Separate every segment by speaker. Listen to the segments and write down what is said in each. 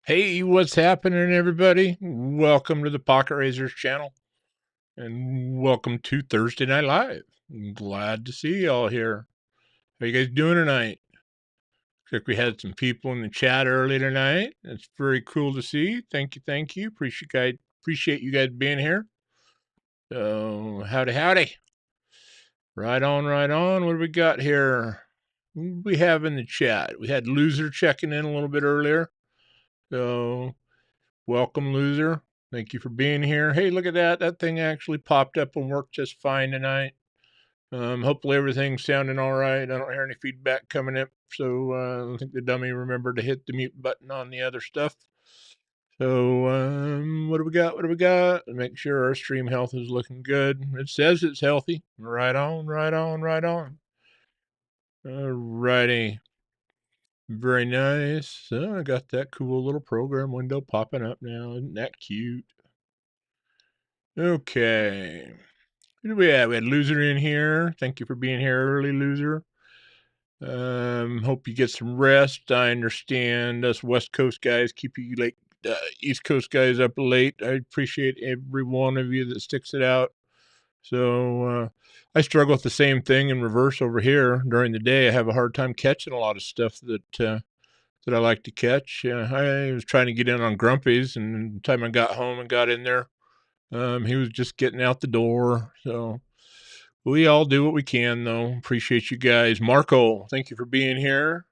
Speaker 1: Hey, what's happening, everybody? Welcome to the Pocket Razors channel, and welcome to Thursday Night Live. I'm glad to see y'all here. How you guys doing tonight? Looks like we had some people in the chat early tonight. It's very cool to see. Thank you, thank you. Appreciate you guys being here. So, howdy, howdy. Right on, right on. What do we got here? What do we have in the chat? We had Loser checking in a little bit earlier. So, welcome, Loser. Thank you for being here. Hey, look at that. That thing actually popped up and worked just fine tonight. Hopefully everything's sounding all right. I don't hear any feedback coming up. So I think the dummy remembered to hit the mute button on the other stuff. So what do we got? What do we got? Make sure our stream health is looking good. It says it's healthy. Right on, right on, right on. All righty. Very nice. I got that cool little program window popping up now. Isn't that cute? Okay. Who do we have? We had Loser in here. Thank you for being here early, Loser. Hope you get some rest. I understand us West Coast guys keep you late, East Coast guys up late. I appreciate every one of you that sticks it out. So I struggle with the same thing in reverse over here. During the day, I have a hard time catching a lot of stuff that I like to catch. I was trying to get in on Grumpy's, and the time I got home and got in there, he was just getting out the door. So we all do what we can, though. Appreciate you guys. Marco, thank you for being here.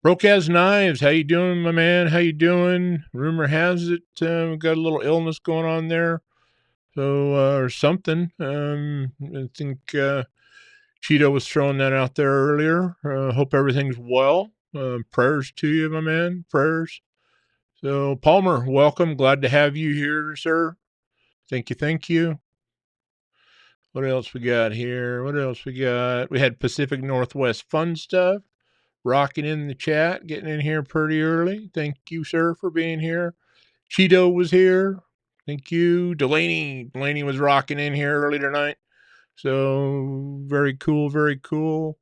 Speaker 1: Broke as knives. How you doing, my man? How you doing? Rumor has it we got a little illness going on there, so or something. I think Cheeto was throwing that out there earlier. Hope everything's well. Prayers to you, my man. Prayers. So Palmer, welcome. Glad to have you here, sir. Thank you. Thank you. What else we got here? What else we got? We had Pacific Northwest fun stuff. Rocking in the chat, getting in here pretty early. Thank you, sir, for being here. Cheeto was here. Thank you. Delaney was rocking in here early tonight. So very cool, very cool.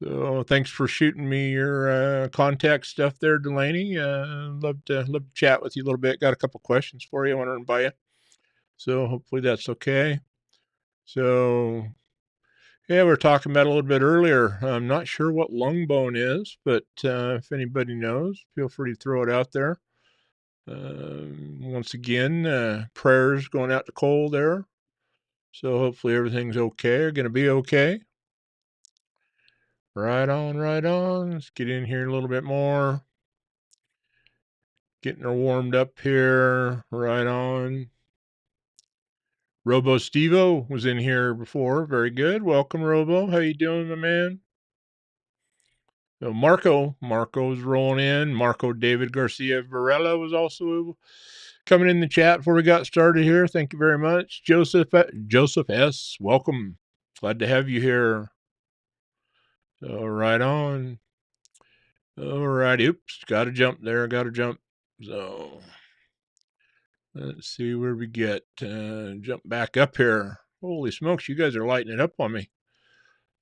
Speaker 1: So thanks for shooting me your contact stuff there, Delaney. Love to chat with you a little bit. Got a couple questions for you I want to run by you. So hopefully that's okay. So yeah, we were talking about a little bit earlier. I'm not sure what lung bone is, but if anybody knows, feel free to throw it out there. Once again, prayers going out to Cole there. So hopefully everything's okay, or going to be okay. Right on, right on. Let's get in here a little bit more. Getting her warmed up here. Right on. Robo Stevo was in here before. Very good. Welcome, Robo. How you doing, my man? So Marco's rolling in. Marco David Garcia Varela was also coming in the chat before we got started here. Thank you very much. Joseph S. Welcome. Glad to have you here. So right on. All right. Oops. Got to jump there. Got to jump. So let's see where we get. Jump back up here. Holy smokes. You guys are lighting it up on me.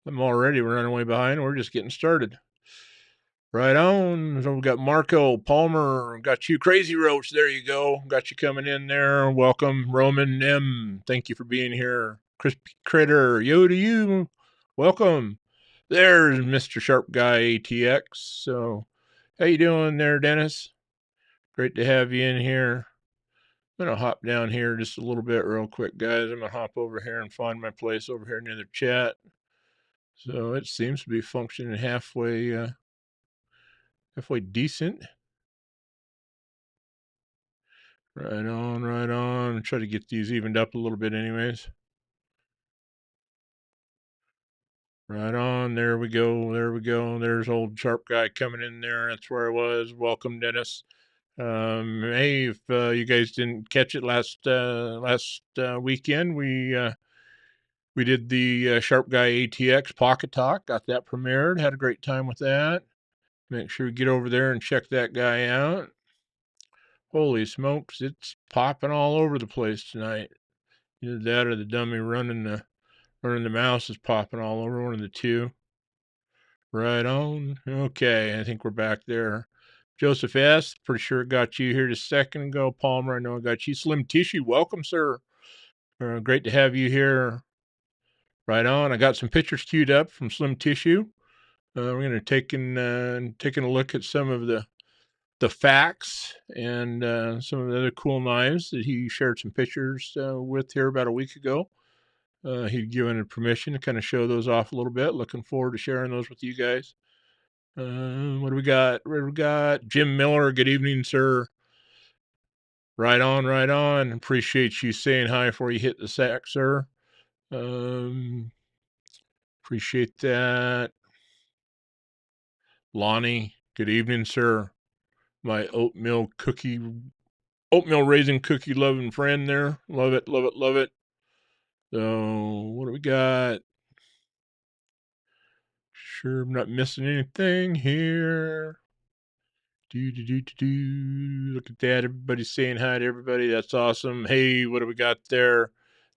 Speaker 1: I'm already running way behind. We're just getting started. Right on. So we've got Marco Palmer. Got you, Crazy Roach. There you go. Got you coming in there. Welcome, Roman M. Thank you for being here. Crispy Critter. Yo to you. Welcome. There's Mr. Sharp Guy ATX. So, how you doing there, Dennis? Great to have you in here. I'm going to hop down here just a little bit real quick, guys. I'm going to hop over here and find my place over here near the chat. So, it seems to be functioning halfway decent. Right on, right on. Try to get these evened up a little bit anyways. Right on. There we go. There we go. There's old Sharp Guy coming in there. That's where I was. Welcome, Dennis. Hey, if you guys didn't catch it last weekend, we did the Sharp Guy ATX Pocket Talk. Got that premiered. Had a great time with that. Make sure you get over there and check that guy out. Holy smokes, it's popping all over the place tonight. Either that or the dummy running the mouse is popping all over, one of the two. Right on. Okay, I think we're back there. Joseph S., pretty sure got you here just a second ago. Palmer, I know I got you. Slim Tissue, welcome, sir. Great to have you here. Right on. I got some pictures queued up from Slim Tissue. We're going to taking a look at some of the facts and some of the other cool knives that he shared some pictures with here about a week ago. He'd given permission to kind of show those off a little bit. Looking forward to sharing those with you guys. What do we got? What do we got? Jim Miller, good evening, sir. Right on, right on. Appreciate you saying hi before you hit the sack, sir. Appreciate that. Lonnie, good evening, sir. My oatmeal raising cookie loving friend there. Love it, love it, love it. So, what do we got? Sure, I'm not missing anything here. Look at that. Everybody's saying hi to everybody. That's awesome. Hey, what do we got there?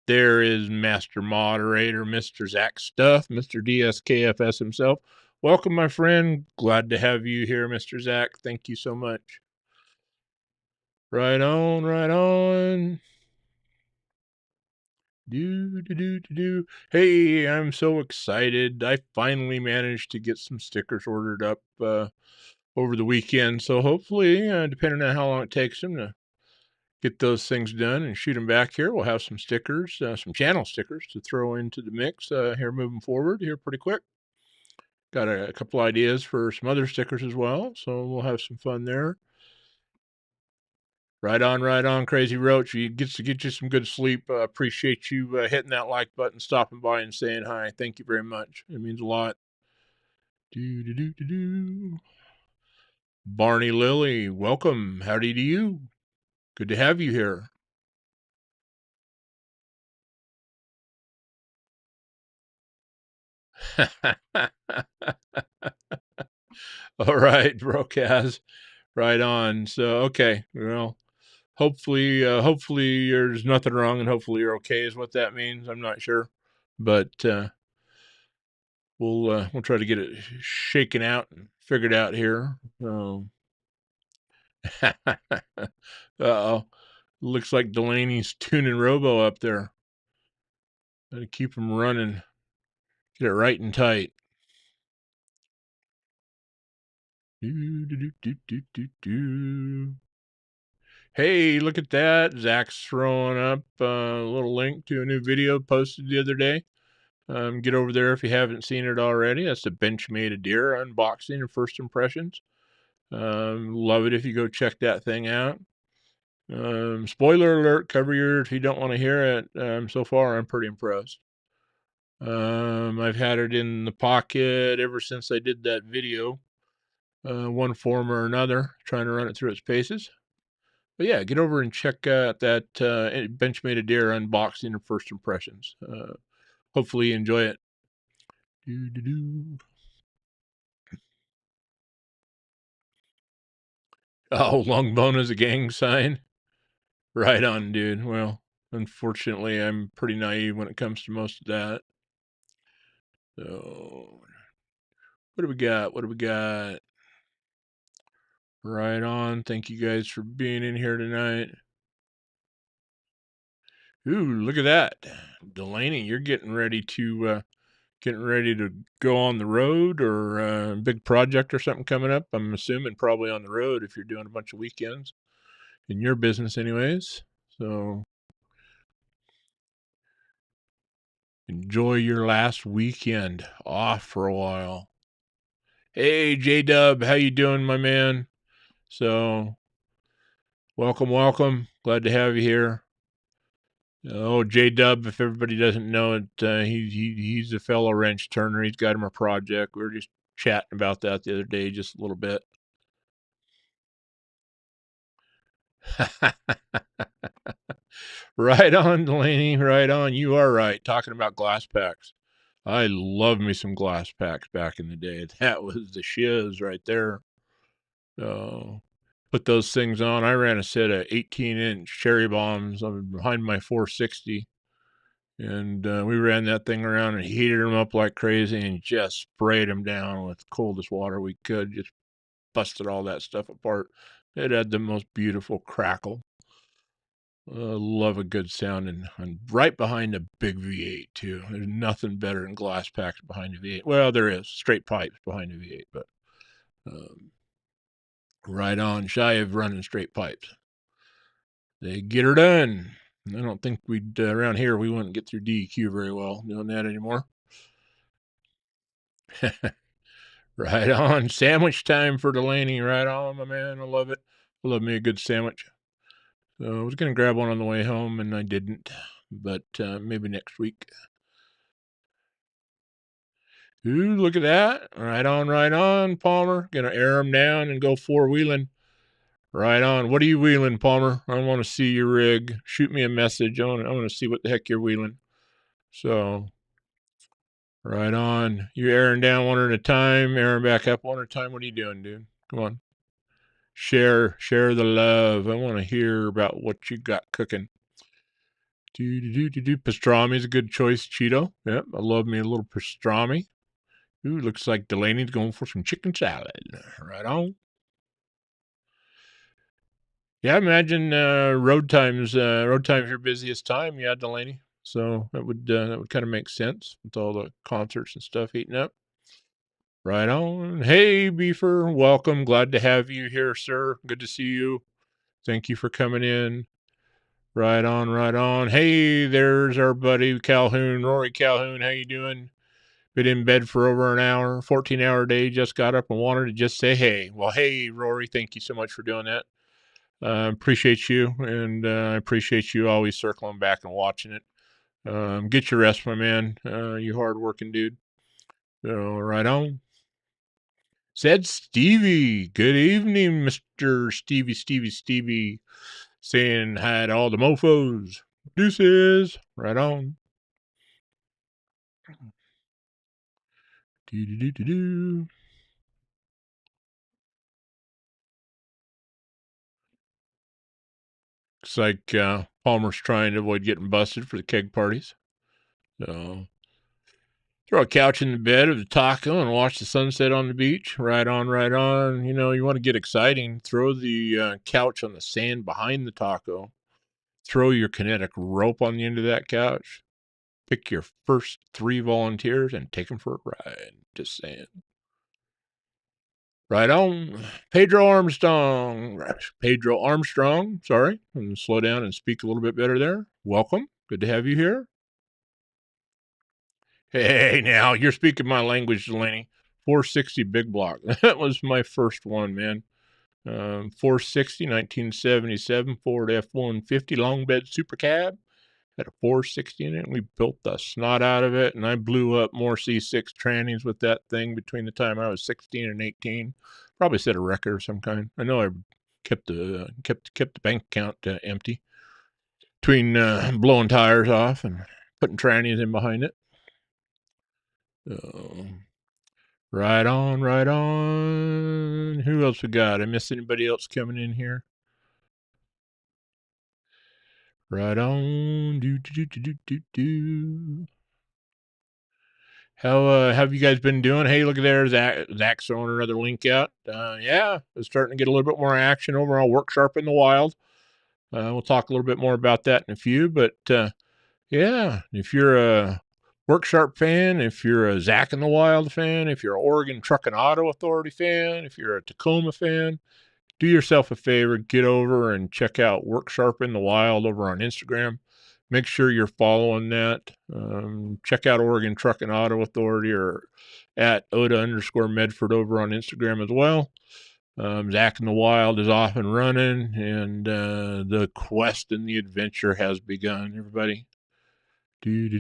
Speaker 1: There is Master Moderator, Mr. Zach Stuff, Mr. DSKFS himself. Welcome, my friend. Glad to have you here, Mr. Zach. Thank you so much. Right on, right on. Hey, I'm so excited. I finally managed to get some stickers ordered up over the weekend. So hopefully, depending on how long it takes them to get those things done and shoot them back here, we'll have some stickers, some channel stickers to throw into the mix here moving forward here pretty quick. Got a couple ideas for some other stickers as well, so we'll have some fun there. Right on, Crazy Roach. You get to get you some good sleep. Appreciate you hitting that like button, stopping by, and saying hi. Thank you very much. It means a lot. Barney Lilly, welcome. Howdy to you. Good to have you here. All right, Brocaz. Right on. So, okay. Well, hopefully there's nothing wrong and hopefully you're okay is what that means. I'm not sure. But we'll try to get it shaken out and figured out here. Uh-oh. Looks like Delaney's tuning Robo up there. Gotta keep him running. Get it right and tight. Hey, look at that. Zach's throwing up a little link to a new video posted the other day. Get over there if you haven't seen it already. That's the Benchmade a Deer unboxing and first impressions. Love it if you go check that thing out. Spoiler alert, cover your ears if you don't want to hear it. So far, I'm pretty impressed. I've had it in the pocket ever since I did that video, one form or another, trying to run it through its paces. But yeah, get over and check out that Benchmade a Deer unboxing and first impressions. Hopefully you enjoy it. Oh, long bone is a gang sign? Right on, dude. Well, unfortunately, I'm pretty naive when it comes to most of that. So, what do we got? What do we got? Right on. Thank you guys for being in here tonight. Ooh, look at that. Delaney, you're getting ready to go on the road or a big project or something coming up. I'm assuming probably on the road if you're doing a bunch of weekends in your business anyways. So enjoy your last weekend off for a while. Hey, J-Dub, how you doing, my man? So welcome. Glad to have you here. Oh, J-Dub, if everybody doesn't know it, he's a fellow wrench turner. He's got him a project. We were just chatting about that the other day just a little bit. Right on, Delaney. Right on. You are right. Talking about glass packs. I love me some glass packs back in the day. That was the shiz right there. So put those things on. I ran a set of 18-inch cherry bombs behind my 460. And we ran that thing around and heated them up like crazy and just sprayed them down with the coldest water we could. Just busted all that stuff apart. It had the most beautiful crackle. Love a good sound, and right behind a big V8 too. There's nothing better than glass packs behind a V8. Well, there is straight pipes behind a V8, but right on, shy of running straight pipes. They get her done. I don't think we'd around here we wouldn't get through DEQ very well doing that anymore. Right on. Sandwich time for Delaney. Right on, my man. I love it. I love me a good sandwich. So I was going to grab one on the way home, and I didn't. But maybe next week. Ooh, look at that. Right on, Palmer. Going to air them down and go four-wheeling. Right on. What are you wheeling, Palmer? I want to see your rig. Shoot me a message. I want to see what the heck you're wheeling. So, right on. You airing down one at a time, airing back up one at a time. What are you doing, dude? Come on. Share the love. I want to hear about what you got cooking. Pastrami is a good choice, Cheeto. Yep, I love me a little pastrami. Ooh, looks like Delaney's going for some chicken salad. Right on. Yeah, imagine road times. Road times your busiest time. Yeah, Delaney. So that would kind of make sense with all the concerts and stuff heating up. Right on. Hey, Beefer, welcome. Glad to have you here, sir. Good to see you. Thank you for coming in. Right on. Hey, there's our buddy Calhoun, Rory Calhoun. How you doing? Been in bed for over an hour, 14-hour day. Just got up and wanted to just say hey. Well, hey, Rory, thank you so much for doing that. Appreciate you, and I appreciate you always circling back and watching it. Get your rest, my man. You hard-working dude. So, right on. Said Stevie. Good evening, Mr. Stevie. Saying hi to all the mofos. Deuces. Right on. Do. Looks like Palmer's trying to avoid getting busted for the keg parties. So throw a couch in the bed of the taco and watch the sunset on the beach. Right on. You know, you want to get exciting. Throw the couch on the sand behind the taco. Throw your kinetic rope on the end of that couch. Pick your first 3 volunteers and take them for a ride. Just saying. Right on. Pedro Armstrong. Sorry. And slow down and speak a little bit better there. Welcome. Good to have you here. Hey, now, you're speaking my language, Delaney. 460 Big Block. That was my first one, man. 460, 1977 Ford F-150 long bed super cab. Had a 460 in it, and we built the snot out of it, and I blew up more C6 trannies with that thing between the time I was 16 and 18. Probably set a record of some kind. I know I kept the bank account empty between blowing tires off and putting trannies in behind it. Right on. Who else we got? I miss anybody else coming in here? Right on. Do. How have you guys been doing? Hey, look at there. Zach's throwing another link out. Yeah, it's starting to get a little bit more action over on Work Sharp in the Wild. We'll talk a little bit more about that in a few. But yeah, if you're a Work Sharp fan, if you're a Zach in the Wild fan, if you're an Oregon Truck and Auto Authority fan, if you're a Tacoma fan, do yourself a favor, get over and check out Work Sharp in the Wild over on Instagram. Make sure you're following that. Check out Oregon Truck and Auto Authority or at Oda_Medford over on Instagram as well. Zach in the Wild is off and running, and the quest and the adventure has begun, everybody. In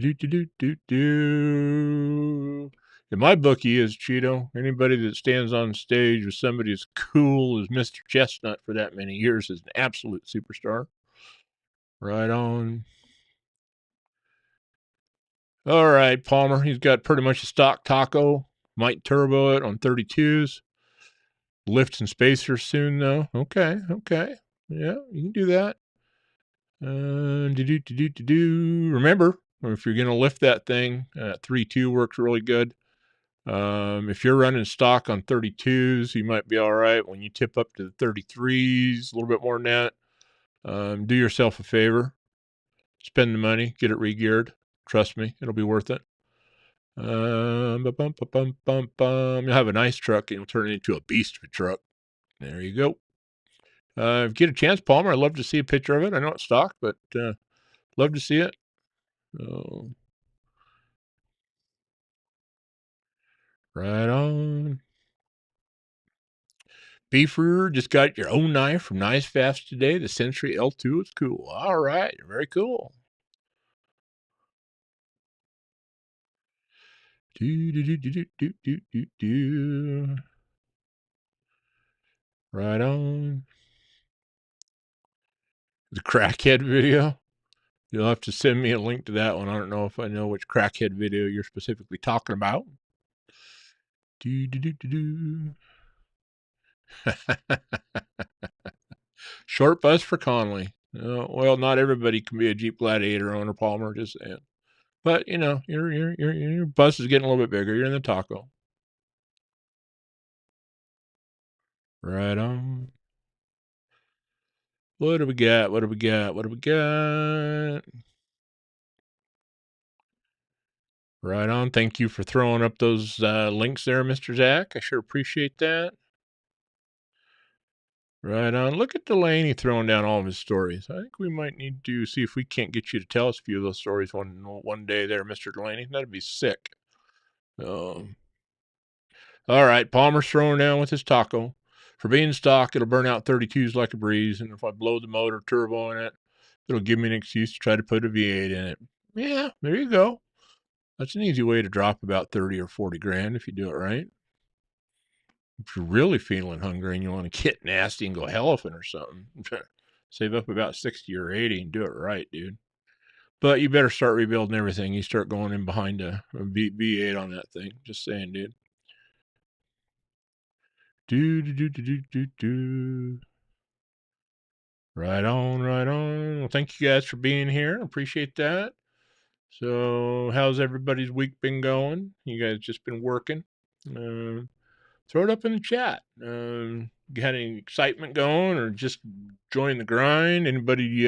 Speaker 1: my book, he is Cheeto. Anybody that stands on stage with somebody as cool as Mr. Chestnut for that many years is an absolute superstar. Right on. All right, Palmer. He's got pretty much a stock taco. Might turbo it on 32s. Lifts and spacers soon, though. Okay. Yeah, you can do that. Remember, if you're going to lift that thing, 3.2 works really good. If you're running stock on 32s, you might be all right. When you tip up to the 33s, a little bit more than that, do yourself a favor. Spend the money, get it re-geared. Trust me, it'll be worth it. You'll have a nice truck and you'll turn it into a beast of a truck. There you go. If you get a chance, Palmer, I'd love to see a picture of it. I know it's stock, but love to see it. Right on. Beefer just got your own knife from Nice Fast today. The Century L2 is cool. All right, very cool. Right on. The crackhead video. You'll have to send me a link to that one. I don't know if I know which crackhead video you're specifically talking about. Short bus for Conley. Well, not everybody can be a Jeep Gladiator owner, Palmer. Just saying. But you know, your bus is getting a little bit bigger. You're in the taco. Right on. What do we got? What do we got? What do we got? Right on. Thank you for throwing up those links there, Mr. Zach. I sure appreciate that. Right on. Look at Delaney throwing down all of his stories. I think we might need to see if we can't get you to tell us a few of those stories one day there, Mr. Delaney. That'd be sick. All right. Palmer's throwing down with his taco. For being stock, it'll burn out 32s like a breeze. And if I blow the motor turbo in it, it'll give me an excuse to try to put a V8 in it. Yeah, there you go. That's an easy way to drop about 30 or 40 grand if you do it right. If you're really feeling hungry and you want to get nasty and go elephant or something, save up about 60 or 80 and do it right, dude. But you better start rebuilding everything. You start going in behind a V8 on that thing. Just saying, dude. Right on, right on. Well, thank you guys for being here. Appreciate that. So, how's everybody's week been going? You guys just been working? Throw it up in the chat. Got any excitement going or just join the grind? Anybody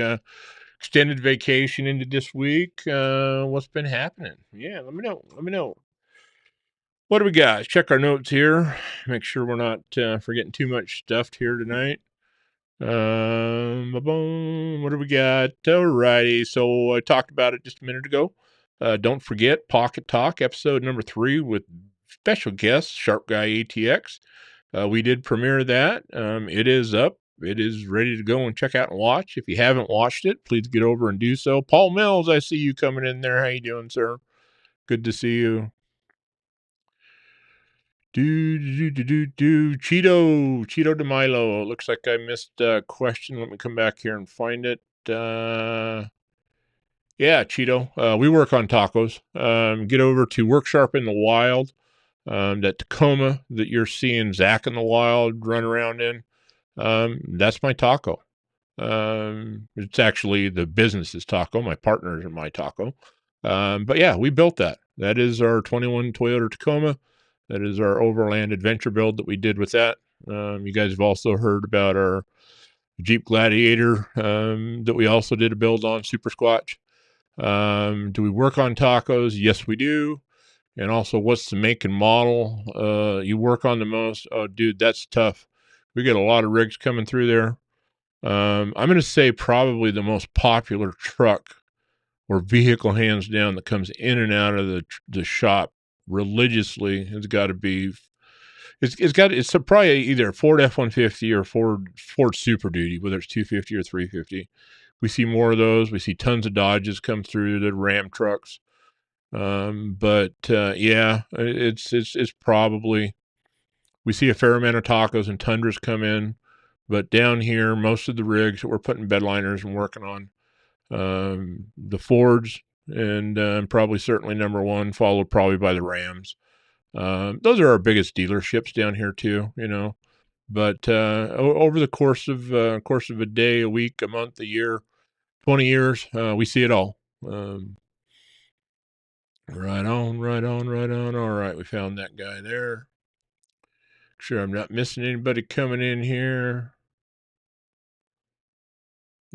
Speaker 1: extended vacation into this week? What's been happening? Yeah, let me know. Let me know. What do we got? Let's check our notes here. Make sure we're not forgetting too much stuff here tonight. What do we got? Alrighty. So I talked about it just a minute ago. Don't forget Pocket Talk, episode number 3 with special guest Sharp Guy ATX. We did premiere that. It is up. It is ready to go and check out and watch. If you haven't watched it, please get over and do so. Paul Mills, I see you coming in there. How you doing, sir? Good to see you. Cheeto DeMilo. It looks like I missed a question. Let me come back here and find it. Yeah, Cheeto. We work on tacos. Get over to Worksharp in the Wild. That Tacoma that you're seeing Zach in the Wild run around in. That's my taco. It's actually the business's taco. My partners are my taco. But yeah, we built that. That is our 21 Toyota Tacoma. That is our overland adventure build that we did with that. You guys have also heard about our Jeep Gladiator that we also did a build on, Super Squatch. Do we work on tacos? Yes, we do. And also, what's the make and model you work on the most? Oh, dude, that's tough. We get a lot of rigs coming through there. I'm going to say probably the most popular truck or vehicle, hands down, that comes in and out of the shop religiously has got to be. It's probably either a Ford F-150 or Ford Super Duty, whether it's 250 or 350. We see more of those. We see tons of Dodges come through, the Ram trucks. Yeah, it's probably, we see a fair amount of Tacos and Tundras come in, but down here, most of the rigs that we're putting bedliners and working on, the Fords and probably certainly number one, followed probably by the Rams. Those are our biggest dealerships down here too, you know. But over the course of a day, a week, a month, a year, 20 years, we see it all. Right on, right on, right on. All right, we found that guy there. Sure, I'm not missing anybody coming in here.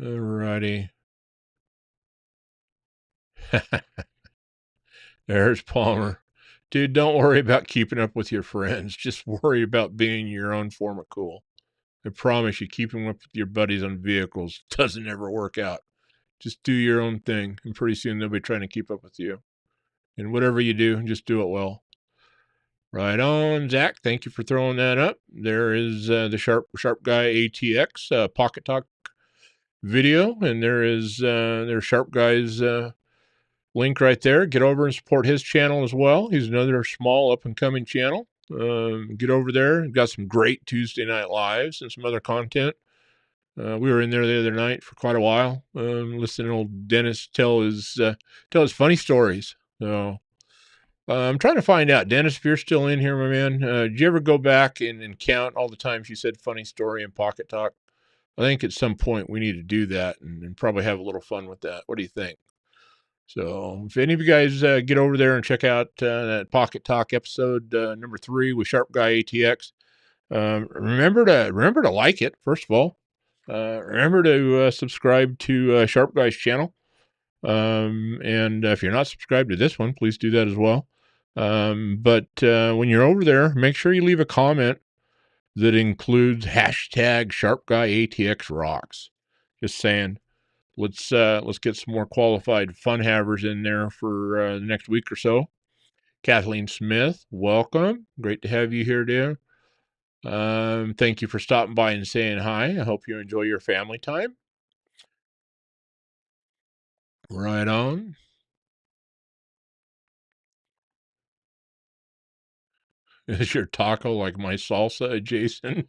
Speaker 1: All righty. There's Palmer. Dude, don't worry about keeping up with your friends. Just worry about being your own form of cool. I promise you, keeping up with your buddies on vehicles doesn't ever work out. Just do your own thing, and pretty soon they'll be trying to keep up with you. And whatever you do, just do it well. Right on, Zach. Thank you for throwing that up. There is the Sharp Guy ATX Pocket Talk video, and there is there's Sharp Guy's link right there. Get over and support his channel as well. He's another small up and coming channel. Get over there. Got some great Tuesday night lives and some other content. We were in there the other night for quite a while, listening to old Dennis tell his funny stories. So I'm trying to find out, Dennis, if you're still in here, my man. Did you ever go back and count all the times you said funny story in Pocket Talk? I think at some point we need to do that and probably have a little fun with that. What do you think? So if any of you guys get over there and check out that Pocket Talk episode number 3 with Sharp Guy ATX, remember to like it first of all. Remember to subscribe to Sharp Guy's channel. And if you're not subscribed to this one, please do that as well. But when you're over there, make sure you leave a comment that includes hashtag Sharp Guy ATX rocks. Just saying, let's get some more qualified fun havers in there for the next week or so. Kathleen Smith, welcome. Great to have you here, dear. Thank you for stopping by and saying hi. I hope you enjoy your family time. Right on. Is your taco like my salsa, Jason?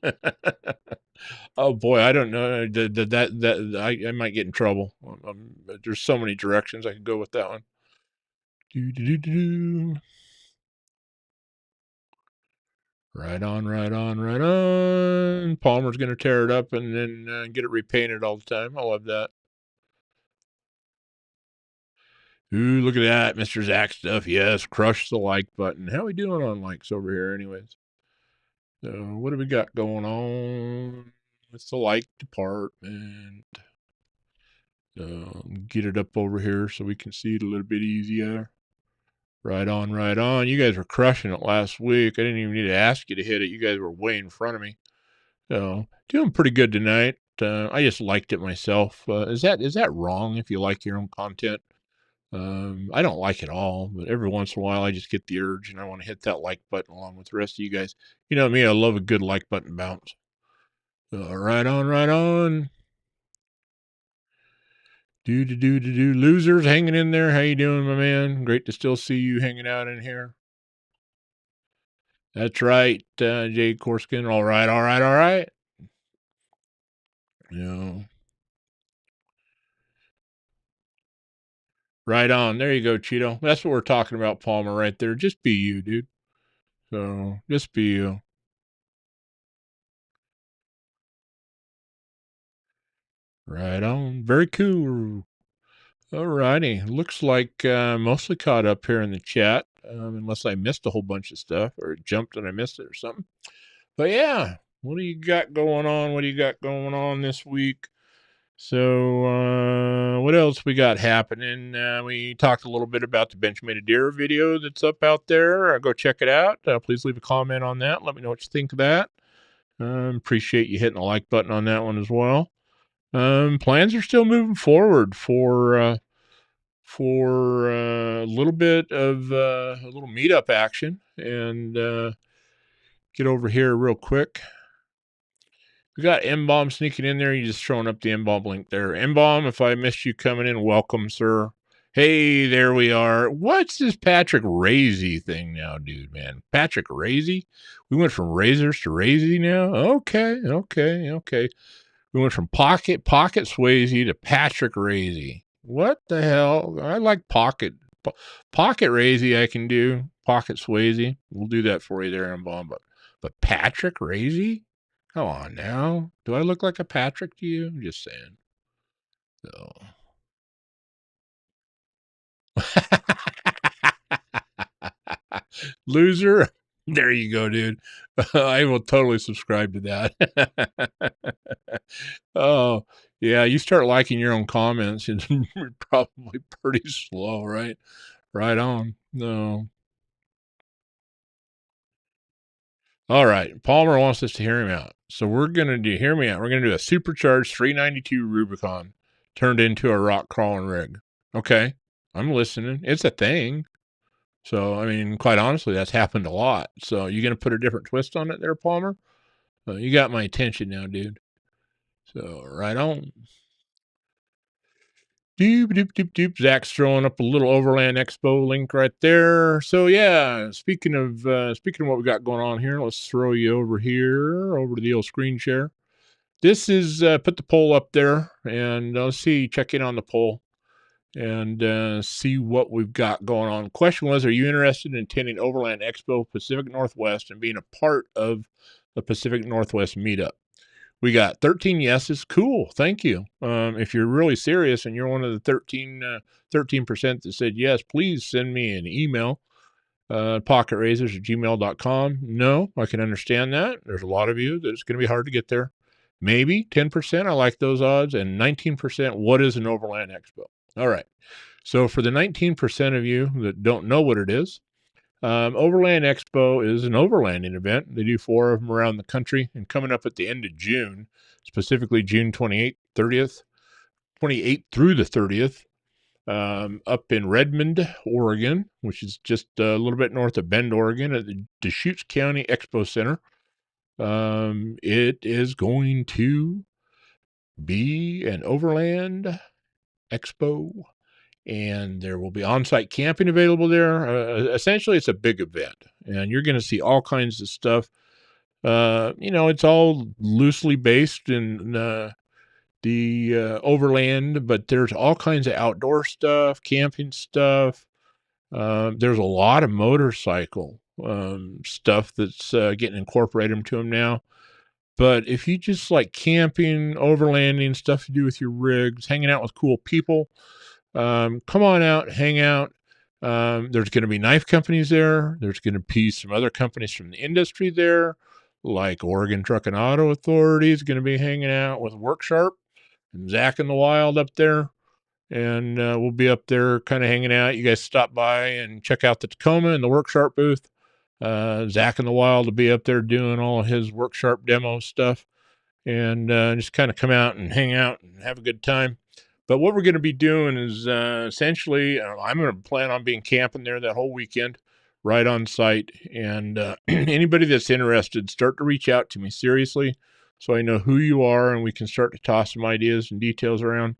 Speaker 1: Oh boy, I don't know. I might get in trouble. There's so many directions I could go with that one. Do, do, do, do. Right on, right on, right on. Palmer's going to tear it up and then get it repainted all the time. I love that. Ooh, look at that, Mr. Zach stuff. Yes, crush the like button. How we doing on likes over here, anyways? So, what do we got going on with the like department? Get it up over here so we can see it a little bit easier. Right on, right on. You guys were crushing it last week. I didn't even need to ask you to hit it. You guys were way in front of me. So, doing pretty good tonight. I just liked it myself. Is that wrong if you like your own content? I don't like it all, but every once in a while I just get the urge and I want to hit that like button along with the rest of you guys. You know me, I love a good like button bounce. Right on, right on. Do. Losers hanging in there. How you doing, my man? Great to still see you hanging out in here. That's right, Jay Korskin. All right, all right, all right. Yeah. Right on. There you go, Cheeto. That's what we're talking about, Palmer, right there. Just be you, dude. So, just be you. Right on. Very cool. All righty. Looks like mostly caught up here in the chat, unless I missed a whole bunch of stuff or it jumped and I missed it or something. But yeah, what do you got going on? What do you got going on this week? So, what else we got happening? We talked a little bit about the Bench Made a Deer video that's up out there. Go check it out. Please leave a comment on that. Let me know what you think of that. Appreciate you hitting the like button on that one as well. Plans are still moving forward for a little bit of a little meetup action. And get over here real quick. We got M-Bomb sneaking in there. You just throwing up the M-Bomb link there. M-Bomb, if I missed you coming in, welcome, sir. Hey, there we are. What's this Patrick Razy thing now, dude, man? Patrick Razy? We went from razors to Razy now? Okay. We went from Pocket Swayze to Patrick Razy. What the hell? I like Pocket Razy I can do. Pocket Swayze. We'll do that for you there, M-Bomb. But Patrick Razy? Come on now. Do I look like a Patrick to you? I'm just saying. So. Loser. There you go, dude. I will totally subscribe to that. Oh, yeah, you start liking your own comments and you're probably pretty slow, right? Right on. No. All right. Palmer wants us to hear him out. So we're going to do, hear me out. We're going to do a supercharged 392 Rubicon turned into a rock crawling rig. Okay. I'm listening. It's a thing. So, I mean, quite honestly, that's happened a lot. So you going to put a different twist on it there, Palmer? You got my attention now, dude. So right on. Doop, doop, doop, doop. Zach's throwing up a little Overland Expo link right there. So yeah, speaking of what we got going on here, let's throw you over here, over to the old screen share. This is put the poll up there, and let's see, check in on the poll and see what we've got going on. The question was, are you interested in attending Overland Expo Pacific Northwest and being a part of the Pacific Northwest meetup? We got 13 yeses. Cool. Thank you. If you're really serious and you're one of the 13% that said yes, please send me an email, pocketrazors@gmail.com. No, I can understand that. There's a lot of you that it's going to be hard to get there. Maybe 10%. I like those odds. And 19%, what is an Overland Expo? All right. So for the 19% of you that don't know what it is, Overland Expo is an overlanding event. They do 4 of them around the country, and coming up at the end of June, specifically June 28th through the 30th, up in Redmond, Oregon, which is just a little bit north of Bend, Oregon, at the Deschutes County Expo Center. It is going to be an overland expo, and there will be on-site camping available there. Essentially, it's a big event, and you're going to see all kinds of stuff. It's all loosely based in the overland, but there's all kinds of outdoor stuff, camping stuff. There's a lot of motorcycle stuff that's getting incorporated into them now. But if you just like camping, overlanding, stuff to do with your rigs, hanging out with cool people, come on out, hang out. There's going to be knife companies there. There's going to be some other companies from the industry there, like Oregon Truck and Auto Authority is going to be hanging out with Worksharp and Zach in the Wild up there. And we'll be up there kind of hanging out. You guys stop by and check out the Tacoma and the Worksharp booth. Zach in the Wild will be up there doing all of his Worksharp demo stuff, and just kind of come out and hang out and have a good time. But what we're going to be doing is essentially, I'm going to plan on being camping there that whole weekend, right on site. And anybody that's interested, start to reach out to me seriously, so I know who you are and we can start to toss some ideas and details around.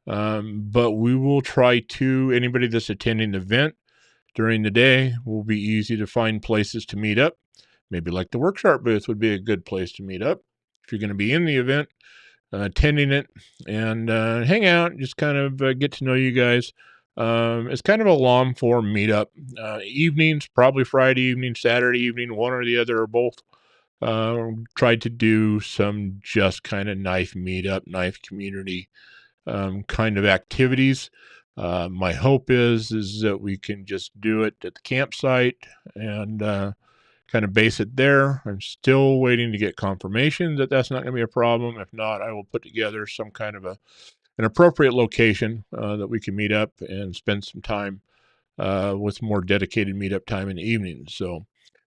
Speaker 1: But we will try to, anybody that's attending the event during the day, will be easy to find places to meet up. Maybe like the Workshop booth would be a good place to meet up if you're going to be in the event, attending it, and hang out, just kind of get to know you guys. It's kind of a long form meetup. Evenings, probably Friday evening, Saturday evening, one or the other or both. Tried to do some just kind of knife meetup, knife community kind of activities. My hope is that we can just do it at the campsite and kind of base it there. I'm still waiting to get confirmation that that's not going to be a problem. If not, I will put together some kind of an appropriate location that we can meet up and spend some time with more dedicated meetup time in the evening. So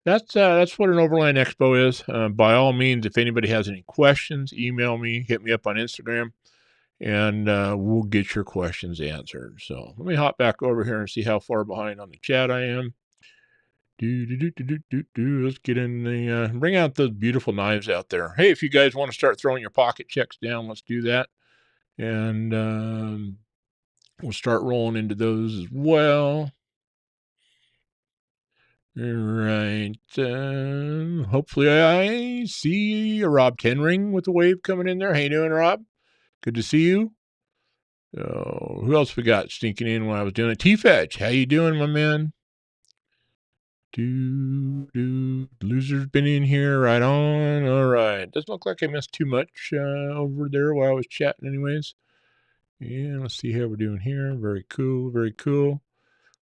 Speaker 1: that's what an Overland Expo is. By all means, if anybody has any questions, email me, hit me up on Instagram, and we'll get your questions answered. So let me hop back over here and see how far behind on the chat I am. Let's get in the bring out those beautiful knives out there. Hey, if you guys want to start throwing your pocket checks down, let's do that, and we'll start rolling into those as well. All right. Hopefully I see a Rob Tenring with the wave coming in there. How you doing, Rob? Good to see you. Who else we got sneaking in when I was doing it? T-Fetch, how you doing, my man? Loser's been in here, right on. All right. Doesn't look like I missed too much over there while I was chatting anyways. Yeah, let's see how we're doing here. Very cool, very cool.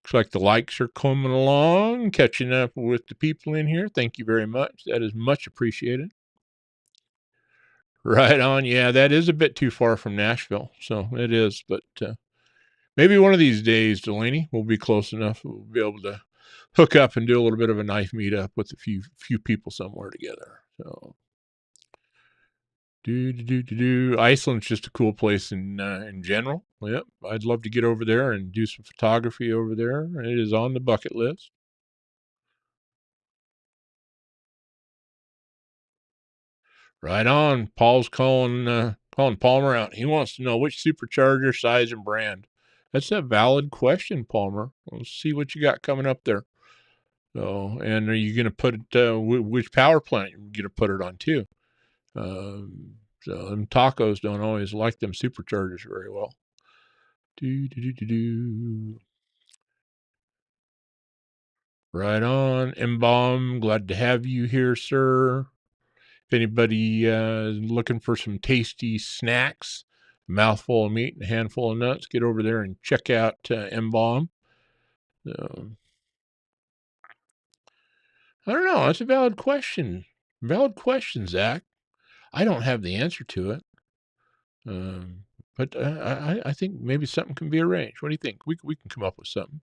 Speaker 1: Looks like the likes are coming along, catching up with the people in here. Thank you very much. That is much appreciated. Right on. Yeah, that is a bit too far from Nashville. So it is. But maybe one of these days, Delaney, we'll be close enough. We'll be able to hook up and do a little bit of a knife meetup with a few people somewhere together. So Iceland's just a cool place in general. Yep, I'd love to get over there and do some photography over there. It is on the bucket list. Right on. Paul's calling Palmer out. He wants to know which supercharger, size, and brand. That's a valid question, Palmer. Let's see what you got coming up there. So, and are you going to put it? Which power plant you're going to put it on too? So them tacos don't always like them superchargers very well. Right on. M-Bomb, glad to have you here, sir. If anybody looking for some tasty snacks, a mouthful of meat and a handful of nuts, get over there and check out M-Bomb. I don't know. That's a valid question. Valid question, Zach. I don't have the answer to it. But I think maybe something can be arranged. What do you think? We can come up with something.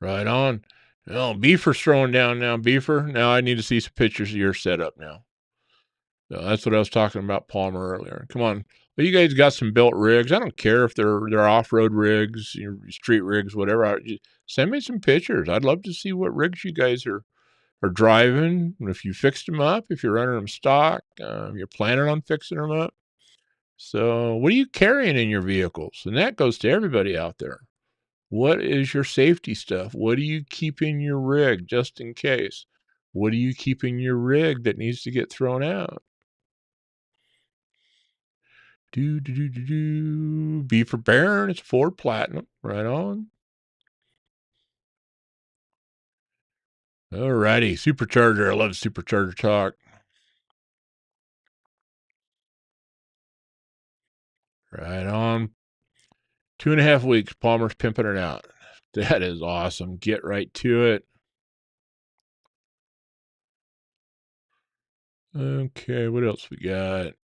Speaker 1: Right on. Oh, Beefer's throwing down now. Beefer, now I need to see some pictures of your setup now. So that's what I was talking about Palmer earlier. Come on. Well, you guys got some built rigs. I don't care if they're off-road rigs, street rigs, whatever. Send me some pictures. I'd love to see what rigs you guys are driving. If you fixed them up, if you're running them stock, you're planning on fixing them up. So what are you carrying in your vehicles? And that goes to everybody out there. What is your safety stuff? What do you keep in your rig just in case? What do you keep in your rig that needs to get thrown out? B for Baron, it's Ford Platinum. Right on. Alrighty. Supercharger. I love supercharger talk. Right on. 2.5 weeks. Palmer's pimping it out. That is awesome. Get right to it. Okay, what else we got?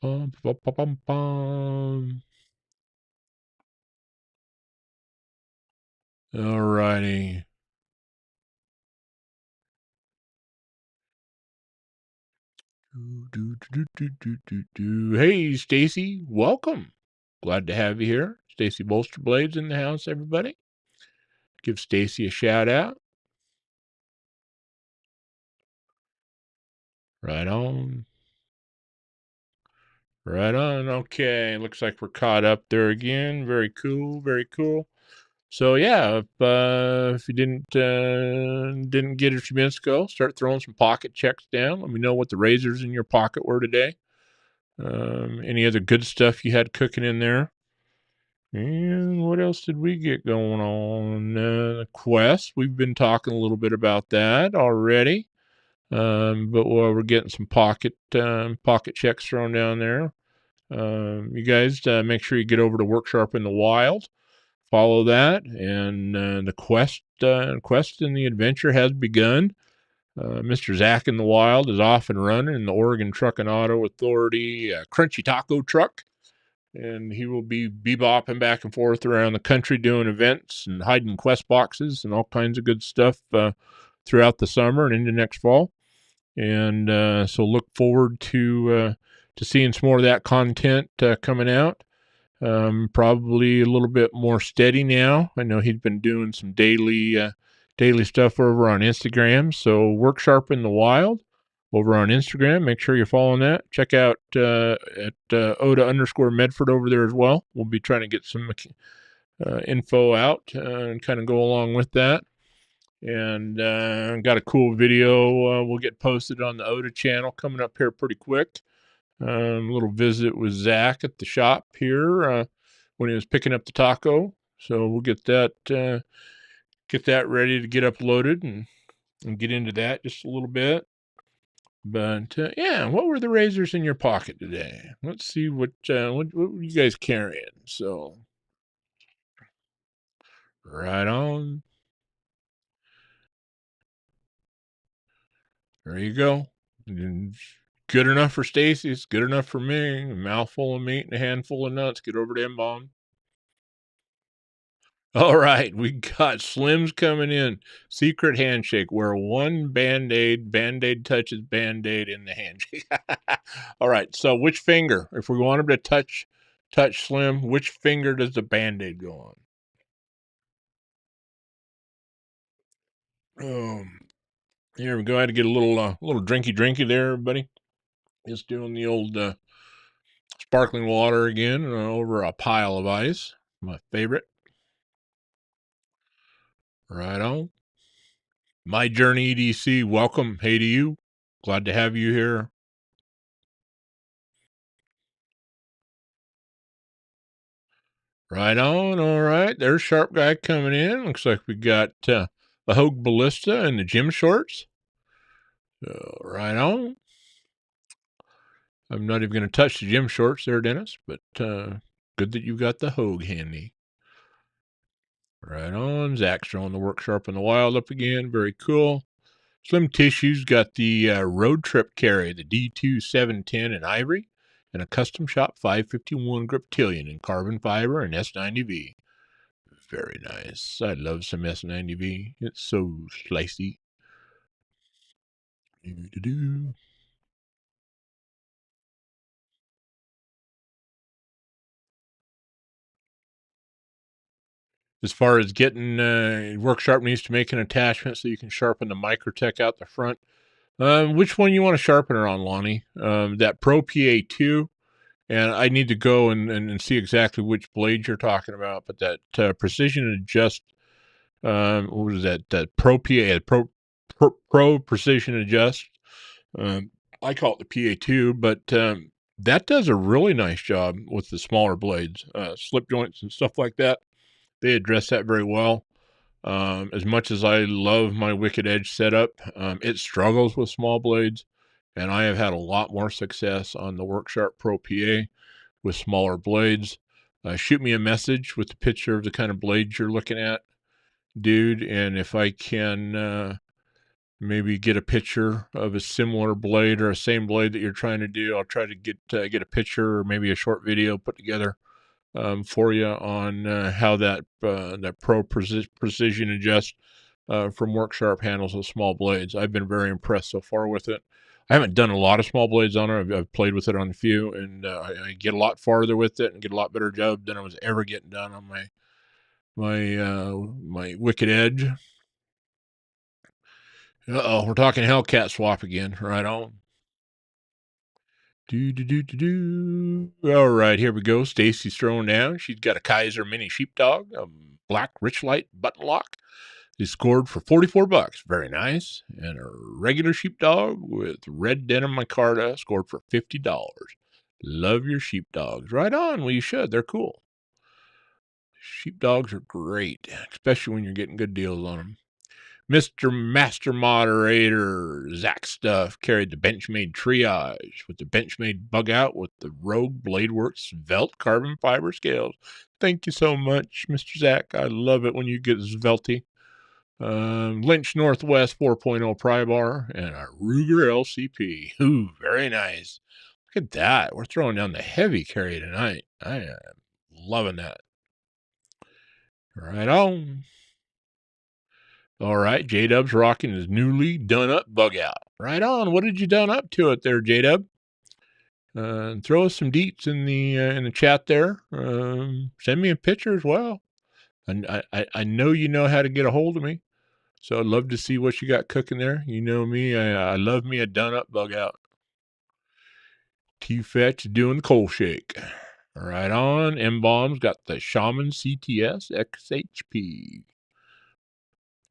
Speaker 1: Bum, bum, bum, bum, bum. Alrighty. Hey, Stacy, welcome. Glad to have you here. Stacy Bolsterblades in the house, everybody. Give Stacy a shout out. Right on. Right on. Okay, looks like we're caught up there again. Very cool. Very cool. So yeah, if you didn't get it a few minutes ago, start throwing some pocket checks down. Let me know what the razors in your pocket were today. Any other good stuff you had cooking in there? And what else did we get going on? Quest. We've been talking a little bit about that already. But we're getting some pocket checks thrown down there. You guys make sure you get over to Worksharp in the Wild. Follow that, and the quest and the adventure has begun. Mr. Zach in the Wild is off and running in the Oregon Truck and Auto Authority Crunchy Taco Truck, and he will be bebopping back and forth around the country doing events and hiding quest boxes and all kinds of good stuff throughout the summer and into next fall. And so look forward to seeing some more of that content coming out. Probably a little bit more steady now. I know he's been doing some daily stuff over on Instagram. So Worksharp in the Wild over on Instagram. Make sure you're following that. Check out at Oda_Medford over there as well. We'll be trying to get some info out and kind of go along with that. And got a cool video will get posted on the Oda channel coming up here pretty quick. A little visit with Zach at the shop here when he was picking up the taco. So we'll get that ready to get uploaded and get into that just a little bit. But yeah, what were the razors in your pocket today? Let's see what were you guys carrying? So right on. There you go. Good enough for Stacy. It's good enough for me. A mouthful of meat and a handful of nuts. Get over to M-Bomb. All right, we got Slim's coming in. Secret handshake where one Band-Aid touches Band-Aid in the handshake. All right, so which finger? If we want him to touch Slim, which finger does the Band-Aid go on? Here we go. I had to get a little drinky there, everybody. Just doing the old sparkling water again over a pile of ice. My favorite. Right on. My Journey EDC, welcome. Hey to you. Glad to have you here. Right on. All right. There's Sharp Guy coming in. Looks like we got the Hogue Ballista and the gym shorts. So, right on. I'm not even going to touch the gym shorts there, Dennis, but good that you got the Hogue handy. Right on. Zach's throwing the Work Sharp in the Wild up again. Very cool. Slim Tissue's got the road trip carry, the D2 710 in ivory, and a custom shop 551 Griptilian in carbon fiber and S90V. Very nice. I love some S90V. It's so slicey. Do-do-do. As far as getting Work Sharp needs to make an attachment so you can sharpen the Microtech out the front. Which one you want to sharpen her on, Lonnie? That Pro PA2, and I need to go and see exactly which blade you're talking about. But that Precision Adjust, what is that? That Pro PA, Pro Precision Adjust. I call it the PA2, but that does a really nice job with the smaller blades, slip joints and stuff like that. They address that very well. As much as I love my Wicked Edge setup, it struggles with small blades, and I have had a lot more success on the WorkSharp Pro PA with smaller blades. Shoot me a message with the picture of the kind of blades you're looking at, dude, and if I can maybe get a picture of a similar blade or a same blade that you're trying to do, I'll try to get a picture or maybe a short video put together for you on how that Pro Precision Adjust from WorkSharp handles those small blades. I've been very impressed so far with it. I haven't done a lot of small blades on it. I've played with it on a few, and I get a lot farther with it and get a lot better job than I was ever getting done on my Wicked Edge. We're talking Hellcat swap again. Right on. All right, here we go. Stacy's throwing down. She's got a Kaiser Mini Sheepdog, a black Richlight button lock. He scored for $44. Very nice. And a regular Sheepdog with red denim micarta scored for $50. Love your Sheepdogs. Right on. Well, you should. They're cool. Sheepdogs are great, especially when you're getting good deals on them. Mr. Master Moderator Zach Stuff carried the Benchmade Triage with the Benchmade Bug Out with the Rogue Bladeworks Svelte carbon fiber scales. Thank you so much, Mr. Zach. I love it when you get Svelty. Lynch Northwest 4.0 pry bar and a Ruger LCP. Ooh, very nice. Look at that. We're throwing down the heavy carry tonight. I am loving that. Right on. All right, J-Dub's rocking his newly done up bug out. Right on. What did you done up to it there, J-Dub? Throw us some deets in the chat there. Send me a picture as well. And I know you know how to get a hold of me, so I'd love to see what you got cooking there. You know me, I love me a done up bug out. T-Fetch doing the coal shake. Right on. M-Bomb's got the Shaman CTS XHP.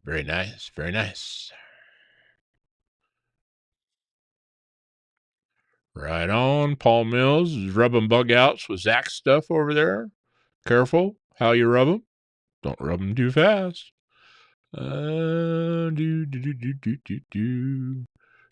Speaker 1: Very nice. Very nice. Right on. Paul Mills is rubbing bug outs with Zach's stuff over there. Careful how you rub them. Don't rub them too fast.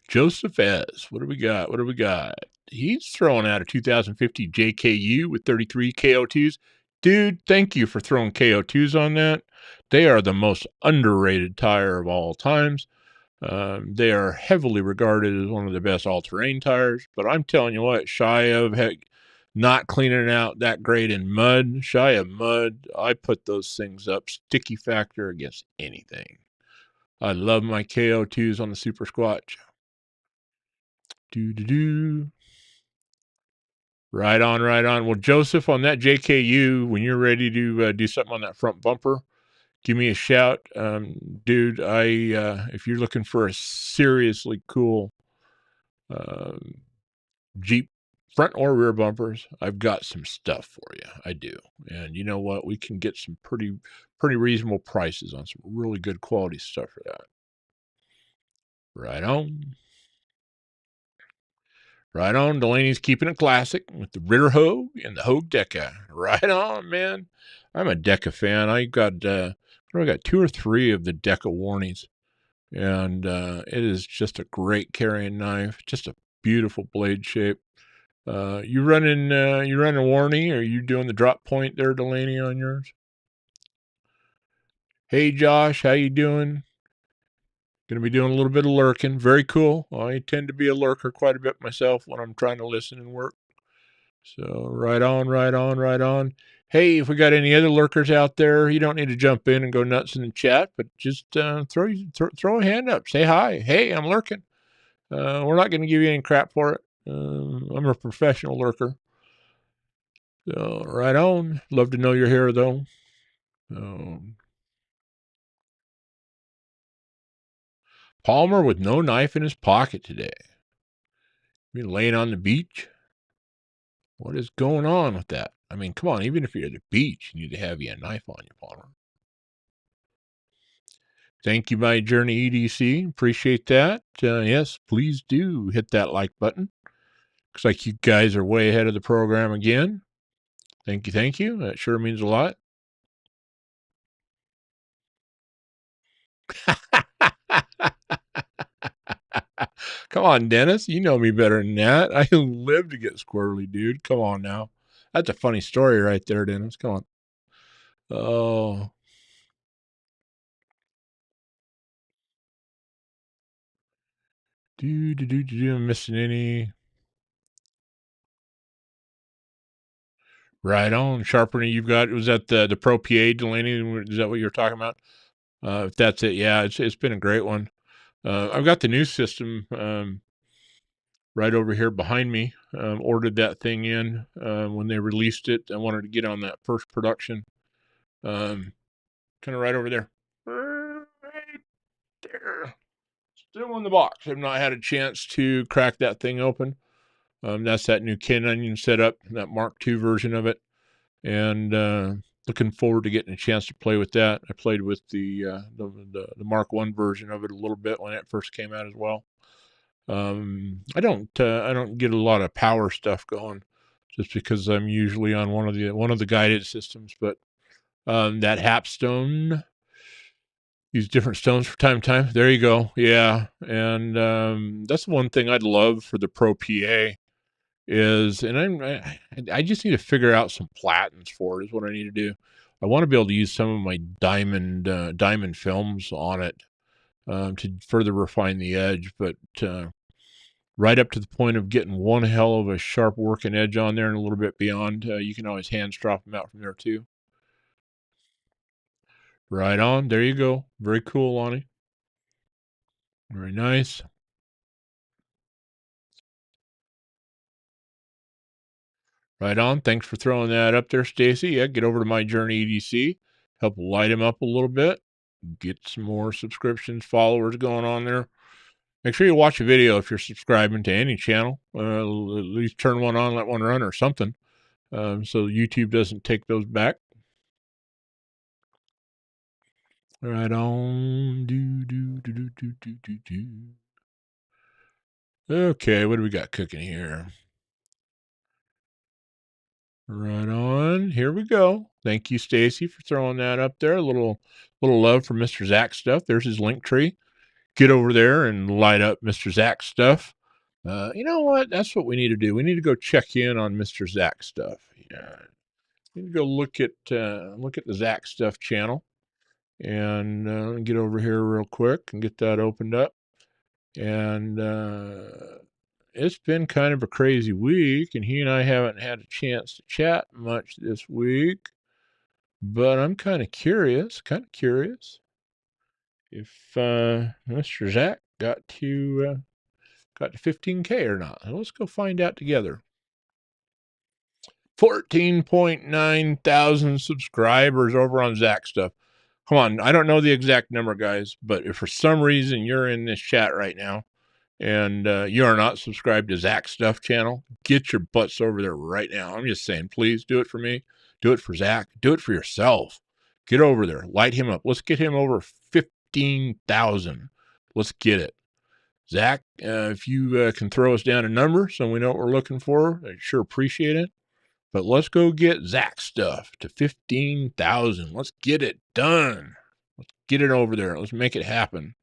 Speaker 1: Joseph S. What do we got? What do we got? He's throwing out a 2050 JKU with 33 KO2s. Dude, thank you for throwing KO2s on that. They are the most underrated tire of all times. They are heavily regarded as one of the best all-terrain tires, but I'm telling you what, shy of not cleaning out that great in mud, shy of mud, I put those things up sticky factor against anything. I love my KO2s on the Super Squatch. Right on, right on. Well, Joseph, on that JKU, when you're ready to do something on that front bumper, give me a shout. Dude, if you're looking for a seriously cool Jeep front or rear bumpers, I've got some stuff for you. I do. And you know what? We can get some pretty reasonable prices on some really good quality stuff for that. Right on. Right on. Delaney's keeping it classic with the Ritter Hogue and the Hogue Deca. Right on, man. I'm a Deca fan. I got 2 or 3 of the Deca warnings. And it is just a great carrying knife. Just a beautiful blade shape. You running Warney, or you doing the drop point there, Delaney, on yours? Hey Josh, how you doing? Gonna be doing a little bit of lurking. Very cool. I tend to be a lurker quite a bit myself when I'm trying to listen and work. So right on, right on, right on. Hey, if we got any other lurkers out there, you don't need to jump in and go nuts in the chat, but just throw a hand up. Say hi. Hey, I'm lurking. We're not going to give you any crap for it. I'm a professional lurker. So right on. Love to know you're here, though. Palmer with no knife in his pocket today. You laying on the beach? What is going on with that? I mean, come on. Even if you're at the beach, you need to have you a knife on you, Palmer. Thank you, my Journey EDC. Appreciate that. Yes, please do hit that like button. Looks like you guys are way ahead of the program again. Thank you, thank you. That sure means a lot. Come on, Dennis. You know me better than that. I live to get squirrely, dude. Come on now. That's a funny story right there, Dennis. Come on. Oh. I'm missing any. Right on. Sharpening you've got. Was that the Pro PA, Delaney? Is that what you were talking about? If that's it, yeah, it's been a great one. I've got the new system right over here behind me. Ordered that thing in when they released it. I wanted to get on that first production. Kind of right over there. Right there. Still in the box. I've not had a chance to crack that thing open. That's that new Ken Onion setup, that Mark II version of it. And looking forward to getting a chance to play with that. I played with the Mark I version of it a little bit when it first came out as well. I don't get a lot of power stuff going, just because I'm usually on one of the guided systems. But that Hapstone, use different stones from time to time. There you go. Yeah, and that's one thing I'd love for the Pro PA is, and I just need to figure out some platins for it. Is what I need to do. I want to be able to use some of my diamond films on it to further refine the edge, but right up to the point of getting one hell of a sharp working edge on there and a little bit beyond. You can always hand drop them out from there too. Right on. There you go. Very cool, Lonnie. Very nice. Right on. Thanks for throwing that up there, Stacy. Yeah, get over to my Journey EDC. Help light him up a little bit. Get some more subscriptions, followers going on there. Make sure you watch a video if you're subscribing to any channel. At least turn one on, let one run or something. So YouTube doesn't take those back. Right on. Okay, what do we got cooking here? Right on. Here we go. Thank you, Stacy, for throwing that up there. A little love for Mr. Zach stuff. There's his link tree. Get over there and light up Mr. Zach stuff. You know what? That's what we need to do. We need to go check in on Mr. Zach stuff. Yeah. We need to go look at the Zach stuff channel and get over here real quick and get that opened up. And it's been kind of a crazy week, and he and I haven't had a chance to chat much this week. But I'm kind of curious if Mr. Zach got to 15K or not. Let's go find out together. 14.9 thousand subscribers over on Zach stuff. Come on, I don't know the exact number, guys, but if for some reason you're in this chat right now and you are not subscribed to Zach stuff channel, get your butts over there right now. I'm just saying, please do it for me. Do it for Zach. Do it for yourself. Get over there. Light him up. Let's get him over 15,000. Let's get it. Zach, if you can throw us down a number so we know what we're looking for, I'd sure appreciate it. But let's go get Zach stuff to 15,000. Let's get it done. Let's get it over there. Let's make it happen.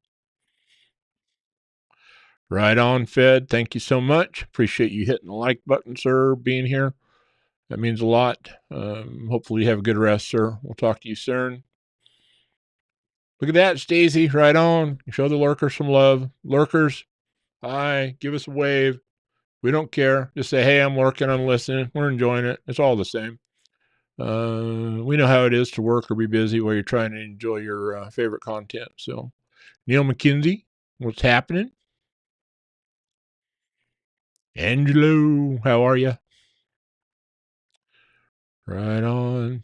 Speaker 1: Right on, Fed. Thank you so much. Appreciate you hitting the like button, sir, being here. That means a lot. Hopefully you have a good rest, sir. We'll talk to you soon. Look at that, Stacy. Right on. Show the lurkers some love. Lurkers, hi. Give us a wave. We don't care. Just say, hey, I'm working. I'm listening. We're enjoying it. It's all the same. We know how it is to work or be busy while you're trying to enjoy your favorite content. So, Neil McKinsey, what's happening? Angelo, how are you? Right on.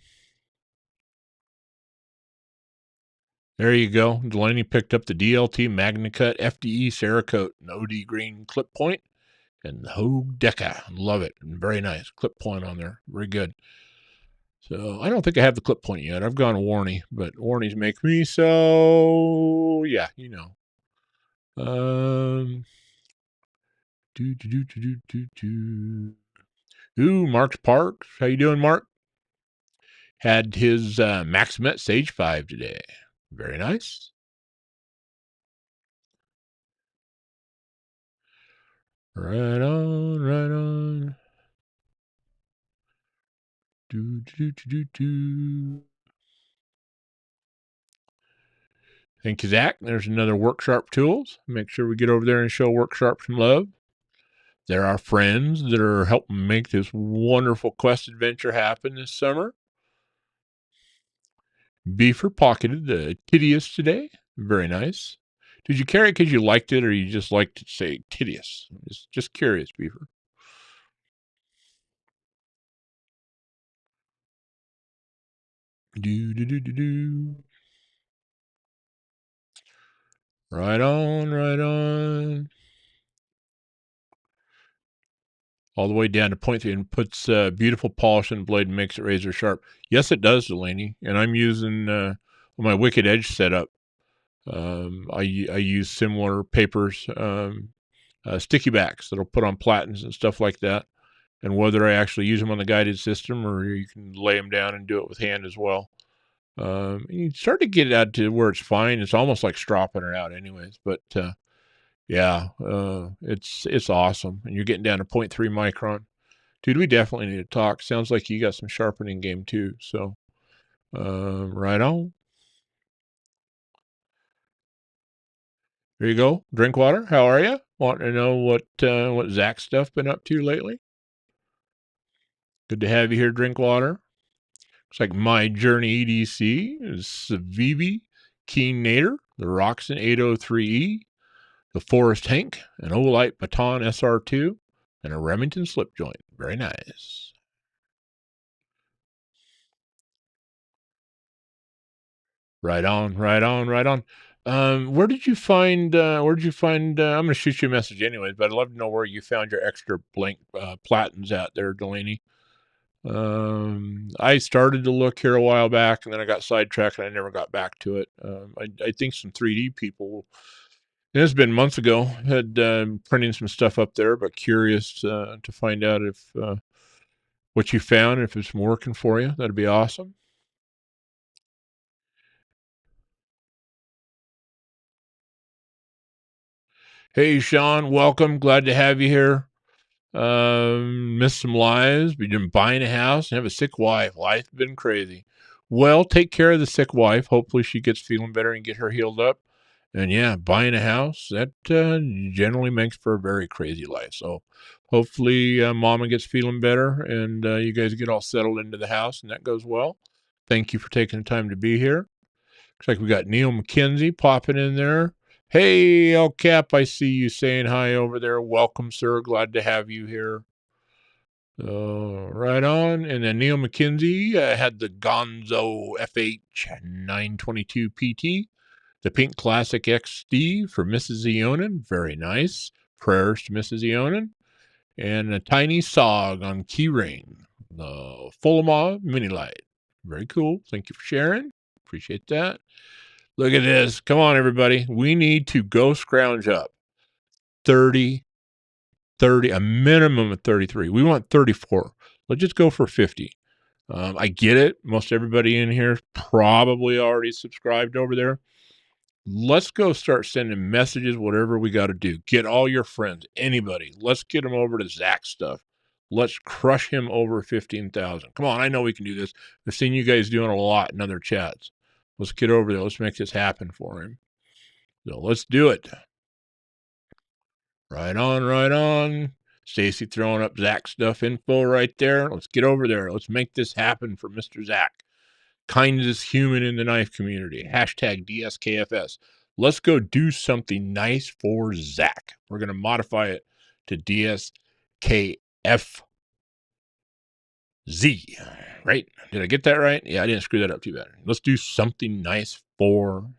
Speaker 1: There you go. Delaney picked up the DLT MagnaCut FDE Cerakote and OD Green clip point and the Hogue Deca. Love it. Very nice. Clip point on there. Very good. So I don't think I have the clip point yet. I've gone Warney, but Warneys make me so, yeah, you know. Ooh, Mark Parks. How you doing, Mark? Had his Maximet Sage 5 today. Very nice. Right on, right on. Thank you, Zach. There's another Worksharp Tools. Make sure we get over there and show Worksharp some love. They're our friends that are helping make this wonderful quest adventure happen this summer. Beefer pocketed the Tidius today. Very nice. Did you carry it because you liked it or you just liked to say Tidius? Just curious, Beefer. Right on, right on. All the way down to 0.3 and puts beautiful polish in the blade and makes it razor sharp. Yes, it does, Delaney. And I'm using my Wicked Edge setup. I use similar papers, sticky backs that'll put on platens and stuff like that. And whether I actually use them on the guided system or you can lay them down and do it with hand as well. You start to get it out to where it's fine. It's almost like stropping it out anyways. But yeah, it's awesome. And you're getting down to 0.3 micron. Dude, we definitely need to talk. Sounds like you got some sharpening game too. So right on. There you go. Drinkwater, how are you? Want to know what Zach stuff been up to lately? Good to have you here, Drinkwater. Looks like My Journey EDC is Civivi Keen Nader, the Roxon 803E, the Forest Hank, an Olight Baton SR2, and a Remington slip joint. Very nice. Right on, right on, right on. Where did you find, I'm going to shoot you a message anyways, but I'd love to know where you found your extra blank platens at there, Delaney. I started to look here a while back and then I got sidetracked and I never got back to it. I think some 3D people, and it's been months ago, had printing some stuff up there, but curious to find out if what you found. If it's working for you, that'd be awesome. Hey, Sean, welcome. Glad to have you here. Missed some lives. We've been buying a house and have a sick wife. Life's been crazy. Well, take care of the sick wife. Hopefully she gets feeling better and get her healed up. And yeah, buying a house, that generally makes for a very crazy life. So hopefully mama gets feeling better and you guys get all settled into the house and that goes well. Thank you for taking the time to be here. Looks like we got Neil McKenzie popping in there. Hey, El Cap, I see you saying hi over there. Welcome, sir. Glad to have you here. Right on. And then Neil McKenzie had the Gonzo FH 922 PT, the Pink Classic XD for Mrs. Eonin. Very nice. Prayers to Mrs. Eonin. And a tiny SOG on Keyring, the Fulma Mini Light. Very cool. Thank you for sharing. Appreciate that. Look at this. Come on, everybody. We need to go scrounge up 30, a minimum of 33. We want 34. Let's just go for 50. I get it. Most everybody in here is probably already subscribed over there. Let's go start sending messages, whatever we got to do. Get all your friends, anybody. Let's get them over to Zach's stuff. Let's crush him over 15,000. Come on, I know we can do this. I've seen you guys doing a lot in other chats. Let's get over there. Let's make this happen for him. So let's do it. Right on, right on. Stacy throwing up Zach stuff info right there. Let's get over there. Let's make this happen for Mr. Zach. Kindest human in the knife community. Hashtag DSKFS. Let's go do something nice for Zach. We're going to modify it to DSKFZ. Right? Did I get that right? Yeah, I didn't screw that up too bad. Let's do something nice for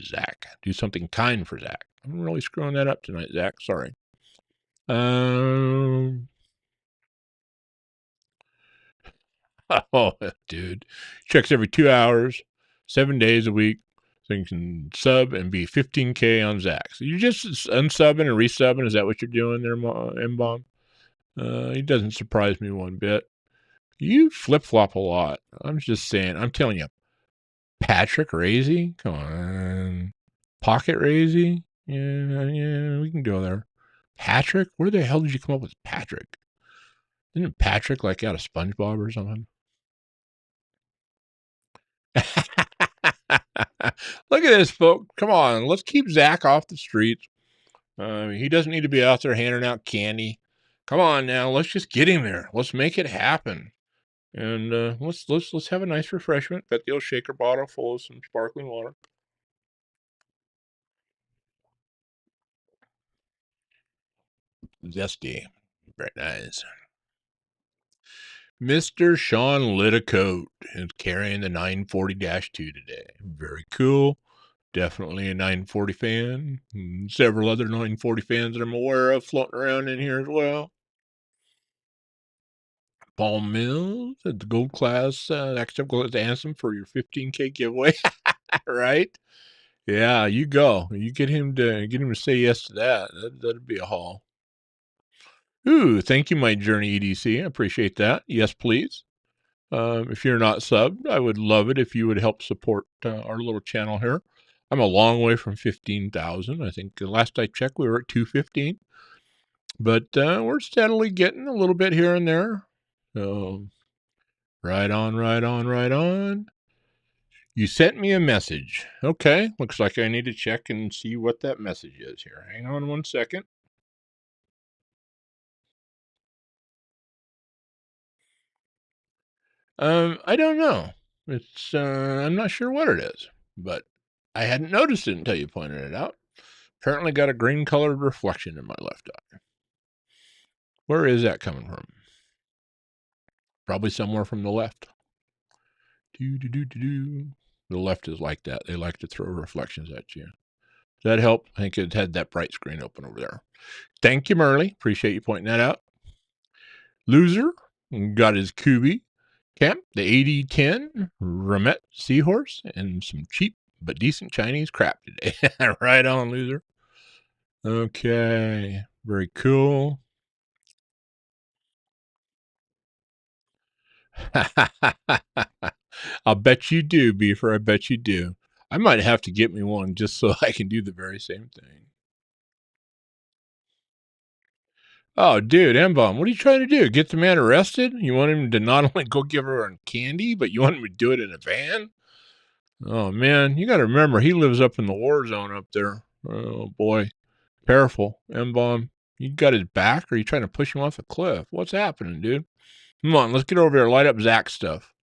Speaker 1: Zach. Do something kind for Zach. I'm really screwing that up tonight, Zach. Sorry. Oh, dude. Checks every 2 hours, 7 days a week. So you can sub and be 15K on Zach. So you're just unsubbing and resubbing. Is that what you're doing there, M-Bomb? He doesn't surprise me one bit. You flip-flop a lot. I'm just saying. I'm telling you. Patrick Razy? Come on. Pocket Razy? Yeah, we can go there. Patrick? Where the hell did you come up with Patrick? Isn't Patrick like out of SpongeBob or something? Look at this, folks. Come on. Let's keep Zach off the streets. He doesn't need to be out there handing out candy. Come on now. Let's just get him there. Let's make it happen. And let's have a nice refreshment. Got the old shaker bottle full of some sparkling water. Zesty. Very nice. Mr. Sean Littacote is carrying the 940-2 today. Very cool. Definitely a 940 fan. Several other 940 fans that I'm aware of floating around in here as well. Paul Mills at the gold class, next up goes Ansem for your 15K giveaway. Right? Yeah, you go. You get him to say yes to that. That'd be a haul. Ooh, thank you, my Journey EDC. I appreciate that. Yes, please. If you're not subbed, I would love it if you would help support our little channel here. I'm a long way from 15,000. I think the last I checked, we were at 215. But we're steadily getting a little bit here and there. So, right on, right on, right on. You sent me a message. Okay, looks like I need to check and see what that message is here. Hang on one second. I don't know. It's I'm not sure what it is, but I hadn't noticed it until you pointed it out. Apparently got a green colored reflection in my left eye. Where is that coming from? Probably somewhere from the left. The left is like that. They like to throw reflections at you. Does that help? I think it had that bright screen open over there. Thank you, Merle. Appreciate you pointing that out. Loser got his Kubi Camp, the 8010 Ramet Seahorse, and some cheap but decent Chinese crap today. Right on, loser. Okay, very cool. I'll bet you do, Beaver. I bet you do. I might have to get me one just so I can do the very same thing. Oh, dude, M-Bomb, what are you trying to do? Get the man arrested? You want him to not only go give her candy, but you want him to do it in a van? Oh, man, you got to remember, he lives up in the war zone up there. Oh, boy. Careful, M-Bomb. You got his back, or are you trying to push him off a cliff? What's happening, dude? Come on, let's get over here. Light up Zach stuff.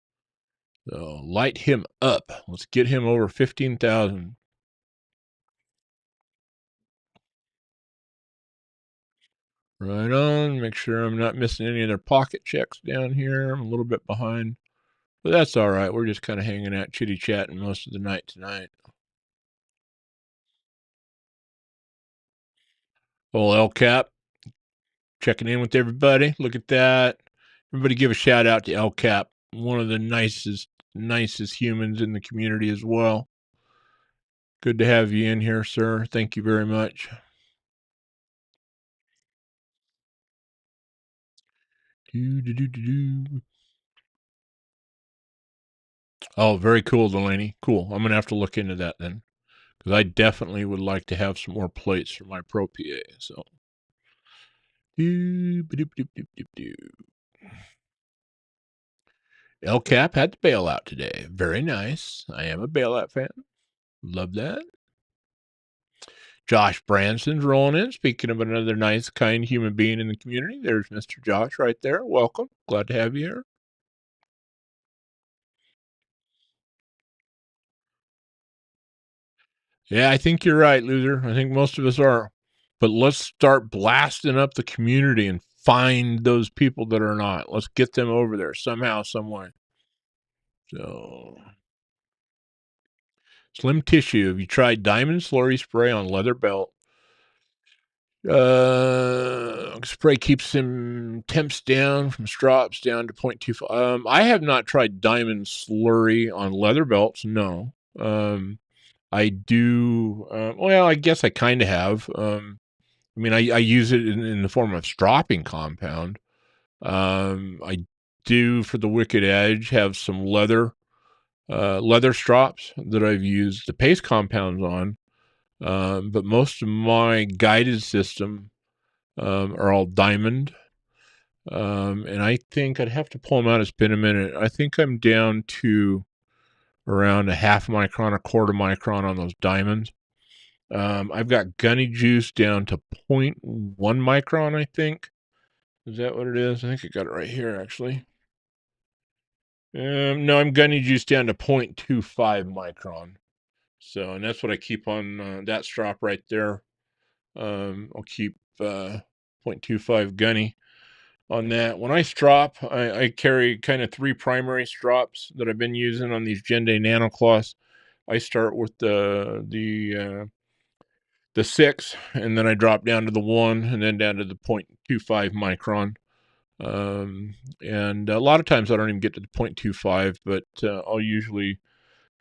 Speaker 1: So, light him up. Let's get him over 15,000. Right on. Make sure I'm not missing any of their pocket checks down here. I'm a little bit behind. But that's all right. We're just kind of hanging out, chitty-chatting most of the night tonight. Old El Cap, checking in with everybody. Look at that. Everybody give a shout out to El Cap, one of the nicest humans in the community as well. Good to have you in here, sir. Thank you very much. Oh, very cool, Delaney. Cool. I'm going to have to look into that then, because I definitely would like to have some more plates for my Pro PA. So, El Cap had to bail out today. Very nice. I am a bailout fan. Love that. Josh Branson's rolling in. Speaking of another nice, kind human being in the community, there's Mr. Josh right there. Welcome. Glad to have you here. Yeah, I think you're right, loser. I think most of us are. But let's start blasting up the community and find those people that are not. Let's get them over there somehow, some way. So, Slim Tissue. Have you tried Diamond Slurry Spray on leather belt? Spray keeps them temps down from strops down to 0.25. I have not tried Diamond Slurry on leather belts. No. I do. Well, I guess I kind of have. I mean, I use it in the form of stropping compound. I do for the Wicked Edge have some leather strops that I've used the paste compounds on. But most of my guided system are all diamond. And I think I'd have to pull them out. It's been a minute. I think I'm down to around a half micron, a quarter micron on those diamonds. I've got gunny juice down to 0.1 micron, I think. Is that what it is? I think I got it right here, actually. No, I'm gunny juice down to 0.25 micron. So, and that's what I keep on that strop right there. I'll keep 0.25 gunny on that. When I strop, I carry kind of three primary strops that I've been using on these Gende nanocloths. I start with the 6, and then I drop down to the 1, and then down to the 0.25 micron. And a lot of times I don't even get to the 0.25, but I'll usually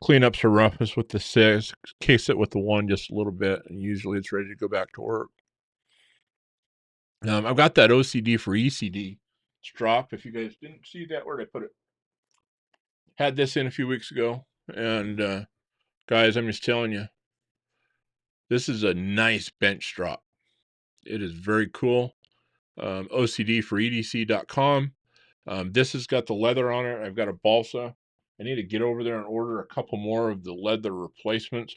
Speaker 1: clean up some roughness with the 6, case it with the 1 just a little bit, and usually it's ready to go back to work. I've got that OCD for ECD strop. If you guys didn't see that, where'd I put it? Had this in a few weeks ago, and guys, I'm just telling you, this is a nice bench strop. It is very cool. OCD for EDC.com. This has got the leather on it. I've got a balsa. I need to get over there and order a couple more of the leather replacements.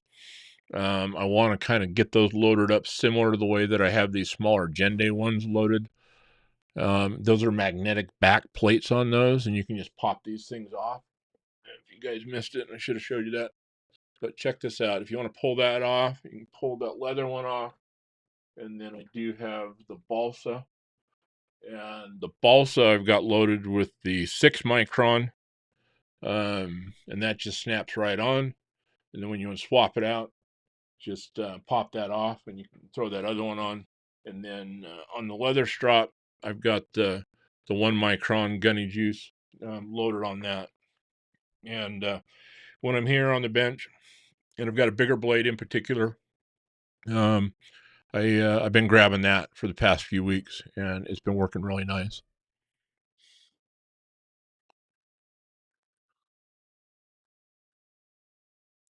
Speaker 1: I want to kind of get those loaded up similar to the way that I have these smaller Gende ones loaded. Those are magnetic back plates on those, and you can just pop these things off. If you guys missed it, I should have showed you that. But check this out. If you want to pull that off, you can pull that leather one off. And then I do have the balsa. And the balsa I've got loaded with the 6 micron. And that just snaps right on. And then when you want to swap it out, just pop that off and you can throw that other one on. And then on the leather strop, I've got the 1 micron gunny juice loaded on that. And when I'm here on the bench, and I've got a bigger blade in particular, I've been grabbing that for the past few weeks, and it's been working really nice.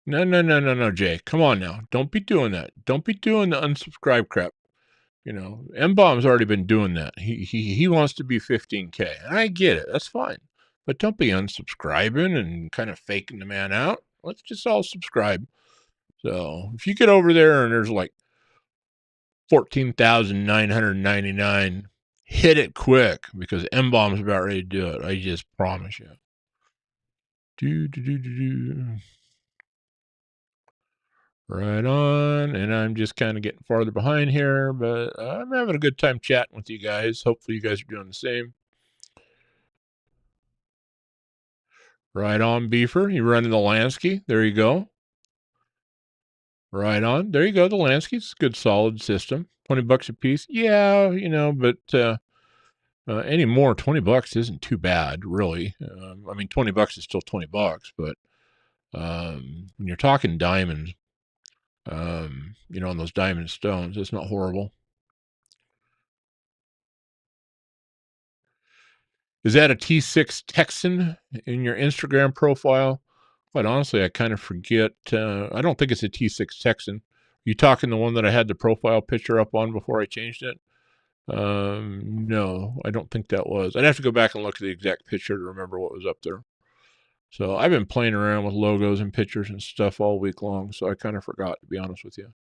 Speaker 1: No, Jay. Come on now. Don't be doing that. Don't be doing the unsubscribe crap. You know, M-Bomb's already been doing that. He wants to be 15K. And I get it. That's fine. But don't be unsubscribing and kind of faking the man out. Let's just all subscribe. So if you get over there and there's like 14,999, hit it quick because M-Bomb's about ready to do it. I just promise you. Right on. And I'm just kind of getting farther behind here, but I'm having a good time chatting with you guys. Hopefully you guys are doing the same. Right on, Beefer. You running the Lansky. There you go. Right on. There you go. The Lansky's a good solid system. $20 a piece. Yeah, you know, but anymore, $20 isn't too bad, really. I mean, $20 is still $20, but when you're talking diamonds, you know, on those diamond stones, it's not horrible. Is that a T6 Texan in your Instagram profile? Quite honestly, I kind of forget. I don't think it's a T6 Texan. You talking the one that I had the profile picture up on before I changed it? No, I don't think that was. I'd have to go back and look at the exact picture to remember what was up there. So I've been playing around with logos and pictures and stuff all week long, so I kind of forgot, to be honest with you.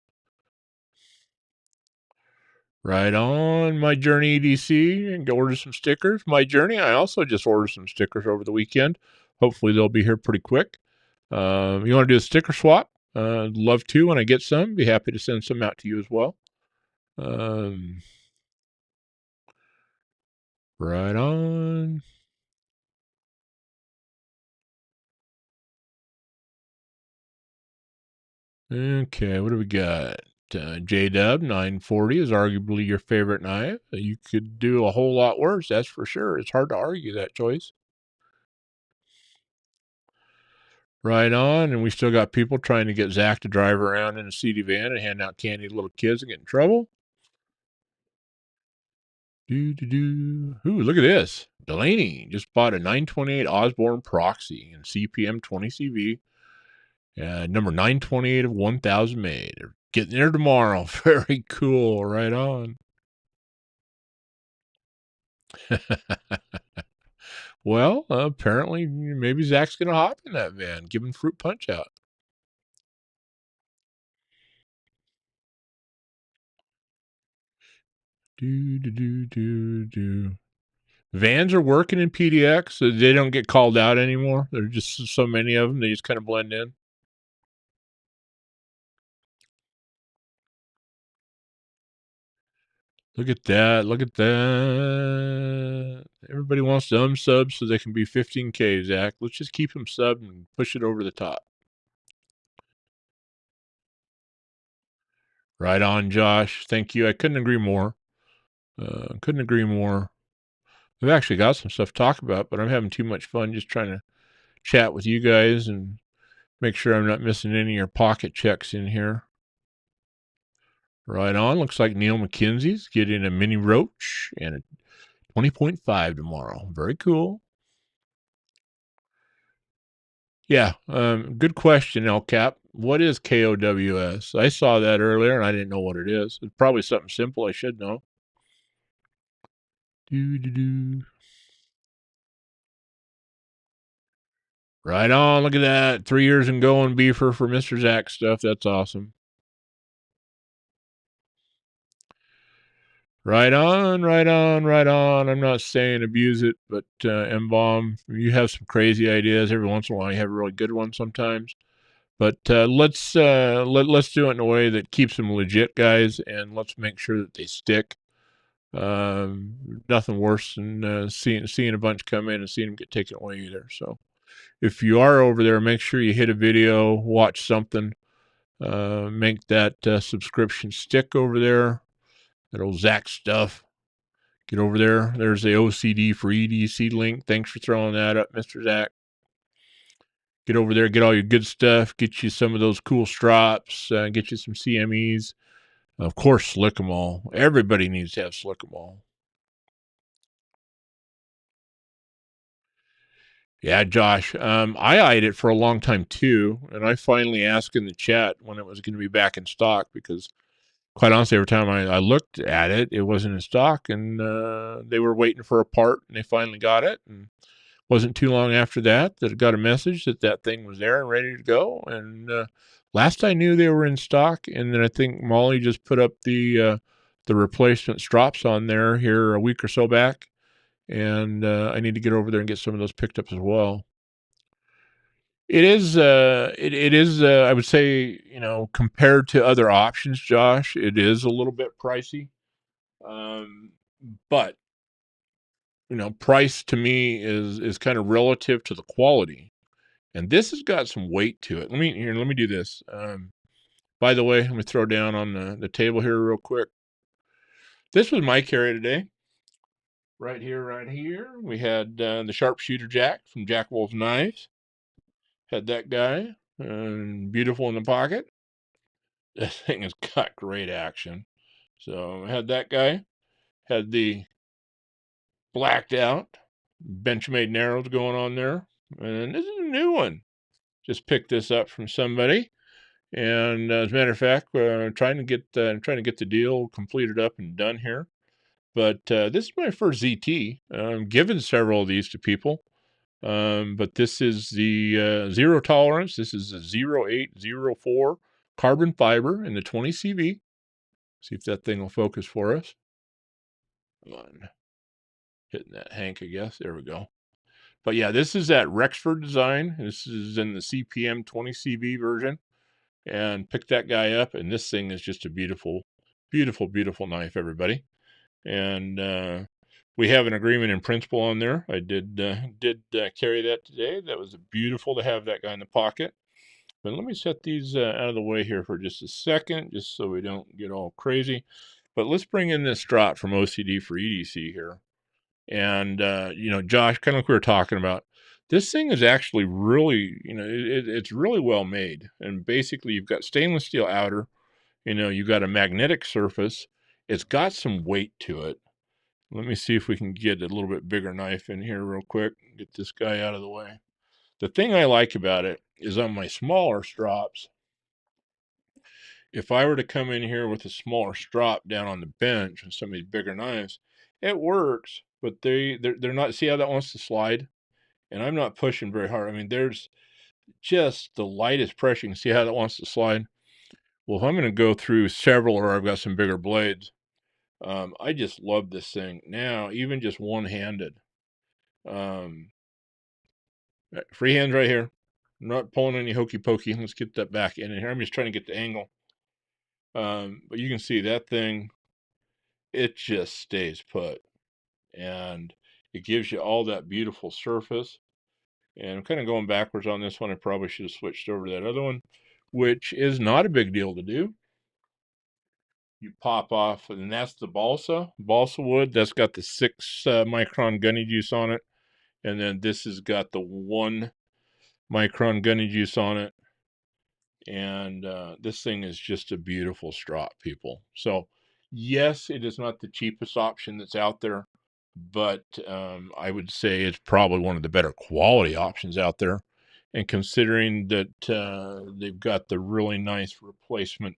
Speaker 1: Right on, My Journey EDC, and go order some stickers. My Journey, I also just ordered some stickers over the weekend. Hopefully they'll be here pretty quick. You want to do a sticker swap? Love to when I get some. Be happy to send some out to you as well. Right on. Okay, what do we got? J-Dub 940 is arguably your favorite knife. You could do a whole lot worse, that's for sure. It's hard to argue that choice. Right on, and we still got people trying to get Zach to drive around in a seedy van and hand out candy to little kids and get in trouble. Ooh, look at this. Delaney just bought a 928 Osborne Proxy in CPM 20CV. Number 928 of 1,000 made. They're getting there tomorrow. Very cool. Right on. Well, apparently, maybe Zach's going to hop in that van. Give him fruit punch out. Vans are working in PDX. So they don't get called out anymore. There's just so many of them. They just kind of blend in. Look at that. Look at that. Everybody wants to unsub so they can be 15K, Zach. Let's just keep them subbed and push it over the top. Right on, Josh. Thank you. I couldn't agree more. Couldn't agree more. I've actually got some stuff to talk about, but I'm having too much fun just trying to chat with you guys and make sure I'm not missing any of your pocket checks in here. Right on. Looks like Neil McKenzie's getting a mini roach and a 20.5 tomorrow. Very cool. Yeah, good question, LCAP. What is KOWS? I saw that earlier and I didn't know what it is. It's probably something simple I should know. Right on. Look at that. 3 years and going beefer for Mr. Zach stuff. That's awesome. Right on, right on, right on. I'm not saying abuse it, but M-Bomb, you have some crazy ideas. Every once in a while, you have a really good one sometimes. But let's do it in a way that keeps them legit, guys, and let's make sure that they stick. Nothing worse than seeing a bunch come in and seeing them get taken away either. So if you are over there, make sure you hit a video, watch something, make that subscription stick over there. That old Zach stuff. Get over there. There's the OCD for EDC link. Thanks for throwing that up, Mr. Zach. Get over there, get all your good stuff, get you some of those cool strops, get you some CMEs. Of course, slick 'em all. Everybody needs to have slick 'em all. Yeah, Josh. I eyed it for a long time too, and I finally asked in the chat when it was going to be back in stock because, quite honestly, every time I looked at it, it wasn't in stock, and they were waiting for a part, and they finally got it. And wasn't too long after that that I got a message that that thing was there and ready to go. And last I knew, they were in stock. And then I think Molly just put up the replacement strops on there here a week or so back, and I need to get over there and get some of those picked up as well. It is, it is, I would say, compared to other options, Josh, it is a little bit pricey. Um, but price to me is kind of relative to the quality, and this has got some weight to it. Let me do this. By the way, let me throw down on the table here real quick. This was my carry today. Right here, right here. We had the sharpshooter Jack from Jack Wolf's Knives. Had that guy, beautiful in the pocket. This thing has got great action. So I had that guy. Had the blacked out Benchmade narrows going on there. And this is a new one. Just picked this up from somebody. And as a matter of fact, trying to get the deal completed up and done here. But this is my first ZT. I'm given several of these to people. But this is the zero tolerance. This is a 0804 carbon fiber in the 20 CV. See if that thing will focus for us. Come on. Hitting that Hank, I guess. There we go. But yeah, this is that Rexford design. This is in the CPM 20 CV version. And pick that guy up. And this thing is just a beautiful, beautiful, beautiful knife, everybody. And we have an agreement in principle on there. I did carry that today. That was beautiful to have that guy in the pocket. But let me set these out of the way here for just a second, just so we don't get all crazy. But let's bring in this strop from OCD for EDC here. And, Josh, kind of like we were talking about, this thing is actually really, it's really well made. And basically, you've got stainless steel outer, you've got a magnetic surface. It's got some weight to it. Let me see if we can get a little bit bigger knife in here real quick. Get this guy out of the way. The thing I like about it is on my smaller strops, if I were to come in here with a smaller strop down on the bench and some of these bigger knives, it works, but they're not, see how that wants to slide? And I'm not pushing very hard. I mean, there's just the lightest pressure. You can see how that wants to slide. Well, if I'm going to go through several or I've got some bigger blades, I just love this thing. Now, even just one-handed. Free hands right here. I'm not pulling any hokey pokey. Let's get that back in here. I'm just trying to get the angle. But you can see that thing, it just stays put. And it gives you all that beautiful surface. And I'm kind of going backwards on this one. I probably should have switched over to that other one, which is not a big deal to do. You pop off, and that's the balsa wood. That's got the 6 micron gunny juice on it. And then this has got the 1 micron gunny juice on it. And this thing is just a beautiful strop, people. So yes, it is not the cheapest option that's out there, but I would say it's probably one of the better quality options out there. And considering that they've got the really nice replacement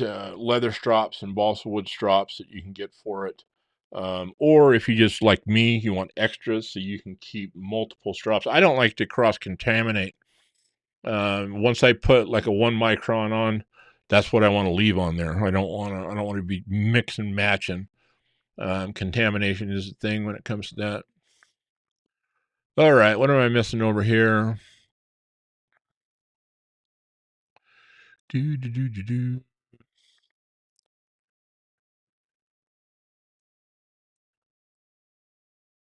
Speaker 1: leather strops and balsa wood strops that you can get for it. Or if you just like me, you want extras so you can keep multiple strops. I don't like to cross contaminate. Once I put like a 1 micron on, that's what I want to leave on there. I don't want to be mix and matching. Contamination is a thing when it comes to that. All right, what am I missing over here? Do.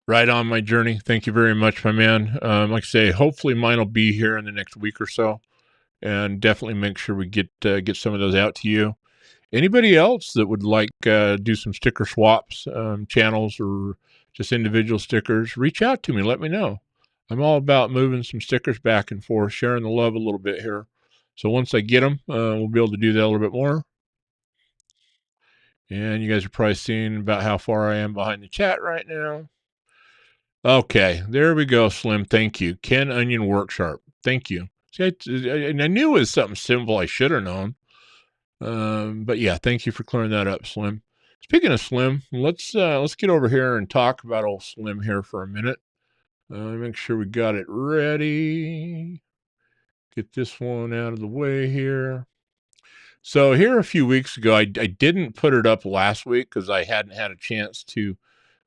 Speaker 1: Right on my journey. Thank you very much, my man. Like I say, hopefully mine will be here in the next week or so, and definitely make sure we get some of those out to you. Anybody else that would like do some sticker swaps, channels, or just individual stickers, reach out to me. Let me know. I'm all about moving some stickers back and forth, sharing the love a little bit here. So once I get them, we'll be able to do that a little bit more. And you guys are probably seeing about how far I am behind the chat right now. Okay, there we go, Slim. Thank you. Ken Onion Work Sharp. Thank you. See, and I knew it was something simple I should have known. But yeah, thank you for clearing that up, Slim. Speaking of Slim, let's get over here and talk about old Slim here for a minute. Make sure we got it ready. Get this one out of the way here. So here a few weeks ago, I didn't put it up last week because I hadn't had a chance to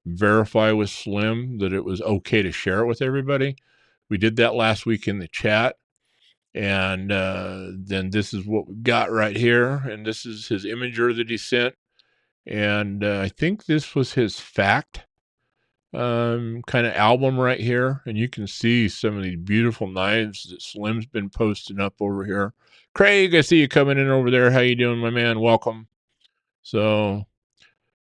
Speaker 1: verify with Slim that it was okay to share it with everybody. We did that last week in the chat. And then this is what we got right here. And this is his imager that he sent. And I think this was his fact kind of album right here. And you can see some of these beautiful knives that Slim's been posting up over here. Craig, I see you coming in over there. How you doing, my man? Welcome. So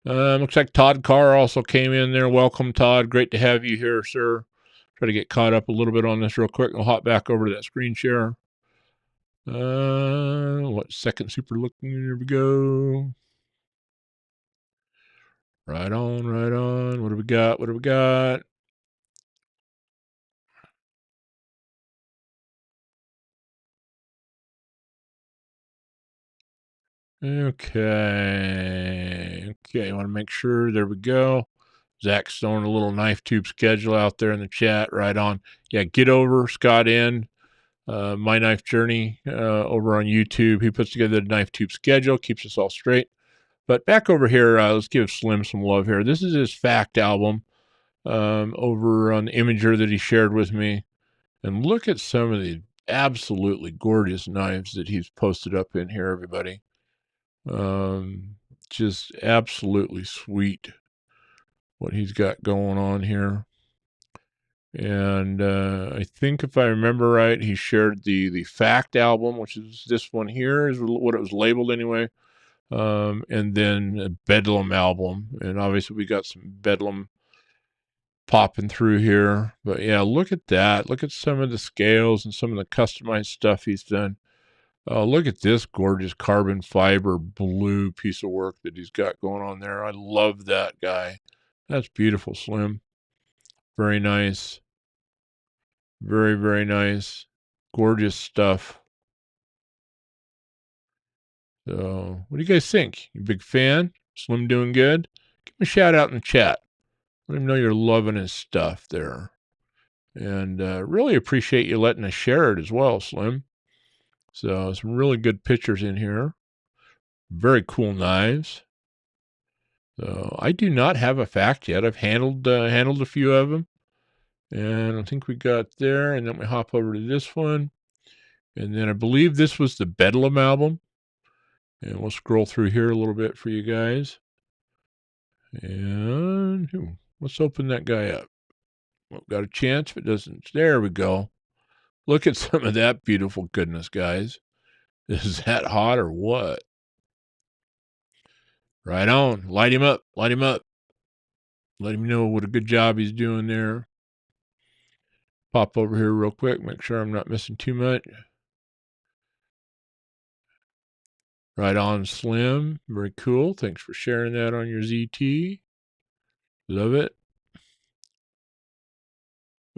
Speaker 1: looks like Todd Carr also came in there. Welcome, Todd. Great to have you here, sir. Try to get caught up a little bit on this real quick. I'll hop back over to that screen share. What second super looking? Here we go. Right on, right on. What do we got? What do we got? Okay. Okay, I want to make sure. There we go. Zach's throwing a little knife tube schedule out there in the chat. Right on. Yeah, get over Scott in. My Knife Journey over on YouTube. He puts together the knife tube schedule, keeps us all straight. But back over here, let's give Slim some love here. This is his fact album over on the Imager that he shared with me. And look at some of the absolutely gorgeous knives that he's posted up in here, everybody. Just absolutely sweet what he's got going on here. And I think if I remember right, he shared the Fact album, which is this one here, is what it was labeled anyway. And then a Bedlam album. And obviously we got some Bedlam popping through here. But yeah, look at that. Look at some of the scales and some of the customized stuff he's done. Look at this gorgeous carbon fiber blue piece of work that he's got going on there. I love that guy. That's beautiful, Slim. Very nice. Very, very nice. Gorgeous stuff. So, what do you guys think? You a big fan? Slim doing good? Give him a shout out in the chat. Let him know you're loving his stuff there. And really appreciate you letting us share it as well, Slim. So, some really good pictures in here. Very cool knives. So, I do not have a fact yet. I've handled a few of them. And I think we got there. And then we hop over to this one. And then I believe this was the Bedlam album. And we'll scroll through here a little bit for you guys. And let's open that guy up. Well, got a chance if it doesn't. There we go. Look at some of that beautiful goodness, guys. Is that hot or what? Right on. Light him up. Light him up. Let him know what a good job he's doing there. Pop over here real quick. Make sure I'm not missing too much. Right on, Slim. Very cool. Thanks for sharing that on your ZT. Love it.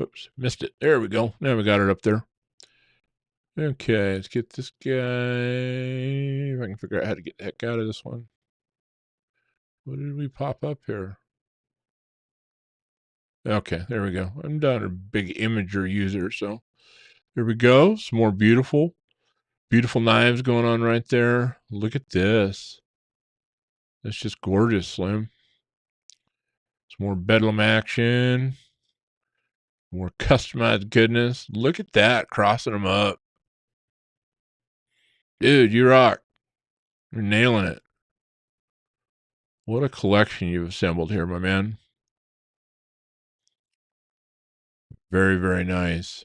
Speaker 1: Oops, missed it. There we go. Now we got it up there. Okay, let's get this guy. If I can figure out how to get the heck out of this one. What did we pop up here? Okay, there we go. I'm not a big imager user, so there we go. Some more beautiful knives going on right there. Look at this. That's just gorgeous, Slim. Some more Bedlam action. More customized goodness. Look at that, crossing them up. Dude, you rock. You're nailing it. What a collection you've assembled here, my man. Very, very nice.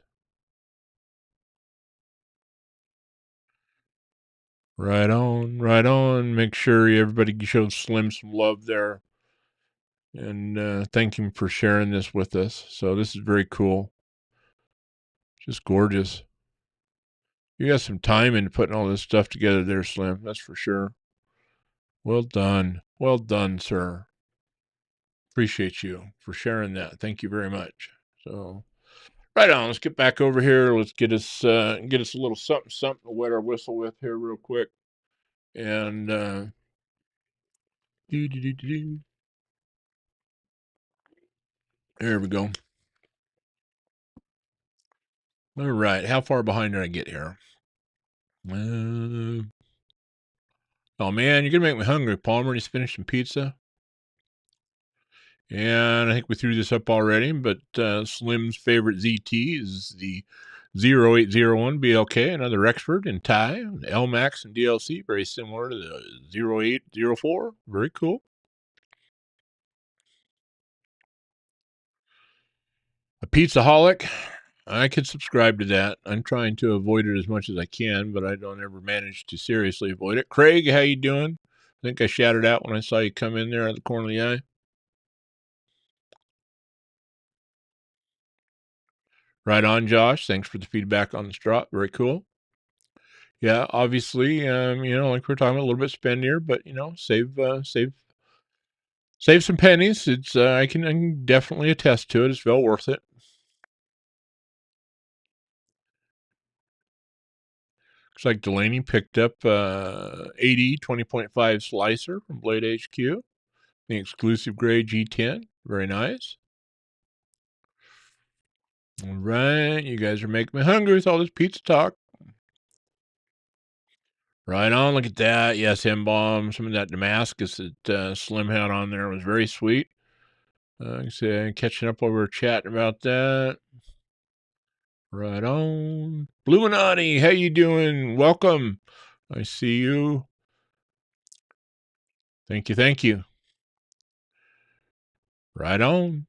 Speaker 1: Right on, right on. Make sure everybody shows Slim some love there. And thank him for sharing this with us. So this is very cool. Just gorgeous. You got some time into putting all this stuff together there, Slim. That's for sure. Well done. Well done, sir. Appreciate you for sharing that. Thank you very much. So, right on. Let's get back over here. Let's get us a little something to wet our whistle with here real quick. And there we go. All right. How far behind did I get here? Oh man, you're gonna make me hungry, Palmer. Just finished some pizza. And I think we threw this up already, but Slim's favorite ZT is the 0801 BLK, another expert in Thai, LMAX and DLC, very similar to the 0804. Very cool. A Pizzaholic, I could subscribe to that. I'm trying to avoid it as much as I can, but I don't ever manage to seriously avoid it. Craig, how you doing? I think I shouted out when I saw you come in there at the corner of the eye. Right on, Josh. Thanks for the feedback on the strop. Very cool. Yeah, obviously, like we're talking about, a little bit spendier, but save some pennies. It's I can definitely attest to it. It's well worth it. Looks like Delaney picked up 80 20.5 slicer from Blade HQ, the exclusive grade G10. Very nice. All right, you guys are making me hungry with all this pizza talk. Right on, look at that. Yes, M-bomb. Some of that Damascus that Slim had on there was very sweet. Like I said, catching up over chatting about that. Right on. Bluminati, how you doing? Welcome. I see you. Thank you. Right on.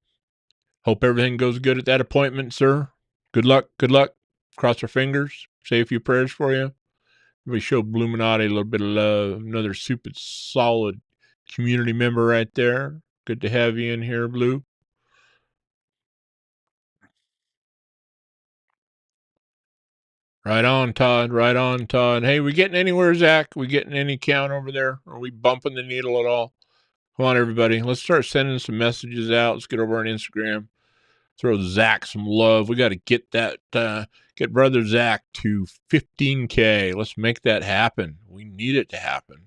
Speaker 1: Hope everything goes good at that appointment, sir. Good luck. Cross our fingers. Say a few prayers for you. We show Bluminati a little bit of love. Another super solid community member right there. Good to have you in here, Blue. Right on, Todd. Right on, Todd. Hey, we getting anywhere, Zach? We getting any count over there? Are we bumping the needle at all? Come on, everybody. Let's start sending some messages out. Let's get over on Instagram. Throw Zach some love. We got to get that, get brother Zach to 15K. Let's make that happen. We need it to happen.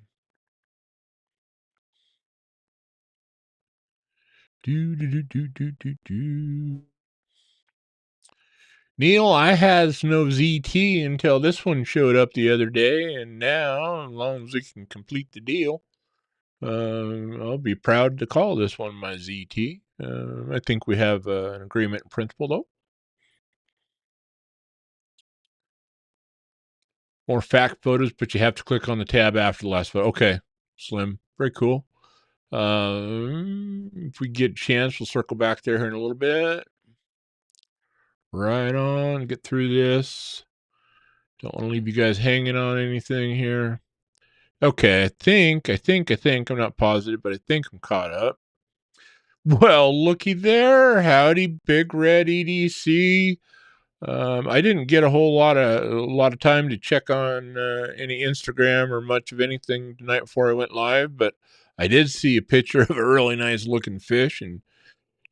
Speaker 1: Neil, I had no ZT until this one showed up the other day, and now, as long as we can complete the deal, I'll be proud to call this one my ZT. I think we have an agreement in principle, though. More fact photos, but you have to click on the tab after the last photo. Okay, Slim. Very cool. If we get a chance, we'll circle back there here in a little bit. Right on. Get through this. Don't want to leave you guys hanging on anything here. Okay, I think, I'm not positive, but I think I'm caught up. Well, looky there. Howdy, Big Red EDC. I didn't get a lot of time to check on any Instagram or much of anything the night before I went live, but I did see a picture of a really nice looking fish. And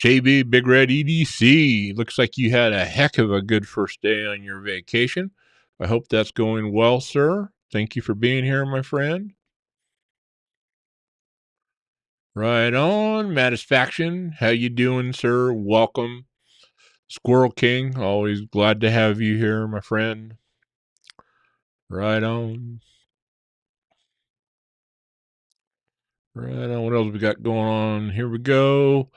Speaker 1: JB Big Red EDC, looks like you had a heck of a good first day on your vacation. I hope that's going well, sir. Thank you for being here, my friend. Right on, Matisfaction. How you doing, sir? Welcome. Squirrel King, always glad to have you here, my friend. Right on. Right on. What else we got going on? Here we go.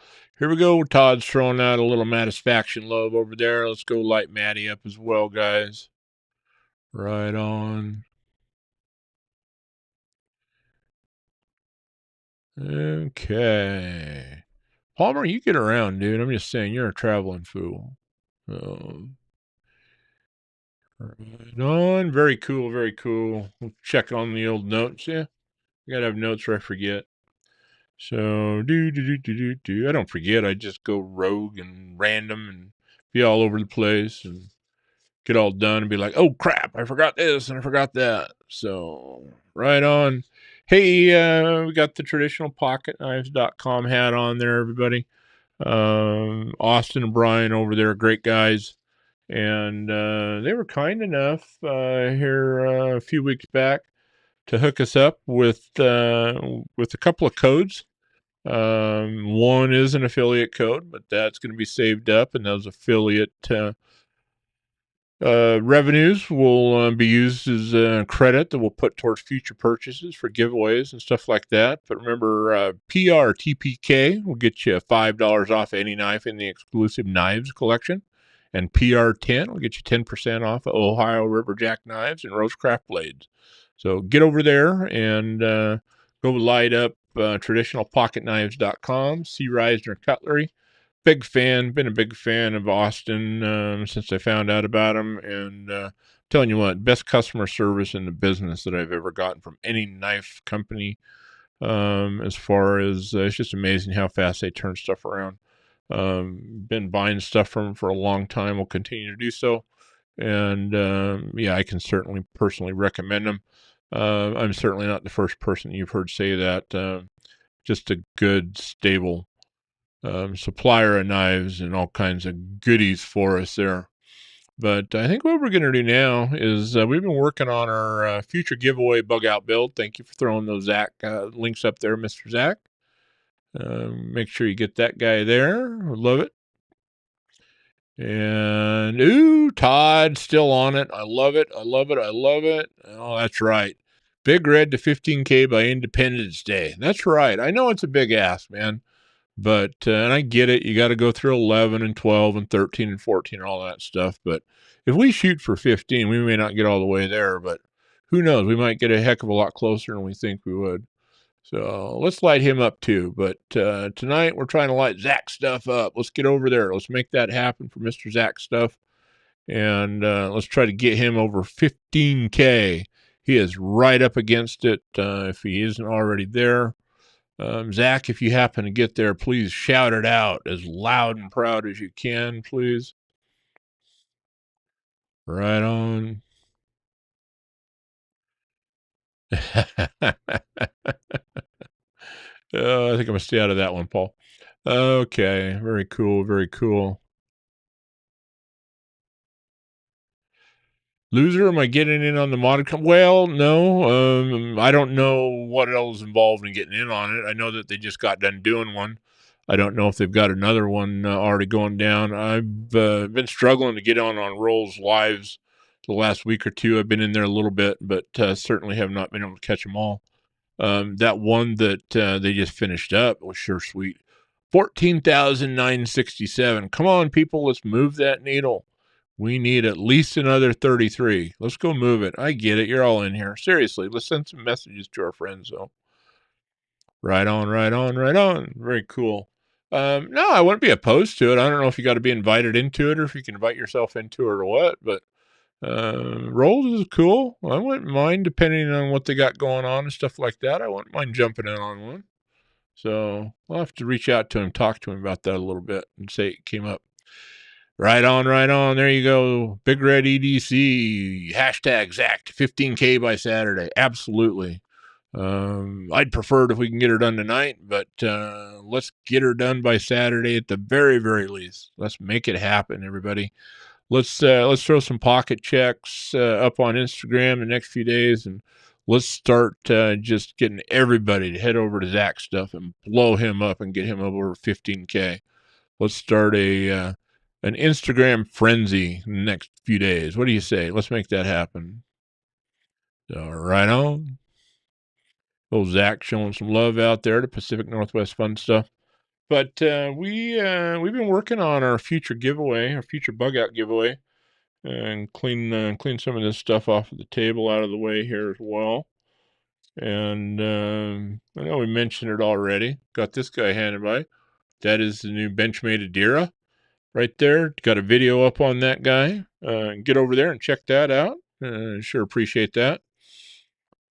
Speaker 1: Todd's throwing out a little Matisfaction love over there. Let's go light Maddie up as well, guys. Right on. Okay. Palmer, you get around, dude. I'm just saying, you're a traveling fool. Right on. Very cool. We'll check on the old notes. Yeah. I gotta have notes or I forget. So, I don't forget. I just go rogue and random and be all over the place and get all done and be like, oh crap, I forgot this and I forgot that. So, right on. Hey, we got the traditional pocketknives.com hat on there, everybody. Austin and Brian over there, great guys. And they were kind enough here a few weeks back to hook us up with a couple of codes. One is an affiliate code, but that's going to be saved up, and those affiliate revenues will be used as credit that we'll put towards future purchases for giveaways and stuff like that. But remember, PRTPK will get you $5 off any knife in the exclusive knives collection, and PR10 will get you 10% off of Ohio Riverjack knives and Rosecraft blades. So get over there and go light up traditionalpocketknives.com, see Reisner Cutlery. Big fan, been a big fan of Austin since I found out about him. And telling you what, best customer service in the business that I've ever gotten from any knife company. As far as it's just amazing how fast they turn stuff around. Been buying stuff from them for a long time. Will continue to do so. And yeah, I can certainly personally recommend them. I'm certainly not the first person you've heard say that. Just a good, stable supplier of knives and all kinds of goodies for us there. But I think what we're going to do now is we've been working on our future giveaway bug out build. Thank you for throwing those Zach links up there, Mr. Zach. Make sure you get that guy there. Love it. And ooh, Todd still on it. I love it. I love it. I love it. Oh, that's right. Big Red to 15K by Independence Day. That's right. I know it's a big ask, man. But, and I get it, you got to go through 11 and 12 and 13 and 14 and all that stuff. But if we shoot for 15, we may not get all the way there, but who knows? We might get a heck of a lot closer than we think we would. So let's light him up too. But tonight we're trying to light Zach stuff up. Let's get over there. Let's make that happen for Mr. Zach stuff. And let's try to get him over 15K. He is right up against it if he isn't already there. Zach, if you happen to get there, please shout it out as loud and proud as you can, please. Right on. Oh, I think I'm going to stay out of that one, Paul. Okay, very cool, very cool. Loser, am I getting in on the mod? Well, no. I don't know what else is involved in getting in on it. I know that they just got done doing one. I don't know if they've got another one already going down. I've been struggling to get on Rolls Lives the last week or two. I've been in there a little bit, but certainly have not been able to catch them all. That one that they just finished up was sure sweet. 14,967. Come on, people, let's move that needle. We need at least another 33. Let's go move it. I get it. You're all in here. Seriously, let's send some messages to our friends, though. Right on, right on, right on. Very cool. No, I wouldn't be opposed to it. I don't know if you got to be invited into it or if you can invite yourself into it or what, but Rolls is cool. I wouldn't mind, depending on what they got going on and stuff like that. I wouldn't mind jumping in on one. So I'll have to reach out to him, talk to him about that a little bit and say it came up. Right on, right on. There you go. Big Red EDC. Hashtag Zach 15K by Saturday. Absolutely. I'd prefer it if we can get her done tonight, but let's get her done by Saturday at the very, very least. Let's make it happen, everybody. Let's throw some pocket checks up on Instagram the next few days, and let's start just getting everybody to head over to Zach's stuff and blow him up and get him over 15K. Let's start an Instagram frenzy in the next few days. What do you say? Let's make that happen. Right on. Old Zach showing some love out there to Pacific Northwest Fun Stuff. But we've been working on our future giveaway, our future bug out giveaway, and clean some of this stuff off of the table out of the way here as well. And I know we mentioned it already. Got this guy handed by. That is the new Benchmade Adira right there. Got a video up on that guy. Get over there and check that out. Sure appreciate that.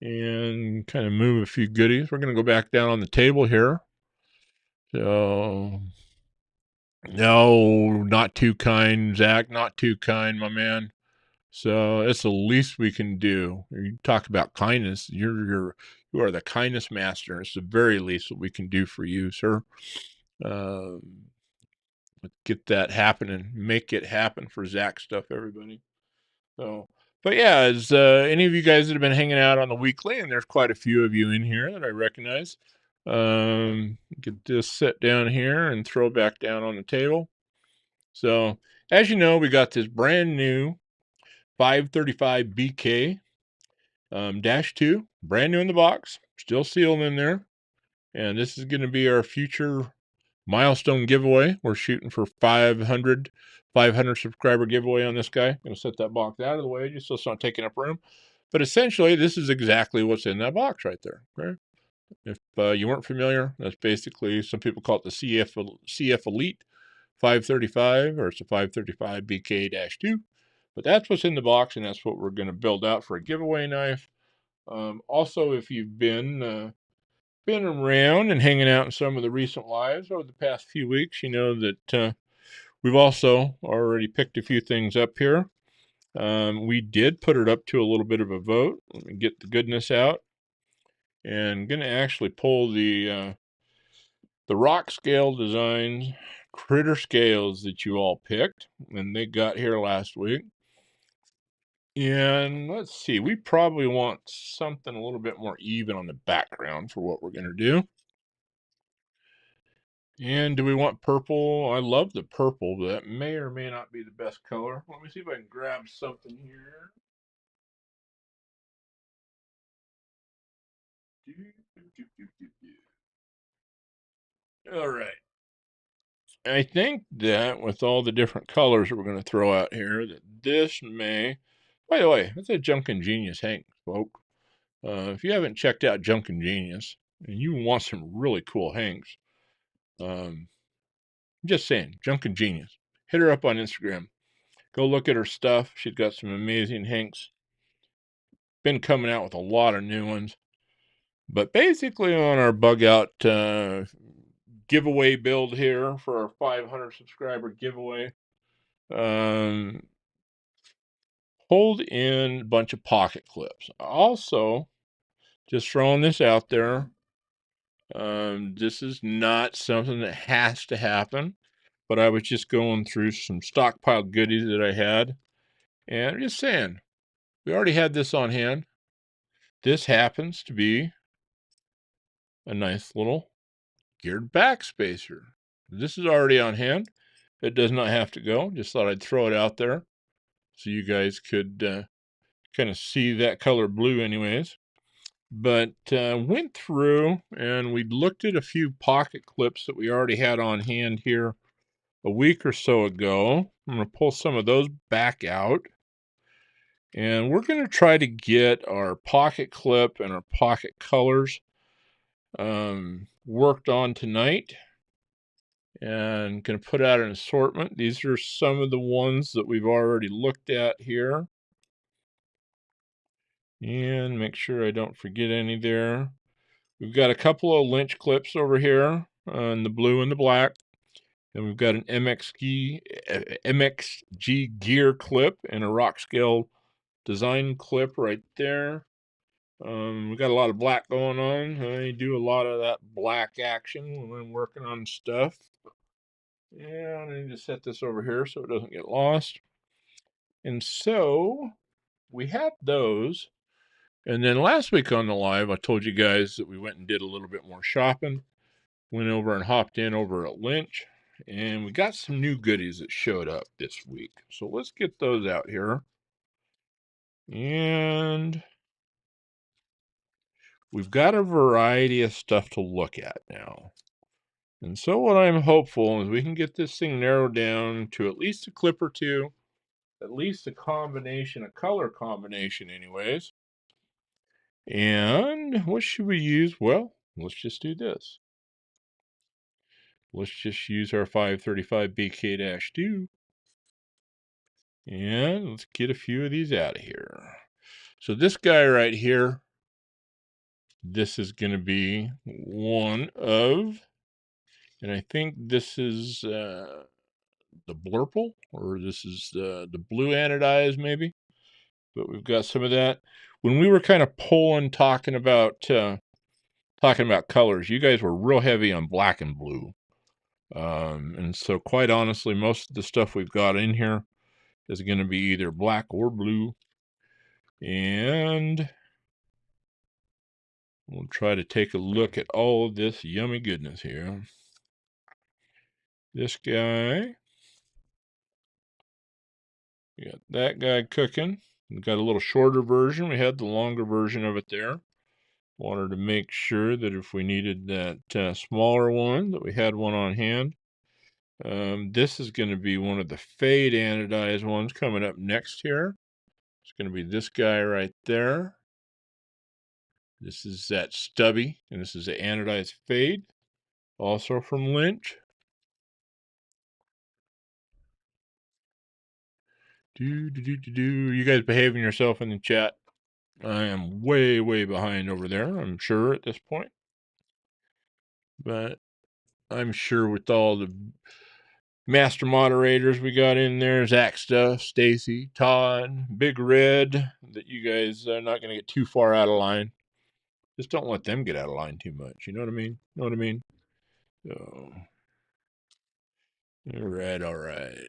Speaker 1: And kind of move a few goodies. We're going to go back down on the table here. So, no, not too kind, Zach. Not too kind, my man. So it's the least we can do. You talk about kindness. You are the kindness master. It's the very least that we can do for you, sir. Um, get that happening. Make it happen for Zach stuff, everybody. So, but yeah, as any of you guys that have been hanging out on the weekly, and there's quite a few of you in here that I recognize, get this set down here and throw back down on the table. So, as you know, we got this brand new 535 BK dash 2, brand new in the box, still sealed in there. And this is going to be our future milestone giveaway. We're shooting for 500 subscriber giveaway on this guy. Going to set that box out of the way just so it's not taking up room. But essentially, this is exactly what's in that box right there. Okay? If you weren't familiar, that's basically, some people call it the CF Elite 535, or it's a 535 BK-2. But that's what's in the box, and that's what we're going to build out for a giveaway knife. Also, if you've been around and hanging out in some of the recent lives over the past few weeks, you know that we've also already picked a few things up here. We did put it up to a little bit of a vote. Let me get the goodness out. And going to actually pull the rock scale designs, critter scales that you all picked, and they got here last week. And let's see, we probably want something a little bit more even on the background for what we're going to do. And do we want purple? I love the purple, but that may or may not be the best color. Let me see if I can grab something here. All right. I think that with all the different colors that we're going to throw out here, that this may... By the way, that's a Junkin' Genius Hank, folks. If you haven't checked out Junkin' Genius and you want some really cool hanks, I'm just saying, Junkin' Genius. Hit her up on Instagram. Go look at her stuff. She's got some amazing hanks. Been coming out with a lot of new ones. But basically on our bug out giveaway build here for our 500 subscriber giveaway, hold in a bunch of pocket clips. Also, just throwing this out there, this is not something that has to happen, but I was just going through some stockpiled goodies that I had, and I'm just saying, we already had this on hand. This happens to be a nice little geared back spacer. This is already on hand. It does not have to go. Just thought I'd throw it out there so you guys could kind of see that color blue anyways. But went through and we looked at a few pocket clips that we already had on hand here a week or so ago. I'm going to pull some of those back out. And we're going to try to get our pocket clip and our pocket colors worked on tonight. And going to put out an assortment. These are some of the ones that we've already looked at here. And make sure I don't forget any there. We've got a couple of Lynch clips over here on the blue and the black. And we've got an MXG gear clip and a rock scale design clip right there. We've got a lot of black going on. I do a lot of that black action when I'm working on stuff. Yeah, I need to set this over here so it doesn't get lost. And so we have those. And then last week on the live, I told you guys that we went and did a little bit more shopping. Went over and hopped in over at Lynch. And we got some new goodies that showed up this week. So let's get those out here. And we've got a variety of stuff to look at now. And so what I'm hopeful is we can get this thing narrowed down to at least a clip or two. At least a combination, a color combination anyways. And what should we use? Well, let's just do this. Let's just use our 535 BK-2. And let's get a few of these out of here. So this guy right here, this is going to be one of, and I think this is the blurple, or this is the blue anodized maybe. but we've got some of that. When we were kind of talking about colors, you guys were real heavy on black and blue. And so quite honestly, most of the stuff we've got in here is going to be either black or blue. And we'll try to take a look at all of this yummy goodness here. This guy. We got that guy cooking. We got a little shorter version. We had the longer version of it there. Wanted to make sure that if we needed that smaller one, that we had one on hand. This is going to be one of the fade anodized ones coming up next here. It's going to be this guy right there. This is that stubby, and this is the anodized fade, also from Lynch. You guys behaving yourself in the chat? I am way, way behind over there, I'm sure, at this point. But I'm sure with all the master moderators we got in there, Zach Stuff, Stacy, Todd, Big Red, that you guys are not going to get too far out of line. Just don't let them get out of line too much. You know what I mean? Know what I mean? So, all right, all right.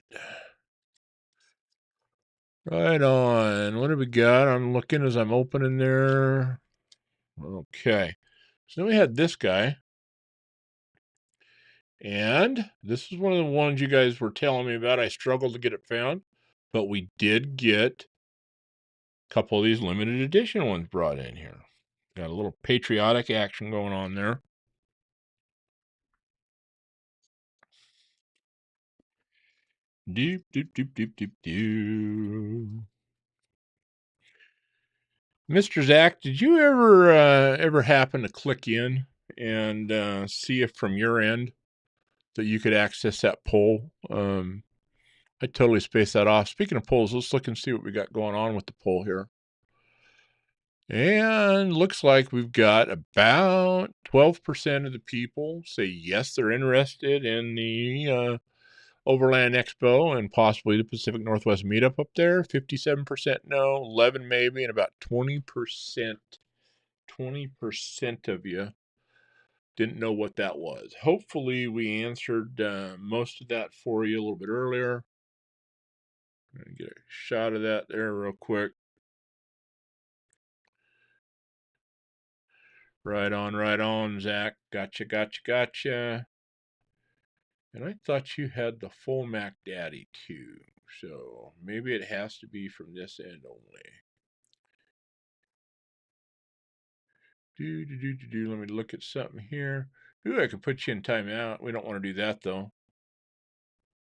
Speaker 1: Right on. What have we got? I'm looking as I'm opening there. Okay. So then we had this guy. And this is one of the ones you guys were telling me about. I struggled to get it found. But we did get a couple of these limited edition ones brought in here. Got a little patriotic action going on there. Doop, doop, doop, doop, doop, doop. Mr. Zach, did you ever happen to click in and see if from your end that you could access that poll? I totally spaced that off. Speaking of polls, let's look and see what we got going on with the poll here. And looks like we've got about 12% of the people say yes, they're interested in the Overland Expo and possibly the Pacific Northwest meetup up there. 57% no, 11 maybe, and about 20% of you didn't know what that was. Hopefully we answered most of that for you a little bit earlier. I'm going to get a shot of that there real quick. Right on, Zach. Gotcha. And I thought you had the full Mac Daddy too. So maybe it has to be from this end only. Let me look at something here. Ooh, I could put you in timeout. We don't want to do that though.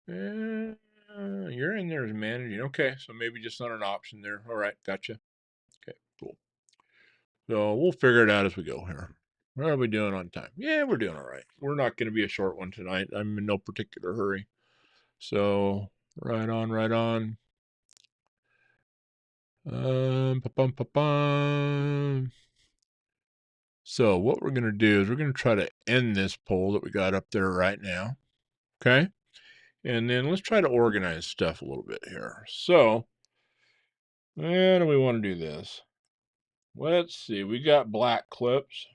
Speaker 1: You're in there as managing. Okay, so maybe just not an option there. All right, gotcha. Okay, cool. So we'll figure it out as we go here. What are we doing on time? Yeah, we're doing all right. We're not going to be a short one tonight. I'm in no particular hurry. So right on. So what we're going to do is we're going to try to end this poll that we got up there right now. Okay. And then let's try to organize stuff a little bit here. So how do we want to do this? Let's see. We got black clips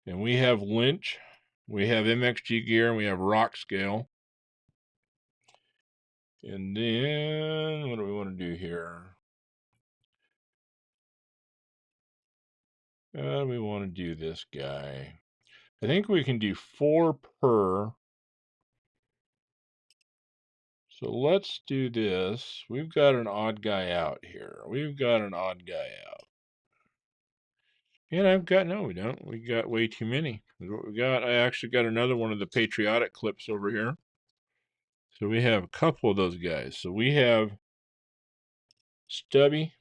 Speaker 1: and we have Lynch. We have MXG gear and we have rock scale. And then what do we want to do here? How do we want to do this guy? I think we can do 4 per. So let's do this. We've got an odd guy out here. And I've got, no, we don't. We got way too many. What we got, I actually got another one of the patriotic clips over here. So we have a couple of those guys. So we have Stubby.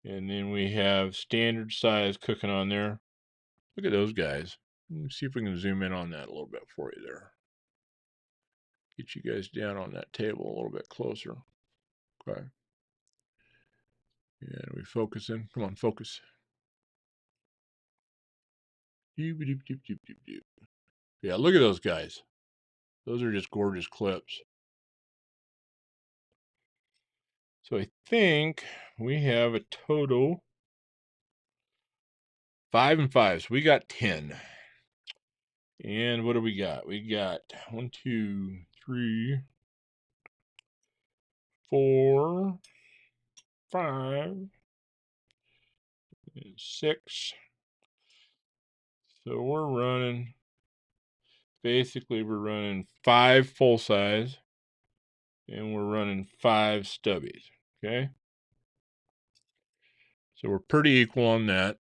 Speaker 1: And then we have standard size cooking on there. Look at those guys. Let's see if we can zoom in on that a little bit for you there. Get you guys down on that table a little bit closer. Okay. Yeah, we focus in. Come on, focus. Yeah, look at those guys. Those are just gorgeous clips. So I think we have a total 5 and 5. So we got 10. And what do we got? We got 1, 2, 3, 4, 5, and 6. So basically we're running 5 full size and we're running 5 stubbies. Okay. So we're pretty equal on that.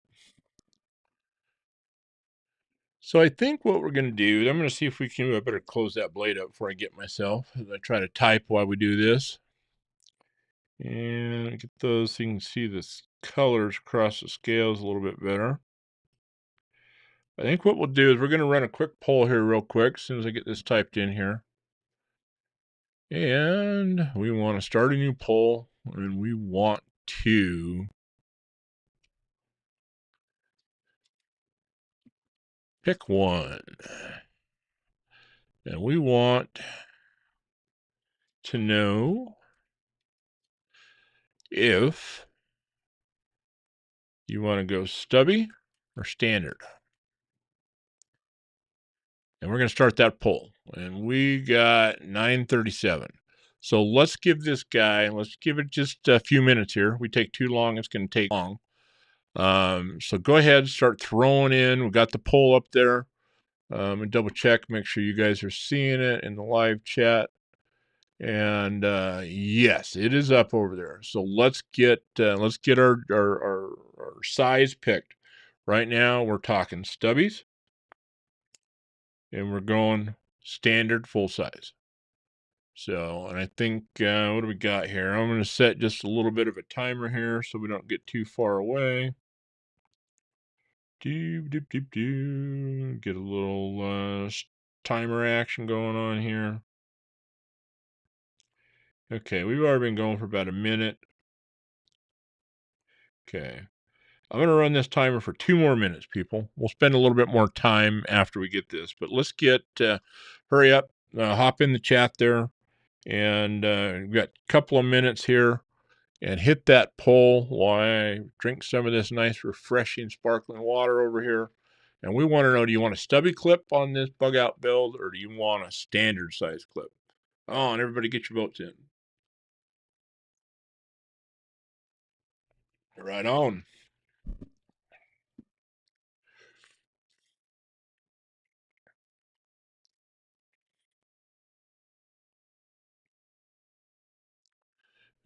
Speaker 1: So I think what we're going to do, I'm going to see if we can, I better close that blade up before I get myself, as I try to type while we do this. And get those so you can see the colors across the scales a little bit better. I think what we'll do is we're going to run a quick poll here real quick as soon as I get this typed in here. And we want to start a new poll, and we want to pick one. And we want to know if you want to go stubby or standard. And we're going to start that poll. And we got 9:37. So let's give this guy, let's give it just a few minutes here. If we take too long, it's going to take long. So go ahead, start throwing in. We got the poll up there. And double check, make sure you guys are seeing it in the live chat. And yes, it is up over there. So let's get our size picked. Right now, we're talking stubbies, and we're going standard full size. So, and I think what do we got here? I'm going to set just a little bit of a timer here so we don't get too far away. Get a little timer action going on here. Okay, we've already been going for about a minute. Okay. I'm going to run this timer for 2 more minutes, people. We'll spend a little bit more time after we get this, but let's hurry up, hop in the chat there, and we've got a couple of minutes here, and hit that poll while I drink some of this nice, refreshing, sparkling water over here. And we want to know, do you want a stubby clip on this bug out build, or do you want a standard size clip? Oh, and everybody get your votes in. Right on.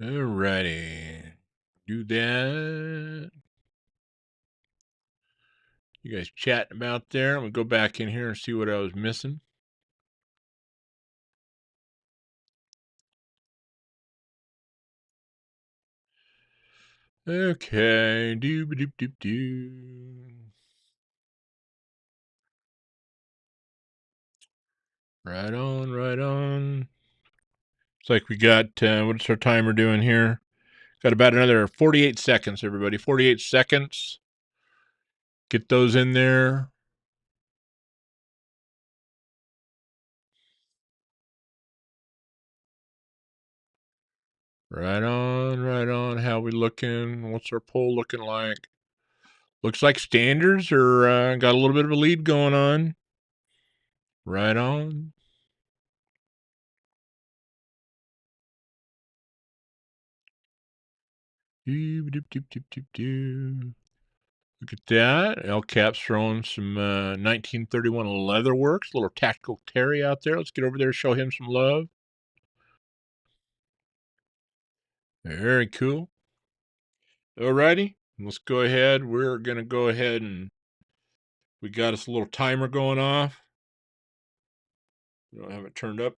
Speaker 1: Alrighty. Do that. You guys chatting about there. I'm going to go back in here and see what I was missing. Okay. Right on, right on. It's like we got, what's our timer doing here? Got about another 48 seconds, everybody. 48 seconds. Get those in there. Right on, right on. How we looking? What's our poll looking like? Looks like standards are got a little bit of a lead going on. Right on. Look at that. El Cap's throwing some 1931 Leatherworks, a little tactical Terry out there. Let's get over there, show him some love. Very cool. Alrighty, let's go ahead. We're going to go ahead and we got us a little timer going off. We don't have it turned up.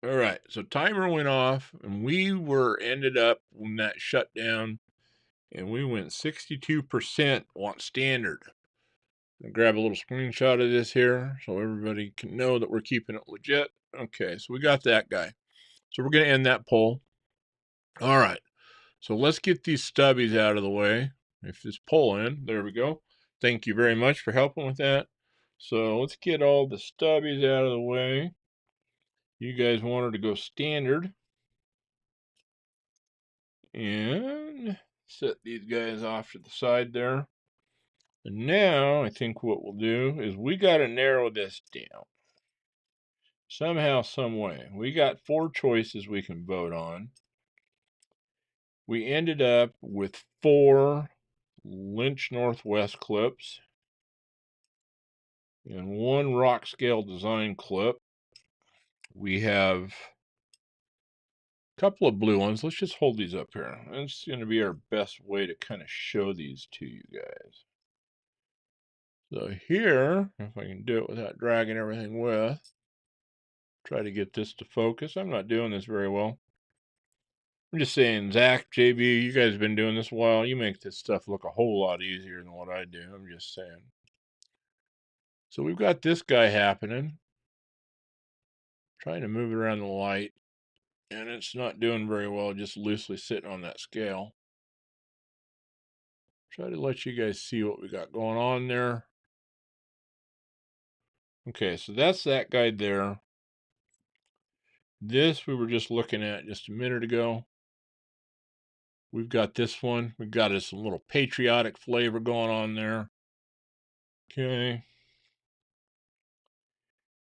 Speaker 1: All right, so timer went off, and we ended up when that shut down, and we went 62% want standard. I'll grab a little screenshot of this here so everybody can know that we're keeping it legit. Okay, so we got that guy. So we're going to end that poll. All right, so let's get these stubbies out of the way. If this poll in, there we go. Thank you very much for helping with that. So let's get all the stubbies out of the way. You guys wanted to go standard. And set these guys off to the side there. And now I think what we'll do is we got to narrow this down. Somehow, some way. We got 4 choices we can vote on. We ended up with 4 Lynch Northwest clips and 1 rock scale design clip. We have a couple of blue ones. Let's just hold these up here. That's going to be our best way to kind of show these to you guys. So here, if I can do it without dragging everything with, try to get this to focus. I'm not doing this very well. I'm just saying, Zach, JB, you guys have been doing this a while. You make this stuff look a whole lot easier than what I do. I'm just saying. So we've got this guy happening. Trying to move it around the light. And it's not doing very well, just loosely sitting on that scale. Try to let you guys see what we got going on there. Okay, so that's that guy there. This we were just looking at just a minute ago. We've got this one. We've got us a little patriotic flavor going on there. Okay.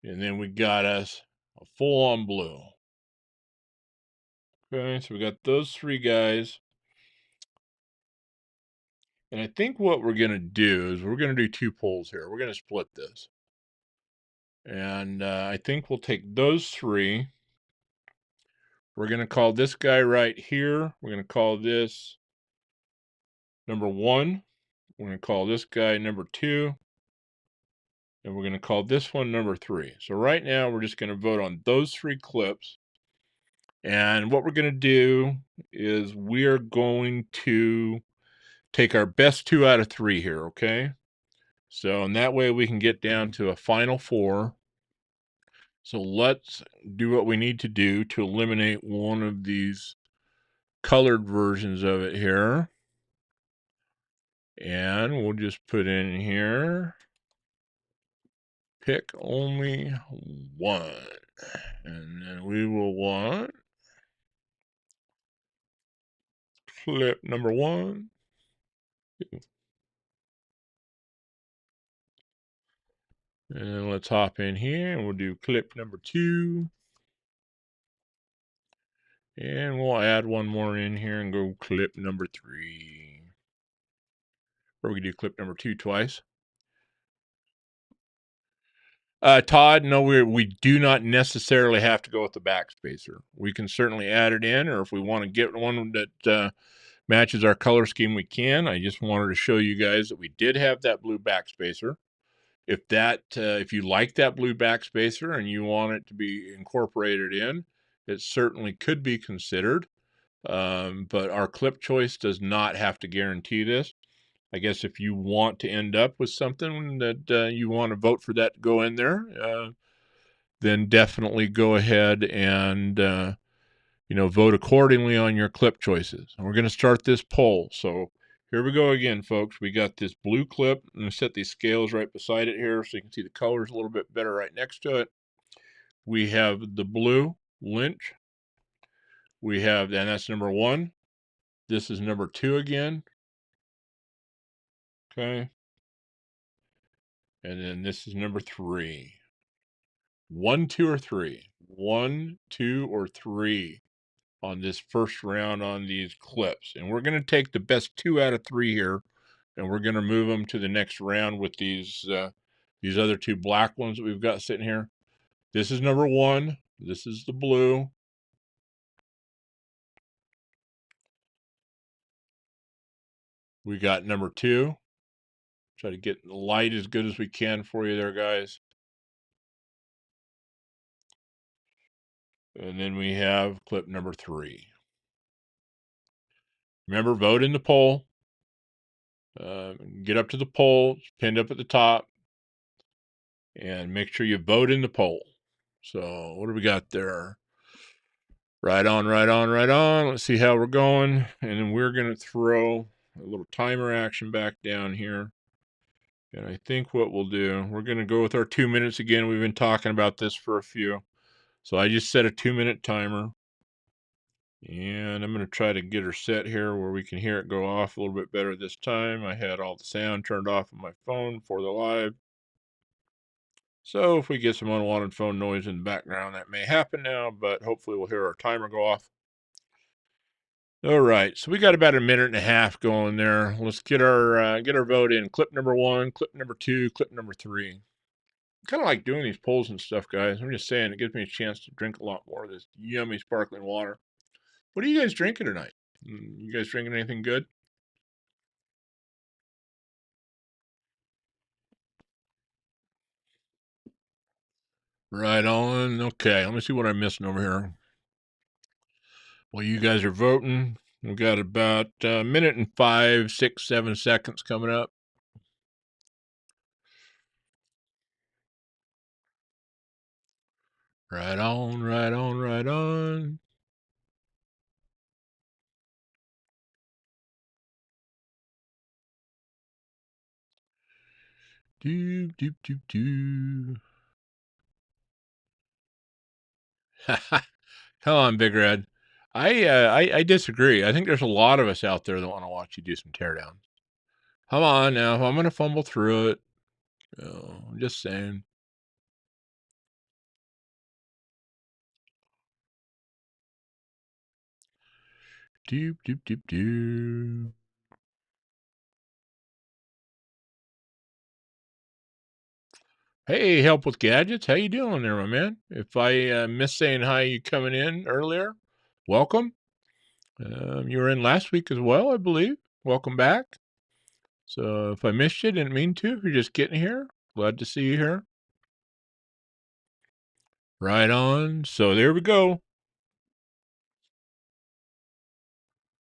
Speaker 1: And then we got us a full-on blue. Okay, so we got those 3 guys. And I think what we're going to do is we're going to do 2 polls here. We're going to split this. And I think we'll take those 3. We're going to call this guy right here. We're going to call this number 1. We're going to call this guy number 2. And we're going to call this one number 3. So right now we're just going to vote on those 3 clips. And what we're going to do is we're going to take our best 2 out of 3 here, okay? So, and that way we can get down to a final 4. So let's do what we need to do to eliminate one of these colored versions of it here. And we'll just put in here, pick only 1. And then we will want clip number 1. And let's hop in here and we'll do clip number 2. And we'll add one more in here and go clip number 3. Or we can do clip number 2 twice. Todd, no, we do not necessarily have to go with the backspacer. We can certainly add it in, or if we want to get one that matches our color scheme, we can. I just wanted to show you guys that we did have that blue backspacer. If you like that blue backspacer and you want it to be incorporated in, it certainly could be considered. But our clip choice does not have to guarantee this. I guess if you want to end up with something that you want to vote for that to go in there, then definitely go ahead and vote accordingly on your clip choices. And we're going to start this poll. So here we go again, folks. We got this blue clip. I'm going to set these scales right beside it here so you can see the colors a little bit better right next to it. We have the blue Lynch. We have, and that's number 1. This is number 2 again. Okay. And then this is number 3. 1, 2, or 3. 1, 2, or 3 on this first round on these clips. And we're going to take the best 2 out of 3 here, and we're going to move them to the next round with these other 2 black ones that we've got sitting here. This is number 1. This is the blue. We got number 2. Try to get the light as good as we can for you there, guys. And then we have clip number 3. Remember, vote in the poll. Get up to the poll, it's pinned up at the top, and make sure you vote in the poll. So what do we got there? Right on, right on, right on. Let's see how we're going. And then we're going to throw a little timer action back down here. And I think what we'll do, we're going to go with our 2 minutes again. We've been talking about this for a few. So I just set a 2-minute timer. And I'm going to try to get her set here where we can hear it go off a little bit better this time. I had all the sound turned off on my phone for the live. So if we get some unwanted phone noise in the background, that may happen now, but hopefully we'll hear our timer go off. All right, so we got about a minute and a half going there. Let's get our vote in. Clip number 1, clip number 2, clip number 3. Kind of like doing these polls and stuff, guys. I'm just saying it gives me a chance to drink a lot more of this yummy sparkling water. What are you guys drinking tonight? You guys drinking anything good? Right on. Okay, let me see what I'm missing over here. Well, you guys are voting. We've got about a minute and 5, 6, 7 seconds coming up. Right on, right on, right on. Do, do, do, do. Come on, Big Red. I disagree. I think there's a lot of us out there that want to watch you do some teardowns. Come on now. I'm going to fumble through it. Oh, I'm just saying. Doop, doop, doop, doop. Hey, Help with Gadgets. How you doing there, my man? If I missed saying hi, you coming in earlier, welcome. You were in last week as well, I believe. Welcome back. So if I missed you, didn't mean to. If you're just getting here, glad to see you here. Right on. So there we go.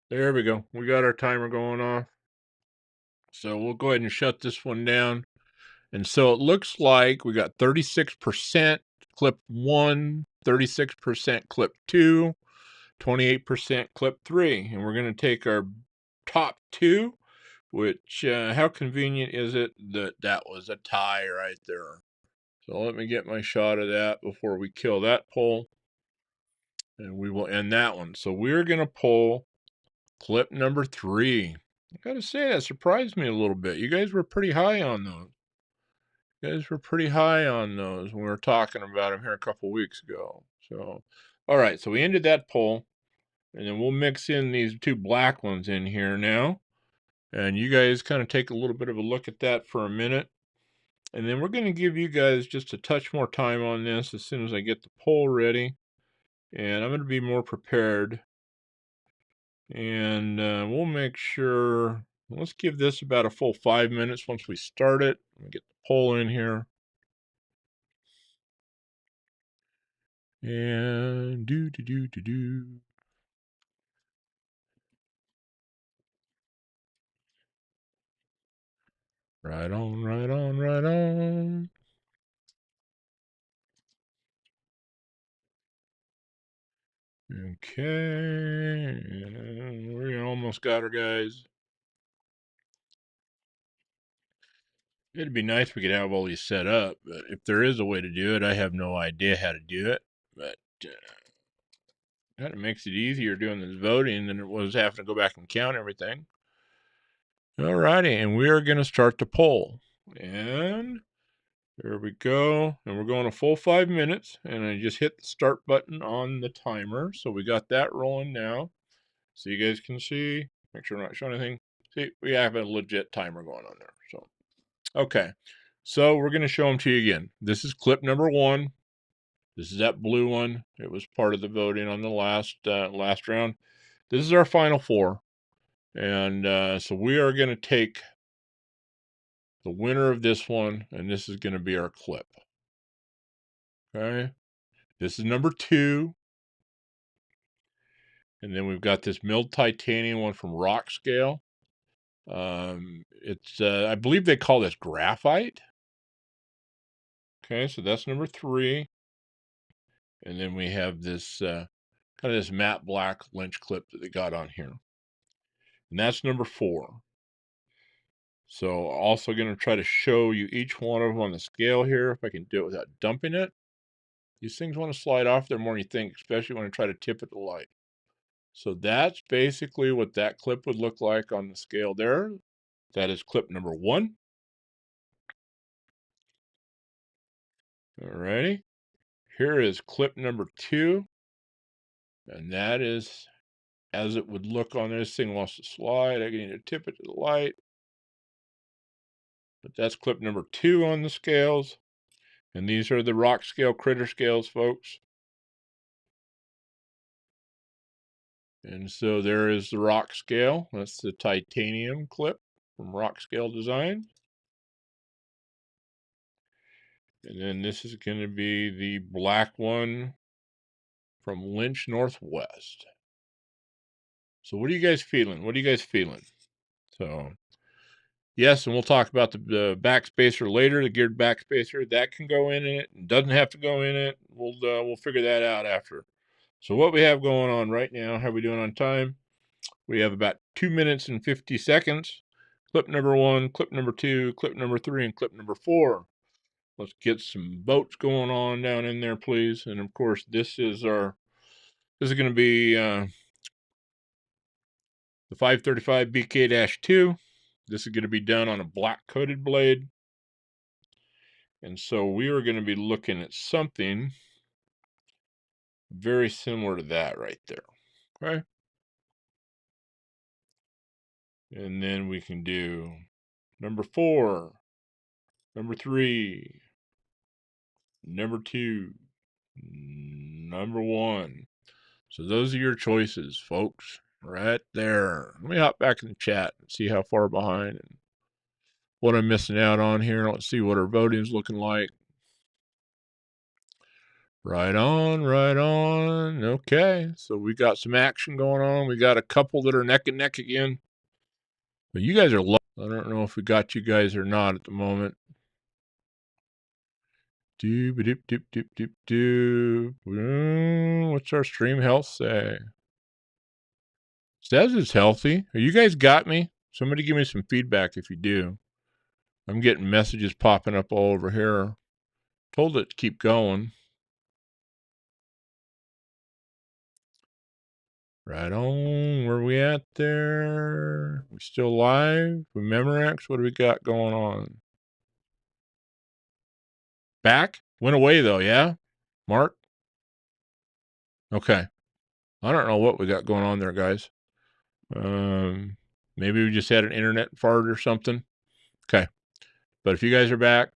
Speaker 1: There we go. We got our timer going off. So we'll go ahead and shut this one down. And so it looks like we got 36% clip 1, 36% clip 2, 28% clip 3. And we're going to take our top 2, which how convenient is it that that was a tie right there. So let me get my shot of that before we kill that poll. And we will end that one. So we're going to pull clip number 3. I got to say, that surprised me a little bit. You guys were pretty high on those. When we were talking about them here a couple weeks ago. So, all right. So we ended that poll. And then we'll mix in these 2 black ones in here now. And you guys kind of take a little bit of a look at that for a minute. And then we're going to give you guys just a touch more time on this as soon as I get the poll ready. And I'm going to be more prepared. And we'll make sure, let's give this about a full 5 minutes once we start it. Let me get the poll in here. And do. Right on, right on, right on. Okay, and we almost got her, guys. It'd be nice if we could have all these set up, but if there is a way to do it, I have no idea how to do it. But kind of makes it easier doing this voting than it was having to go back and count everything. Alrighty, and we are going to start the poll. And there we go. And we're going a full 5 minutes. And I just hit the start button on the timer. So we got that rolling now. So you guys can see. Make sure I'm not showing anything. See, we have a legit timer going on there. So, okay. So we're going to show them to you again. This is clip number 1. This is that blue one. It was part of the voting on the last round. This is our final 4. And so we are going to take the winner of this one, and this is going to be our clip. Okay. This is number 2. And then we've got this milled titanium one from Rock Scale. It's I believe they call this graphite. Okay, so that's number 3. And then we have this kind of this matte black lynch clip that they got on here. And that's number 4. So also going to try to show you each one of them on the scale here, if I can do it without dumping it. These things want to slide off there more than you think, especially when I try to tip at the light. So that's basically what that clip would look like on the scale there. That is clip number 1. Alrighty. Here is clip number 2. And that is as it would look on this thing wants to slide. I need to tip it to the light. But that's clip number 2 on the scales. And these are the rock scale critter scales, folks. And so there is the rock scale. That's the titanium clip from Rock Scale Design. And then this is going to be the black one from Lynch Northwest. So what are you guys feeling? What are you guys feeling? So yes, and we'll talk about the backspacer later, the geared backspacer. That can go in it and doesn't have to go in it. We'll figure that out after. So what we have going on right now, how are we doing on time? We have about 2 minutes and 50 seconds. Clip number 1, clip number 2, clip number 3, and clip number 4. Let's get some boats going on down in there, please. And of course, this is going to be the 535 BK-2. This is going to be done on a black coated blade. And so we are going to be looking at something very similar to that right there. Okay. And then we can do number 4, number 3, number 2, number 1. So those are your choices, folks, right there. Let me hop back in the chat and see how far behind and what I'm missing out on here. Let's see what our voting's looking like. Right on, right on. Okay, so we got some action going on. We got a couple that are neck and neck again. But you guys are low. I don't know if we got you guys or not at the moment. What's our stream health say? Says it's healthy. You guys got me? Somebody give me some feedback if you do. I'm getting messages popping up all over here. Told it to keep going. Right on. Where we at there? We still live? With Memorex? What do we got going on? Back? Went away though, yeah? Mark? Okay. I don't know what we got going on there, guys. Maybe we just had an internet fart or something. Okay. But if you guys are back,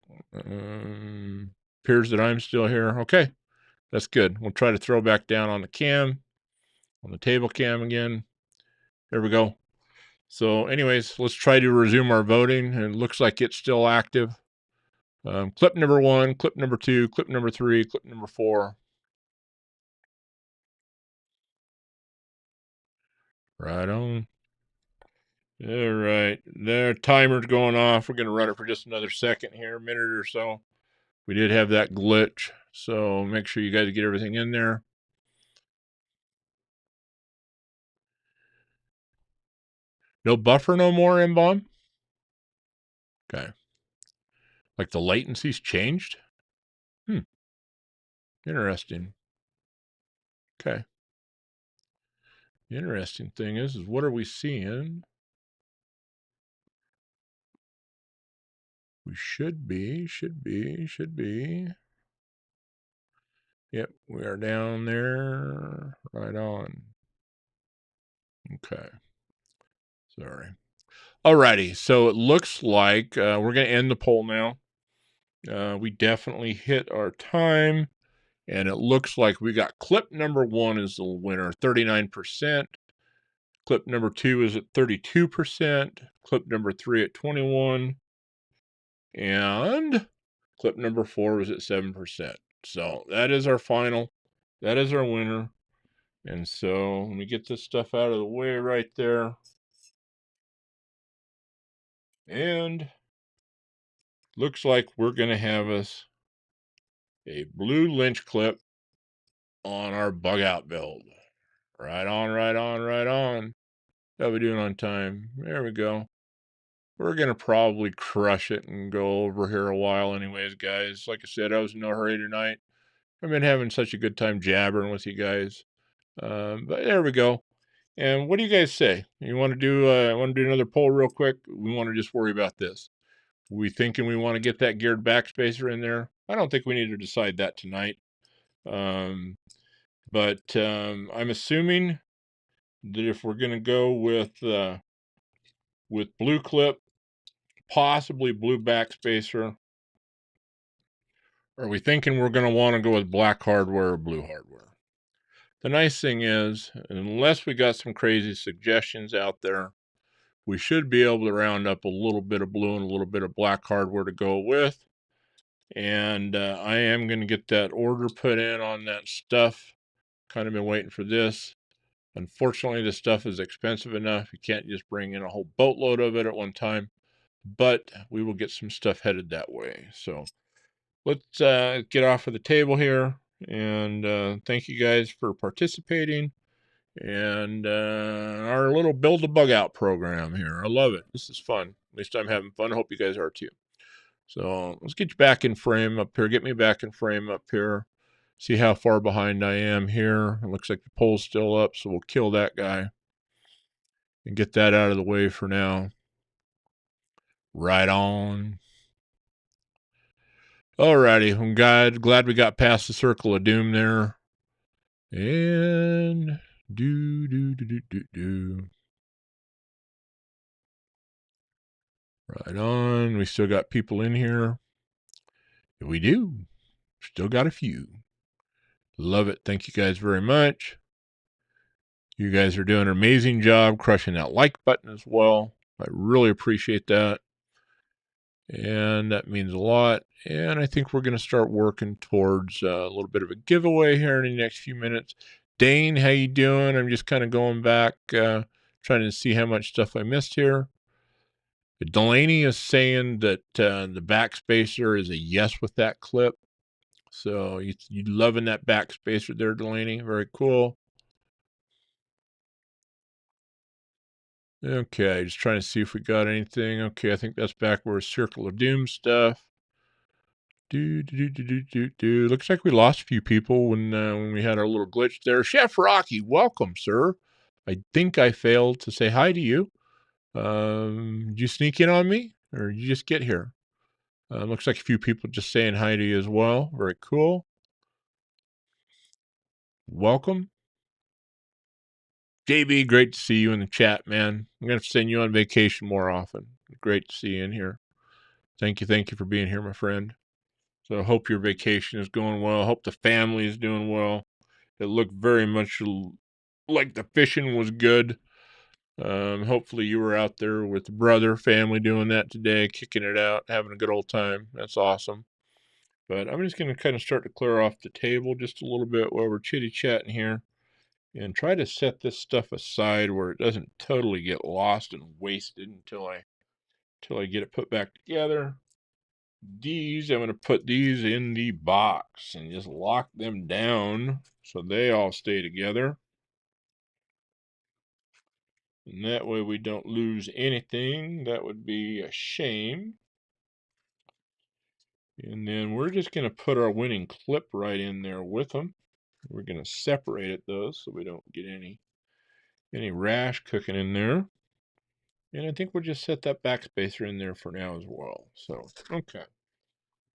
Speaker 1: appears that I'm still here. Okay. That's good. We'll try to throw back down on the cam, on the table cam again. There we go. So anyways, let's try to resume our voting. And it looks like it's still active. Clip number 1, clip number 2, clip number 3, clip number 4. Right on. All right. Their timer's going off. We're going to run it for just another second here, a minute or so. We did have that glitch. So make sure you guys get everything in there. No buffer no more, M-Bomb? Okay. Like the latency's changed? Interesting. Okay. The interesting thing is what are we seeing? We should be. Yep, we are down there. Right on. Okay. Sorry. Alrighty, so it looks like we're going to end the poll now. We definitely hit our time, and it looks like we got clip number 1 is the winner, 39%. Clip number 2 is at 32%. Clip number 3 at 21%. And clip number 4 was at 7%. So that is our final. That is our winner. And so let me get this stuff out of the way right there. And looks like we're going to have us a blue Lynch clip on our bug out build. Right on, right on, right on. How we doing on time? There we go. We're going to probably crush it and go over here a while anyways, guys. Like I said, I was in no hurry tonight. I've been having such a good time jabbering with you guys. But there we go. And what do you guys say? You want to do another poll real quick? We want to just worry about this. We thinking we want to get that geared backspacer in there? I don't think we need to decide that tonight. But I'm assuming that if we're going to go with blue clip, possibly blue backspacer, are we thinking we're going to want to go with black hardware or blue hardware? The nice thing is, unless we got some crazy suggestions out there, we should be able to round up a little bit of blue and a little bit of black hardware to go with. And I am going to get that order put in on that stuff. Kind of been waiting for this. Unfortunately, this stuff is expensive enough. You can't just bring in a whole boatload of it at one time. But we will get some stuff headed that way. So let's get off of the table here. And thank you guys for participating. And our little build a bug out program here. I love it. This is fun. At least I'm having fun. I hope you guys are too. So let's get you back in frame up here. Get me back in frame up here. See how far behind I am here. It looks like the pole's still up, so we'll kill that guy and get that out of the way for now. Right on. Alrighty, I'm glad we got past the circle of doom there. And do. Right on. We still got people in here. We do. Still got a few. Love it. Thank you guys very much. You guys are doing an amazing job crushing that like button as well. I really appreciate that. And that means a lot. And I think we're going to start working towards a little bit of a giveaway here in the next few minutes. Dane, how you doing? I'm just kind of going back, trying to see how much stuff I missed here. Delaney is saying that the backspacer is a yes with that clip. So you loving that backspacer there, Delaney? Very cool. Okay, just trying to see if we got anything. Okay, I think that's back where Circle of Doom stuff. Looks like we lost a few people when we had our little glitch there. Chef Rocky, welcome, sir. I think I failed to say hi to you. Did you sneak in on me, or did you just get here? Looks like a few people just saying hi to you as well. Very cool. Welcome. JB, great to see you in the chat, man. I'm going to send you on vacation more often. Great to see you in here. Thank you for being here, my friend. So I hope your vacation is going well. I hope the family is doing well. It looked very much like the fishing was good. Hopefully you were out there with the brother, family doing that today, kicking it out, having a good old time. That's awesome. But I'm just going to kind of start to clear off the table just a little bit while we're chitty-chatting here. And try to set this stuff aside where it doesn't totally get lost and wasted until I get it put back together. I'm going to put these in the box and just lock them down so they all stay together. And that way we don't lose anything. That would be a shame. And then we're just going to put our winning clip right in there with them. We're going to separate it though so we don't get any rash cooking in there. And I think we'll just set that backspacer in there for now as well. So, okay.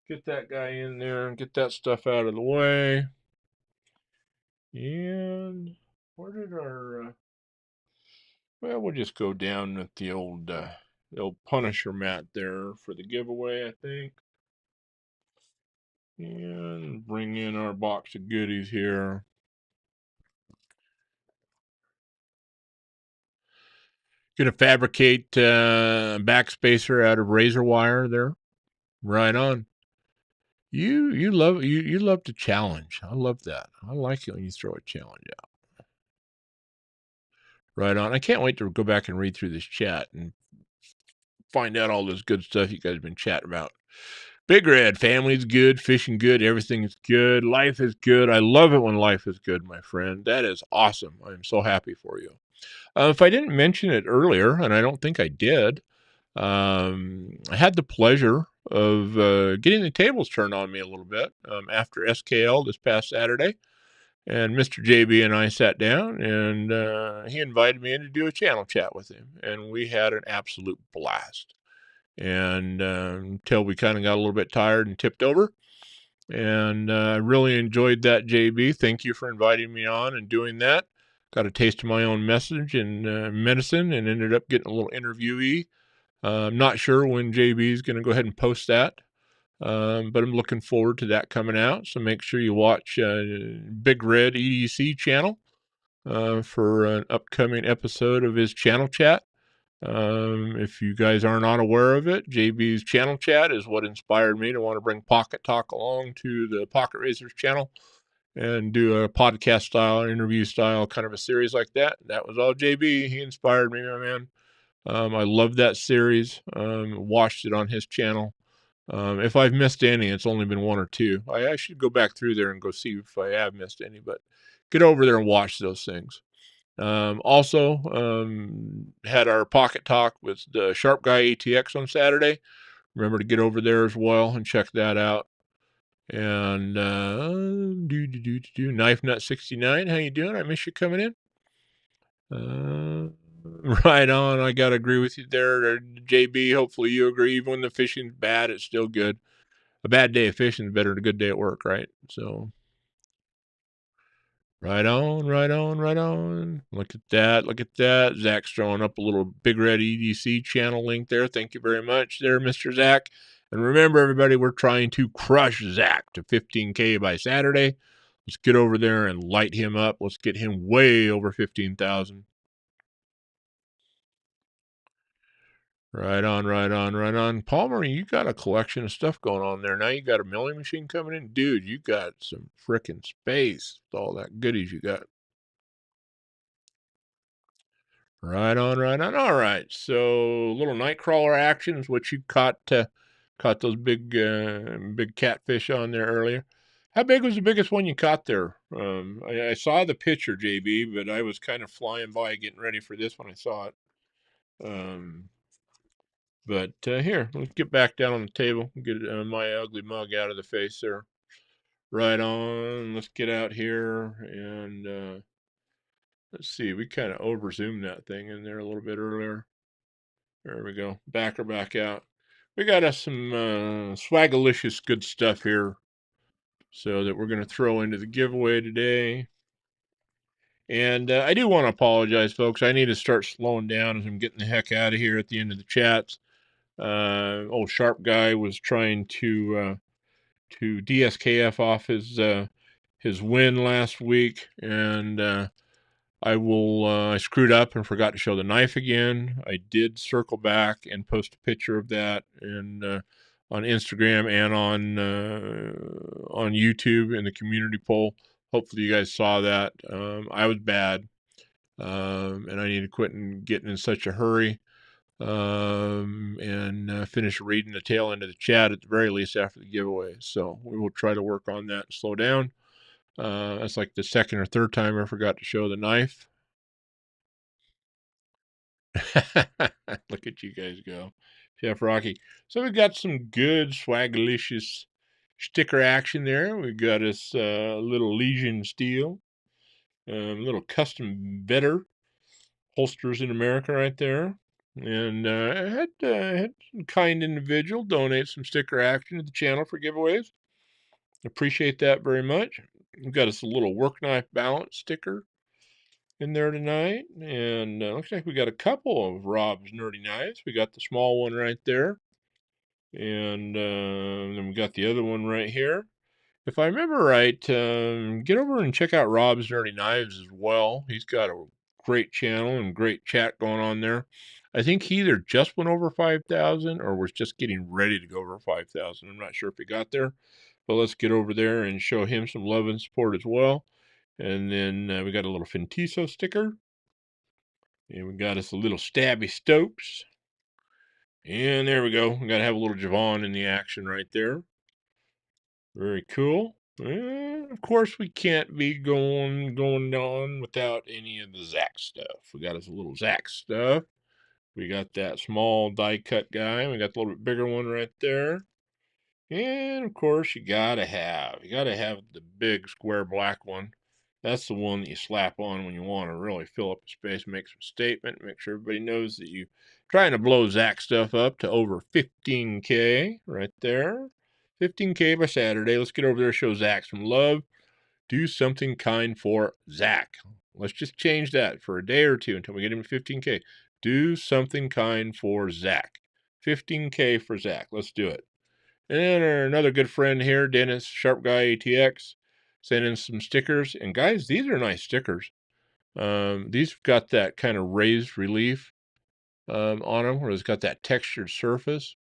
Speaker 1: Get that guy in there and get that stuff out of the way. And where did our... well, we'll just go down with the old Punisher mat there for the giveaway, I think. And bring in our box of goodies here. Gonna fabricate backspacer out of razor wire there. Right on. You love to challenge. I love that. I like it when you throw a challenge out. Right on. I can't wait to go back and read through this chat and find out all this good stuff you guys have been chatting about. Big Red, family's good, fishing good, everything is good, life is good. I love it when life is good, my friend. That is awesome. I am so happy for you. If I didn't mention it earlier, and I don't think I did, I had the pleasure of getting the tables turned on me a little bit after SKL this past Saturday. And Mr. JB and I sat down, and he invited me in to do a channel chat with him, and we had an absolute blast. And until we kind of got a little bit tired and tipped over. And I really enjoyed that, JB. Thank you for inviting me on and doing that. Got a taste of my own message and medicine, and ended up getting a little interviewee. I'm not sure when JB is going to go ahead and post that, but I'm looking forward to that coming out. So make sure you watch Big Red EDC channel for an upcoming episode of his channel chat. If you guys are not aware of it, JB's channel chat is what inspired me to want to bring Pocket Talk along to the Pocket Racers channel and do a podcast style, interview style kind of a series like that. That was all JB. He inspired me, my man. I love that series. Watched it on his channel. If I've missed any, it's only been one or two. I should go back through there and go see if I have missed any, but get over there and watch those things. Also, had our pocket talk with the Sharp Guy ATX on Saturday. Remember to get over there as well and check that out. And Knife Nut 69, how you doing? I miss you coming in. Right on. I gotta agree with you there, JB. Hopefully you agree. Even when the fishing's bad, it's still good. A bad day of fishing is better than a good day at work, right? So. Right on, right on, right on. Look at that. Look at that. Zach's throwing up a little Big Red EDC channel link there. Thank you very much there, Mr. Zach. And remember, everybody, we're trying to crush Zach to 15K by Saturday. Let's get over there and light him up. Let's get him way over 15,000. Right on, right on, right on. Palmer, you got a collection of stuff going on there. Now you got a milling machine coming in. Dude, you got some frickin' space with all that goodies you got. Right on, right on. All right. So little nightcrawler action is what you caught those big catfish on there earlier. How big was the biggest one you caught there? I saw the picture, JB, but I was kind of flying by getting ready for this when I saw it. But here, let's get back down on the table. Get my ugly mug out of the face there. Right on. Let's get out here and let's see. We kind of over zoomed that thing in there a little bit earlier. There we go. Back her back out. We got us some swagalicious good stuff here. So that we're going to throw into the giveaway today. And I do want to apologize, folks. I need to start slowing down as I'm getting the heck out of here at the end of the chats. Old Sharp Guy was trying to DSKF off his win last week, and I screwed up and forgot to show the knife again. I did circle back and post a picture of that and on Instagram and on YouTube in the community poll. Hopefully you guys saw that. I was bad, and I need to quit and getting in such a hurry and finish reading the tail end of the chat at the very least after the giveaway. So we will try to work on that and slow down. That's like the second or third time I forgot to show the knife. Look at you guys go, Chef Rocky. So we got some good swagalicious sticker action there. We got us a little Legion steel, little custom better holsters in America right there. And I had some kind individual donate some sticker action to the channel for giveaways. Appreciate that very much. We've got us a little work knife balance sticker in there tonight, and looks like we got a couple of Rob's Nerdy Knives. We got the small one right there, and then we got the other one right here. If I remember right, get over and check out Rob's Nerdy Knives as well. He's got a great channel and great chat going on there. I think he either just went over 5,000 or was just getting ready to go over 5,000. I'm not sure if he got there, but let's get over there and show him some love and support as well. And then we got a little Fintiso sticker. And we got us a little Stabby Stokes. And there we go. We got to have a little Javon in the action right there. Very cool. And of course, we can't be going on without any of the Zach stuff. We got us a little Zach stuff. We got that small die cut guy. We got the little bit bigger one right there. And of course, you gotta have the big square black one. That's the one that you slap on when you want to really fill up the space, make some statement, make sure everybody knows that you trying to blow Zach stuff up to over 15K right there. 15K by Saturday. Let's get over there, show Zach some love. Do something kind for Zach. Let's just change that for a day or two until we get him to 15K. Do something kind for Zach. 15K for Zach. Let's do it. And then another good friend here, Dennis, Sharp Guy ATX, sent in some stickers. And guys, these are nice stickers. These have got that kind of raised relief on them, where it's got that textured surface.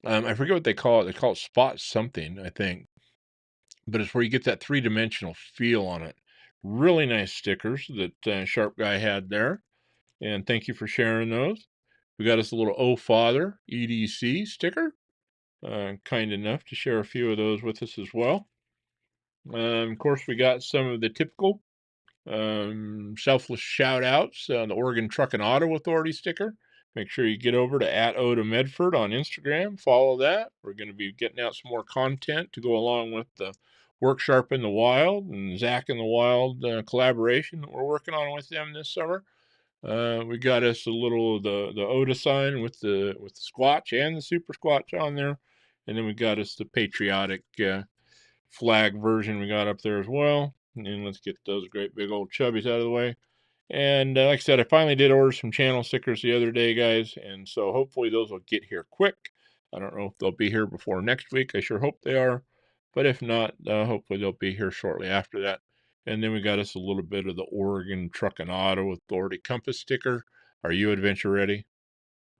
Speaker 1: I forget what they call it. They call it spot something, I think. But it's where you get that three-dimensional feel on it. Really nice stickers that Sharp Guy had there. And thank you for sharing those. We got us a little Oh Father EDC sticker. Kind enough to share a few of those with us as well. Of course, we got some of the typical selfless shout outs on the Oregon Truck and Auto Authority sticker. Make sure you get over to @OdaMedford on Instagram. Follow that. We're going to be getting out some more content to go along with the Work Sharp in the Wild and Zach in the Wild collaboration that we're working on with them this summer. We got us a little the Oda sign with the Squatch and the Super Squatch on there, and then we got us the patriotic flag version we got up there as well. And let's get those great big old chubbies out of the way. And like I said, I finally did order some channel stickers the other day, guys, and so hopefully those will get here quick. I don't know if they'll be here before next week. I sure hope they are, but if not, hopefully they'll be here shortly after that. And then we got us a little bit of the Oregon Truck and Auto Authority Compass sticker. Are you adventure ready?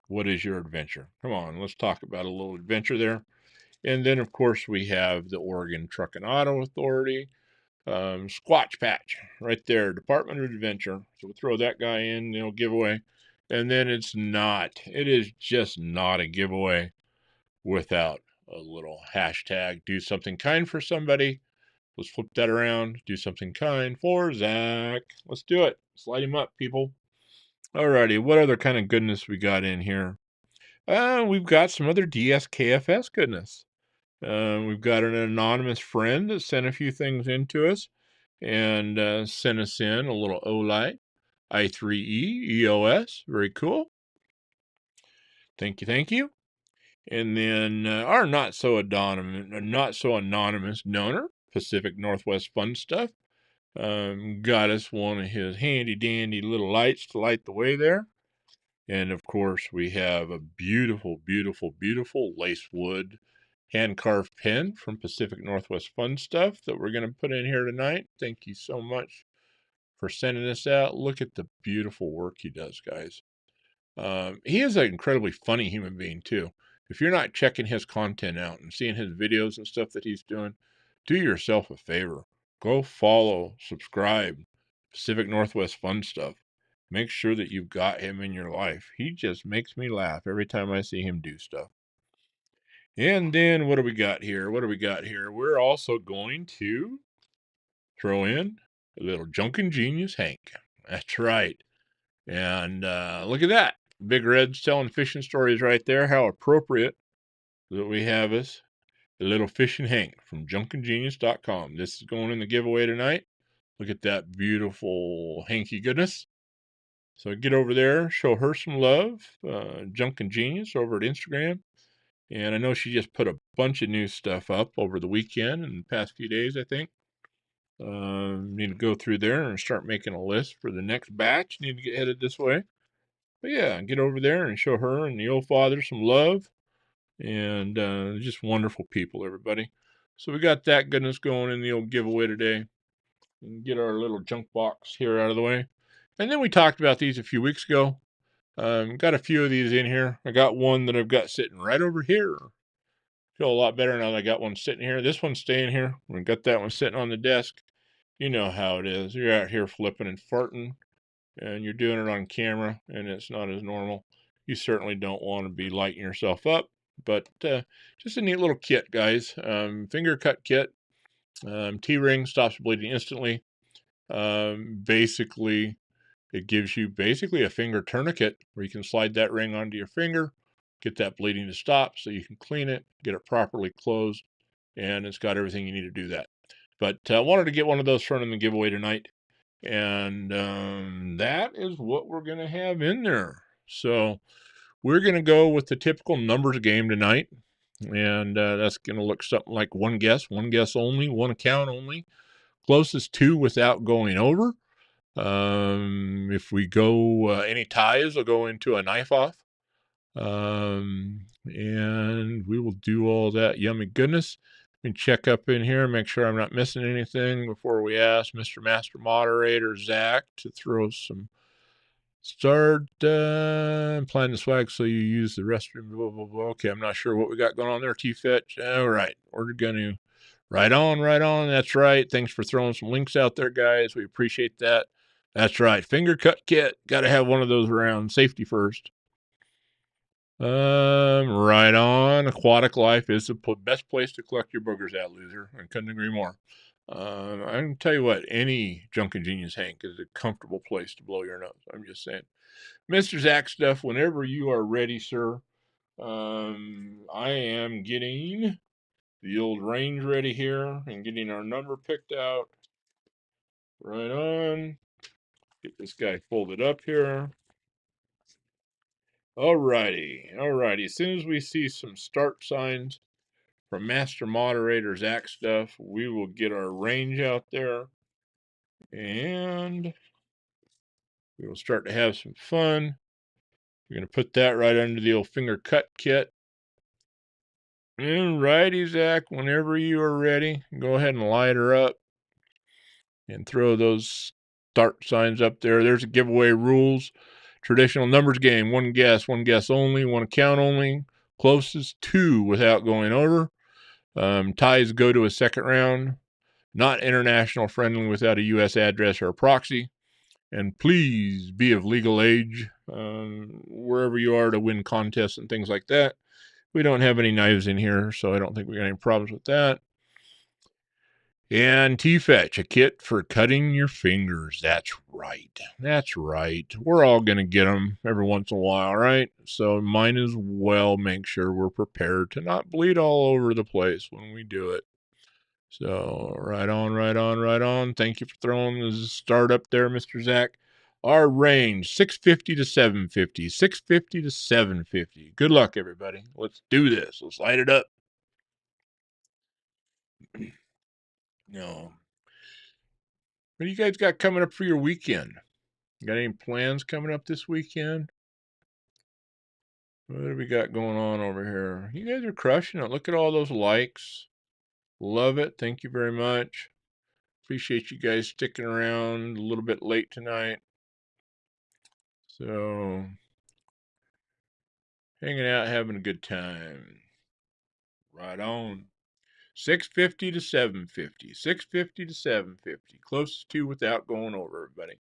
Speaker 1: What is your adventure? Come on, let's talk about a little adventure there. And then, of course, we have the Oregon Truck and Auto Authority Squatch Patch right there, Department of Adventure. So we'll throw that guy in, giveaway. And then it is just not a giveaway without a little hashtag do something kind for somebody. Let's flip that around. Do something kind for Zach. Let's do it. Let's light him up, people. Alrighty, what other kind of goodness we got in here? We've got some other DSKFS goodness. We've got an anonymous friend that sent a few things in to us and sent us in a little Olight i3E EOS. Very cool. Thank you, thank you. And then our not so anonymous donor, Pacific Northwest Fun Stuff, got us one of his handy dandy little lights to light the way there. And of course, we have a beautiful, beautiful, beautiful lacewood hand-carved pen from Pacific Northwest Fun Stuff that we're going to put in here tonight. Thank you so much for sending this out. Look at the beautiful work he does, guys. He is an incredibly funny human being, too. If you're not checking his content out and seeing his videos and stuff that he's doing, do yourself a favor. Go follow, subscribe, Pacific Northwest Fun Stuff. Make sure that you've got him in your life. He just makes me laugh every time I see him do stuff. And then what do we got here? We're also going to throw in a little Junkin' Genius Hank. That's right. And look at that. Big Red's telling fishing stories right there. How appropriate that we have us a little fishing Hank from junkingenius.com. This is going in the giveaway tonight. Look at that beautiful hanky goodness. So get over there, show her some love. Junkin' Genius over at Instagram. And I know she just put a bunch of new stuff up over the weekend and the past few days, I think. Need to go through there and start making a list for the next batch. Need to get headed this way. But yeah, get over there and show her and the old father some love. And just wonderful people, everybody. So we got that goodness going in the old giveaway today. And get our little junk box here out of the way. And then we talked about these a few weeks ago. Got a few of these in here. I got one that I've got sitting right over here. Feel a lot better now that I got one sitting here. This one's staying here. We got that one sitting on the desk. You know how it is. You're out here flipping and farting, and you're doing it on camera, and it's not as normal. You certainly don't want to be lighting yourself up, but just a neat little kit, guys. Finger cut kit. T-ring stops bleeding instantly. Basically, it gives you basically a finger tourniquet where you can slide that ring onto your finger, get that bleeding to stop so you can clean it, get it properly closed, and it's got everything you need to do that. But I wanted to get one of those thrown in the giveaway tonight. And that is what we're going to have in there. So we're going to go with the typical numbers game tonight. And that's going to look something like one guess only, one account only, closest to without going over. If we go any ties, will go into a knife off. And we will do all that yummy goodness. And check up in here, make sure I'm not missing anything before we ask Mr. Master Moderator Zach to throw some start applying the swag so you use the restroom. Blah, blah, blah. Okay, I'm not sure what we got going on there, T-Fetch. All right, we're going to right on. That's right. Thanks for throwing some links out there, guys. We appreciate that. That's right. Finger cut kit. Got to have one of those around. Safety first. Right on. Aquatic Life is the best place to collect your boogers at, loser. I couldn't agree more. I can tell you what, any Junkin' Genius Hank is a comfortable place to blow your nose. I'm just saying. Mr. Zach Stuff, whenever you are ready, sir, I am getting the old range ready here and getting our number picked out. Right on. Get this guy folded up here. Alrighty. As soon as we see some start signs from Master Moderator Zach Stuff, we will get our range out there and we will start to have some fun. We're going to put that right under the old finger cut kit. Alrighty, Zach, whenever you are ready, go ahead and light her up and throw those start signs up there. There's a giveaway rules. Traditional numbers game, one guess only, one account only, closest to without going over. Ties go to a second round. Not international friendly without a U.S. address or a proxy. And please be of legal age wherever you are to win contests and things like that. We don't have any knives in here, so I don't think we got any problems with that. And T-Fetch, a kit for cutting your fingers. That's right. We're all going to get them every once in a while, right? So might as well make sure we're prepared to not bleed all over the place when we do it. So right on. Thank you for throwing the start up there, Mr. Zach. Our range, 650 to 750. 650 to 750. Good luck, everybody. Let's do this. Let's light it up. No. What do you guys got coming up for your weekend? Got any plans coming up this weekend? What do we got going on over here? You guys are crushing it. Look at all those likes. Love it. Thank you very much. Appreciate you guys sticking around a little bit late tonight. So, hanging out, having a good time. Right on. 650 to 750. 650 to 750. Closest to without going over, everybody.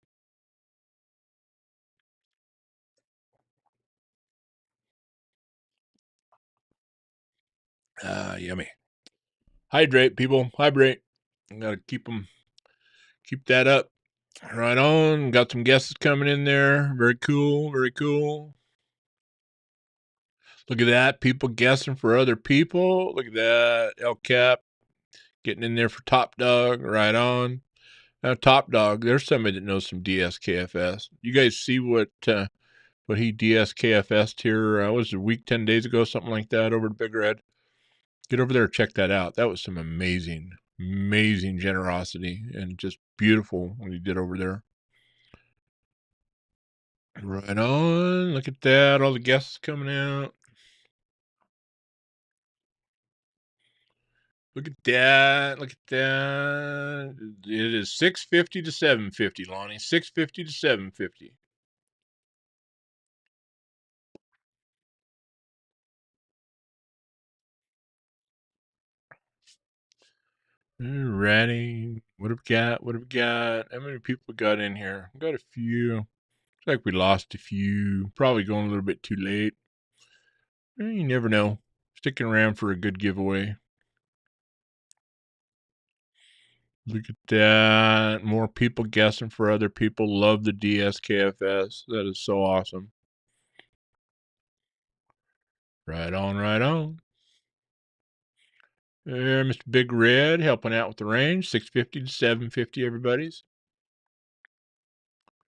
Speaker 1: Yummy. Hydrate, people. Hydrate. Gotta keep that up. Right on. Got some guesses coming in there. Very cool. Look at that. People guessing for other people. Look at that. El Cap getting in there for Top Dog. Right on. Now, Top Dog, there's somebody that knows some DSKFS. You guys see what he DSKFS'd here, was it a week, 10 days ago, something like that, over to Big Red? Get over there and check that out. That was some amazing generosity and just beautiful what he did over there. Right on. Look at that. All the guests coming out. Look at that. It is 650 to 750, Lonnie. 650 to 750. Alrighty. What have we got? How many people got in here? Got a few. Looks like we lost a few. Probably going a little bit too late. You never know. Sticking around for a good giveaway. Look at that. More people guessing for other people. Love the DSKFS. That is so awesome. Right on. Mr. Big Red helping out with the range, 650 to 750, everybody's.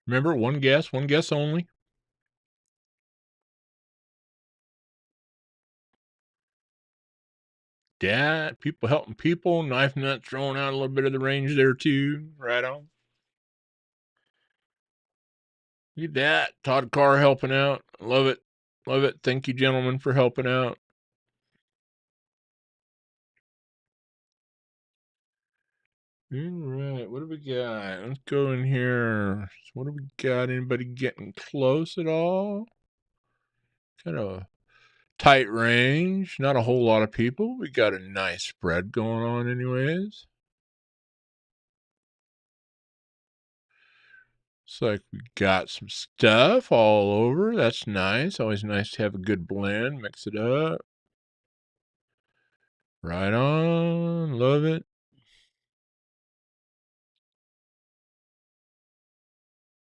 Speaker 1: Remember, one guess only. That, people helping people, knife nut throwing out a little bit of the range there too. Right on. Look at that. Todd Carr helping out. Love it. Love it. Thank you, gentlemen, for helping out. All right. What do we got? Let's go in here. What do we got? Anybody getting close at all? Kind of tight range. Not a whole lot of people. We got a nice spread going on, anyways. Looks like we got some stuff all over. That's nice. Always nice to have a good blend. Mix it up. Right on. Love it.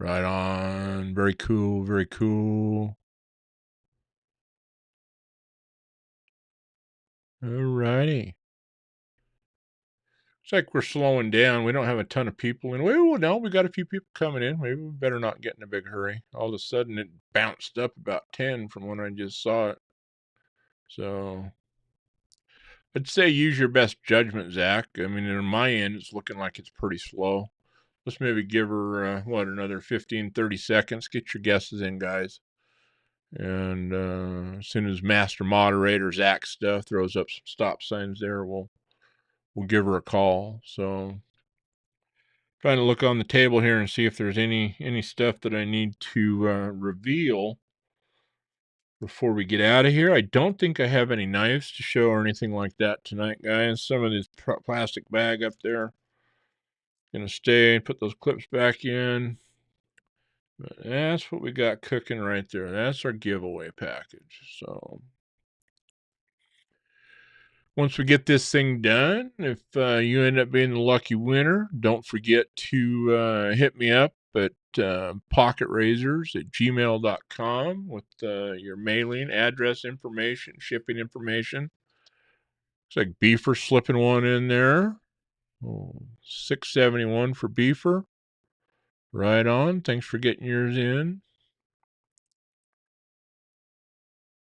Speaker 1: Right on. Very cool. Very cool. Alrighty. Looks like we're slowing down. We don't have a ton of people in. Well, no, we got a few people coming in. Maybe we better not get in a big hurry. All of a sudden, it bounced up about 10 from when I just saw it. So I'd say use your best judgment, Zach. I mean, on my end, it's looking like it's pretty slow. Let's maybe give her, another 15, 30 seconds. Get your guesses in, guys. And as soon as Master Moderator Zach stuff throws up some stop signs there, we'll give her a call. So trying to look on the table here and see if there's any stuff that I need to reveal before we get out of here. I don't think I have any knives to show or anything like that tonight, guys. Some of this plastic bag up there gonna stay. Put those clips back in. But that's what we got cooking right there. That's our giveaway package. So once we get this thing done, if you end up being the lucky winner, don't forget to hit me up at pocketrazors@gmail.com with your mailing address information, shipping information. Looks like Beefer slipping one in there. Oh, 671 for Beefer. Right on. Thanks for getting yours in.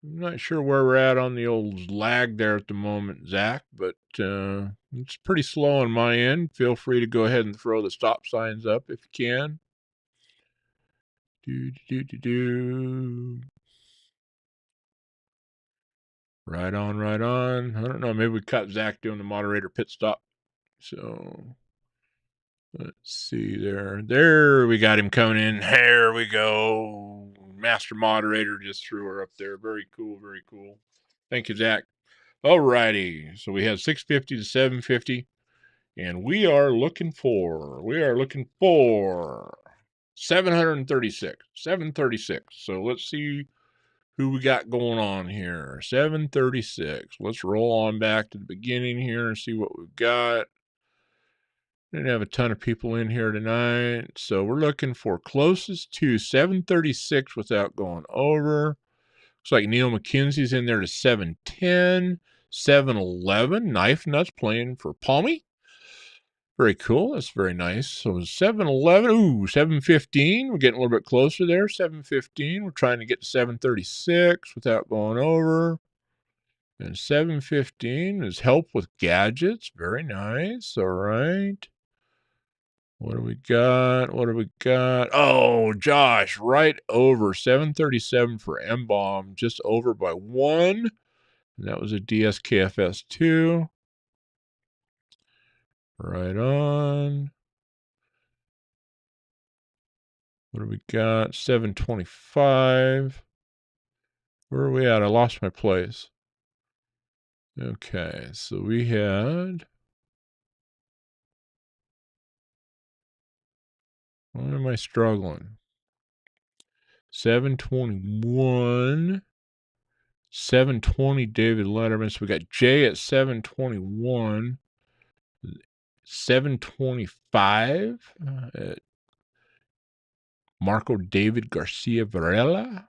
Speaker 1: I'm not sure where we're at on the old lag there at the moment, Zach, but it's pretty slow on my end. Feel free to go ahead and throw the stop signs up if you can. Do. Right on, right on. I don't know. Maybe we caught Zach doing the moderator pit stop. So let's see there. There we got him coming in. There we go. Master moderator just threw her up there. Very cool, very cool. Thank you, Zach. Alrighty. So we have 650 to 750. And we are looking for 736. 736. So let's see who we got going on here. 736. Let's roll on back to the beginning here and see what we've got. Didn't have a ton of people in here tonight. So we're looking for closest to 736 without going over. Looks like Neil McKenzie's in there to 710. 711. Knife Nuts playing for Palmy. Very cool. That's very nice. So 711. Ooh, 715. We're getting a little bit closer there. 715. We're trying to get to 736 without going over. And 715 is help with gadgets. Very nice. All right. What do we got? What do we got? Oh, Josh, right over 737 for M-Bomb. Just over by one. And that was a DSKFS 2. Right on. What do we got? 725. Where are we at? I lost my place. Okay, so we had... Why am I struggling? 721. 720 David Letterman. So we got Jay at 721. 725 at Marco David Garcia Varela.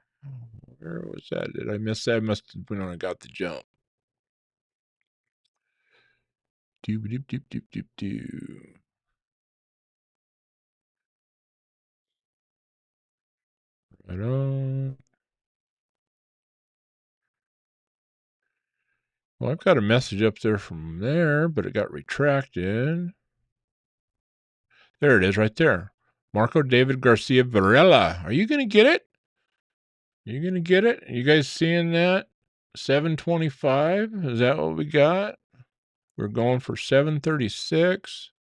Speaker 1: Where was that? Did I miss that? I must have been when I got the jump. Do-ba-do-do-do-do-do. Right on. Well, I've got a message up there from there, but it got retracted. There it is right there. Marco David Garcia Varela. Are you going to get it? You going to get it? You guys seeing that? 725? Is that what we got? We're going for 736.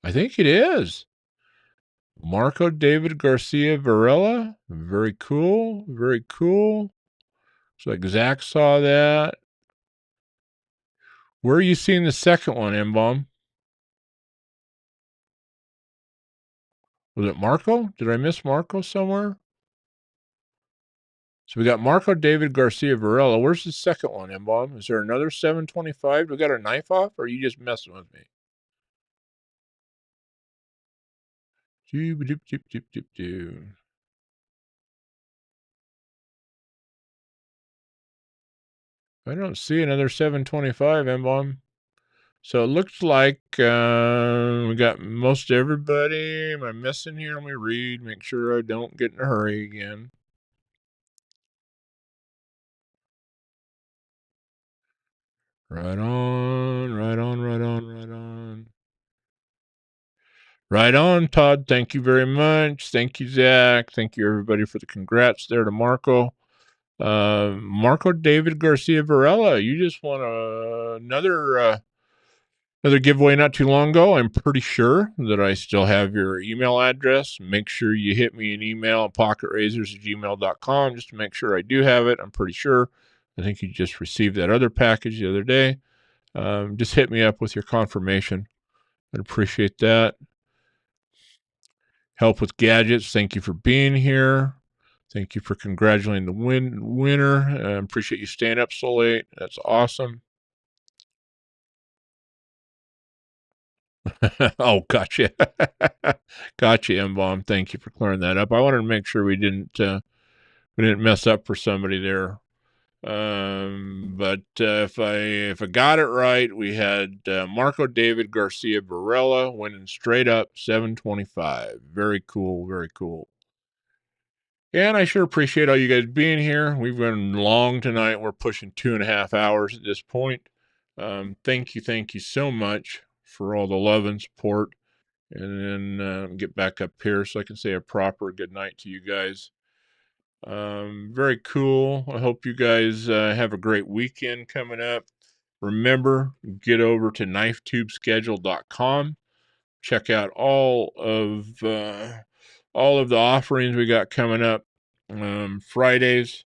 Speaker 1: I think it is. Marco David Garcia Varela. Very cool. Very cool. Looks like Zach saw that. Where are you seeing the second one, M-Bomb? Was it Marco? Did I miss Marco somewhere? So we got Marco David Garcia Varela. Where's the second one, M-Bomb? Is there another 725? Do we got our knife off, or are you just messing with me? I don't see another 725, M-Bomb. So it looks like we got most everybody. Am I missing here? Let me read. Make sure I don't get in a hurry again. Right on, right on, right on, right on. Right on, Todd. Thank you very much. Thank you, Zach. Thank you, everybody, for the congrats there to Marco. Marco David Garcia Varela, you just won another giveaway not too long ago. I'm pretty sure that I still have your email address. Make sure you hit me an email at pocketrazors@gmail.com just to make sure I do have it. I'm pretty sure. I think you just received that other package the other day. Just hit me up with your confirmation. I'd appreciate that. Help with Gadgets, thank you for being here. Thank you for congratulating the winner. I appreciate you staying up so late. That's awesome. Oh, gotcha. Gotcha, M-Bomb. Thank you for clearing that up. I wanted to make sure we didn't mess up for somebody there. But if I got it right, we had Marco David Garcia Varela winning straight up 725. Very cool, very cool. And I sure appreciate all you guys being here. We've been long tonight. We're pushing 2.5 hours at this point. Thank you so much for all the love and support. And then get back up here so I can say a proper good night to you guys. Very cool. I hope you guys have a great weekend coming up. Remember, get over to knifetubeschedule.com. Check out all of the offerings we got coming up. Fridays,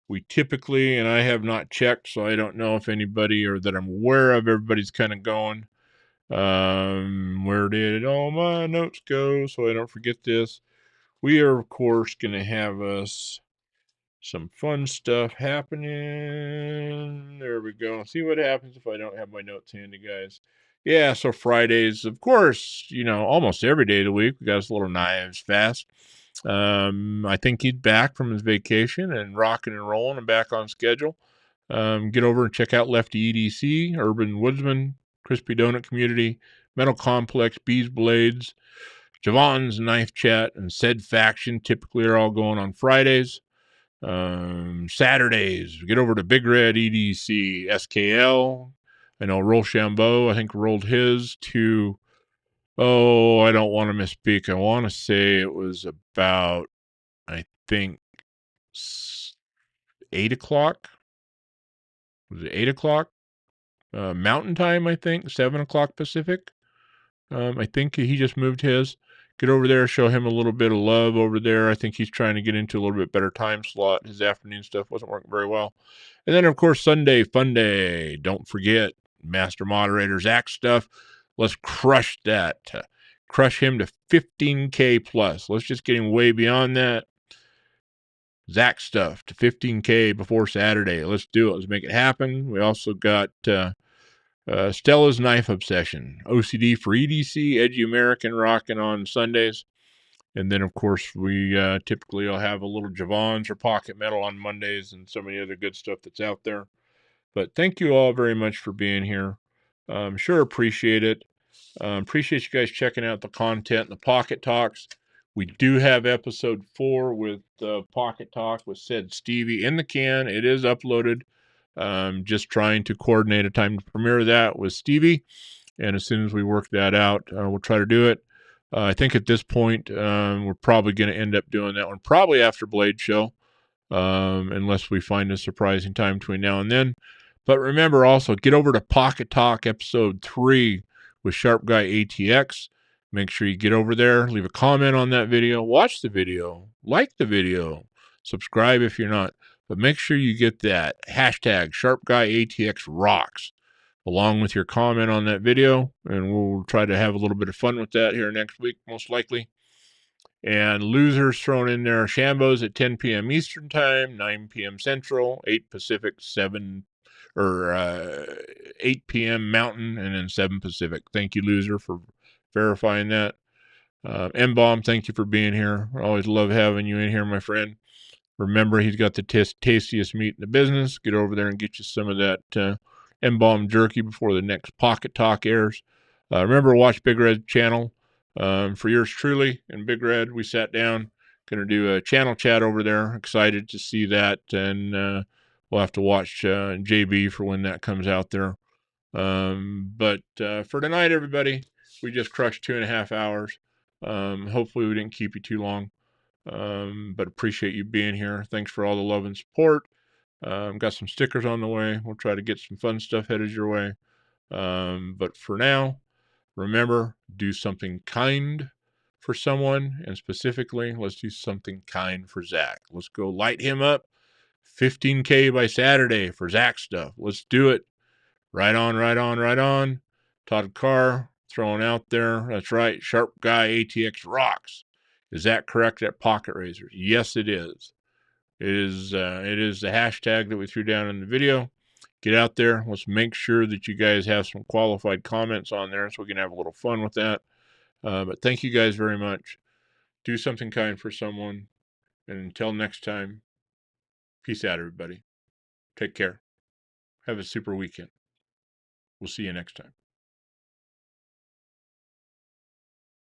Speaker 1: we typically, and I have not checked, so I don't know if anybody or that I'm aware of, everybody's kind of going. Where did all my notes go? So I don't forget this. We are, of course, going to have us some fun stuff happening. There we go. See what happens if I don't have my notes handy, guys. Yeah, so Fridays, of course, almost every day of the week, we got us a little Knives Fast. I think he's back from his vacation and rocking and rolling and back on schedule. Get over and check out Lefty EDC, Urban Woodsman, Crispy Donut Community, Metal Complex, Bees Blades, Javon's Knife Chat, and Said Faction typically are all going on Fridays. Saturdays, get over to Big Red EDC SKL. I know Rochambeau, I think, rolled his to, I don't want to misspeak. I want to say it was about, I think, 8 o'clock. Was it 8 o'clock? Mountain time, I think, 7 o'clock Pacific. I think he just moved his. Get over there, show him a little bit of love over there. I think he's trying to get into a little bit better time slot. His afternoon stuff wasn't working very well. And then, of course, Sunday, fun day. Don't forget, Master Moderator Zach stuff. Let's crush that. Crush him to 15K plus. Let's just get him way beyond that. Zach stuff to 15K before Saturday. Let's do it. Let's make it happen. We also got Stella's Knife Obsession, OCD for EDC, Edgy American rocking on Sundays. And then, of course, we typically will have a little Javon's or Pocket Metal on Mondays and so many other good stuff that's out there. But thank you all very much for being here. Sure appreciate it. Appreciate you guys checking out the content, the Pocket Talks. We do have episode 4 with Pocket Talk with said Stevie in the can. It is uploaded. Just trying to coordinate a time to premiere that with Stevie. And as soon as we work that out, we'll try to do it. I think at this point, we're probably going to end up doing that one probably after Blade Show, unless we find a surprising time between now and then. But remember also, get over to Pocket Talk episode 3 with Sharp Guy ATX. Make sure you get over there, leave a comment on that video, watch the video, like the video, subscribe if you're not. But make sure you get that hashtag Sharp Guy ATX rocks along with your comment on that video, and we'll try to have a little bit of fun with that here next week, most likely. And losers thrown in there. Shambos at 10 p.m. Eastern Time, 9 p.m. Central, 8 Pacific, 8 p.m. Mountain, and then 7 Pacific. Thank you, loser, for verifying that. M-Bomb, thank you for being here. I always love having you in here, my friend. Remember, he's got the tastiest meat in the business. Get over there and get you some of that M-Bomb jerky before the next Pocket Talk airs. Remember, watch Big Red's channel. For yours truly and Big Red, we sat down. Going to do a channel chat over there. Excited to see that. And we'll have to watch JB for when that comes out there. But for tonight, everybody, we just crushed 2.5 hours. Hopefully we didn't keep you too long. But appreciate you being here. Thanks for all the love and support. Got some stickers on the way. We'll try to get some fun stuff headed your way. But for now, remember, do something kind for someone, and specifically, let's do something kind for Zach. Let's go light him up. 15K by Saturday for Zach stuff. Let's do it. Right on, right on, right on. Todd Carr throwing out there. That's right. Sharp Guy ATX rocks. Is that correct at Pocket Razors? Yes, it is. It is the hashtag that we threw down in the video. Get out there. Let's make sure that you guys have some qualified comments on there so we can have a little fun with that. But thank you guys very much. Do something kind for someone. And until next time, peace out, everybody. Take care. Have a super weekend. We'll see you next time.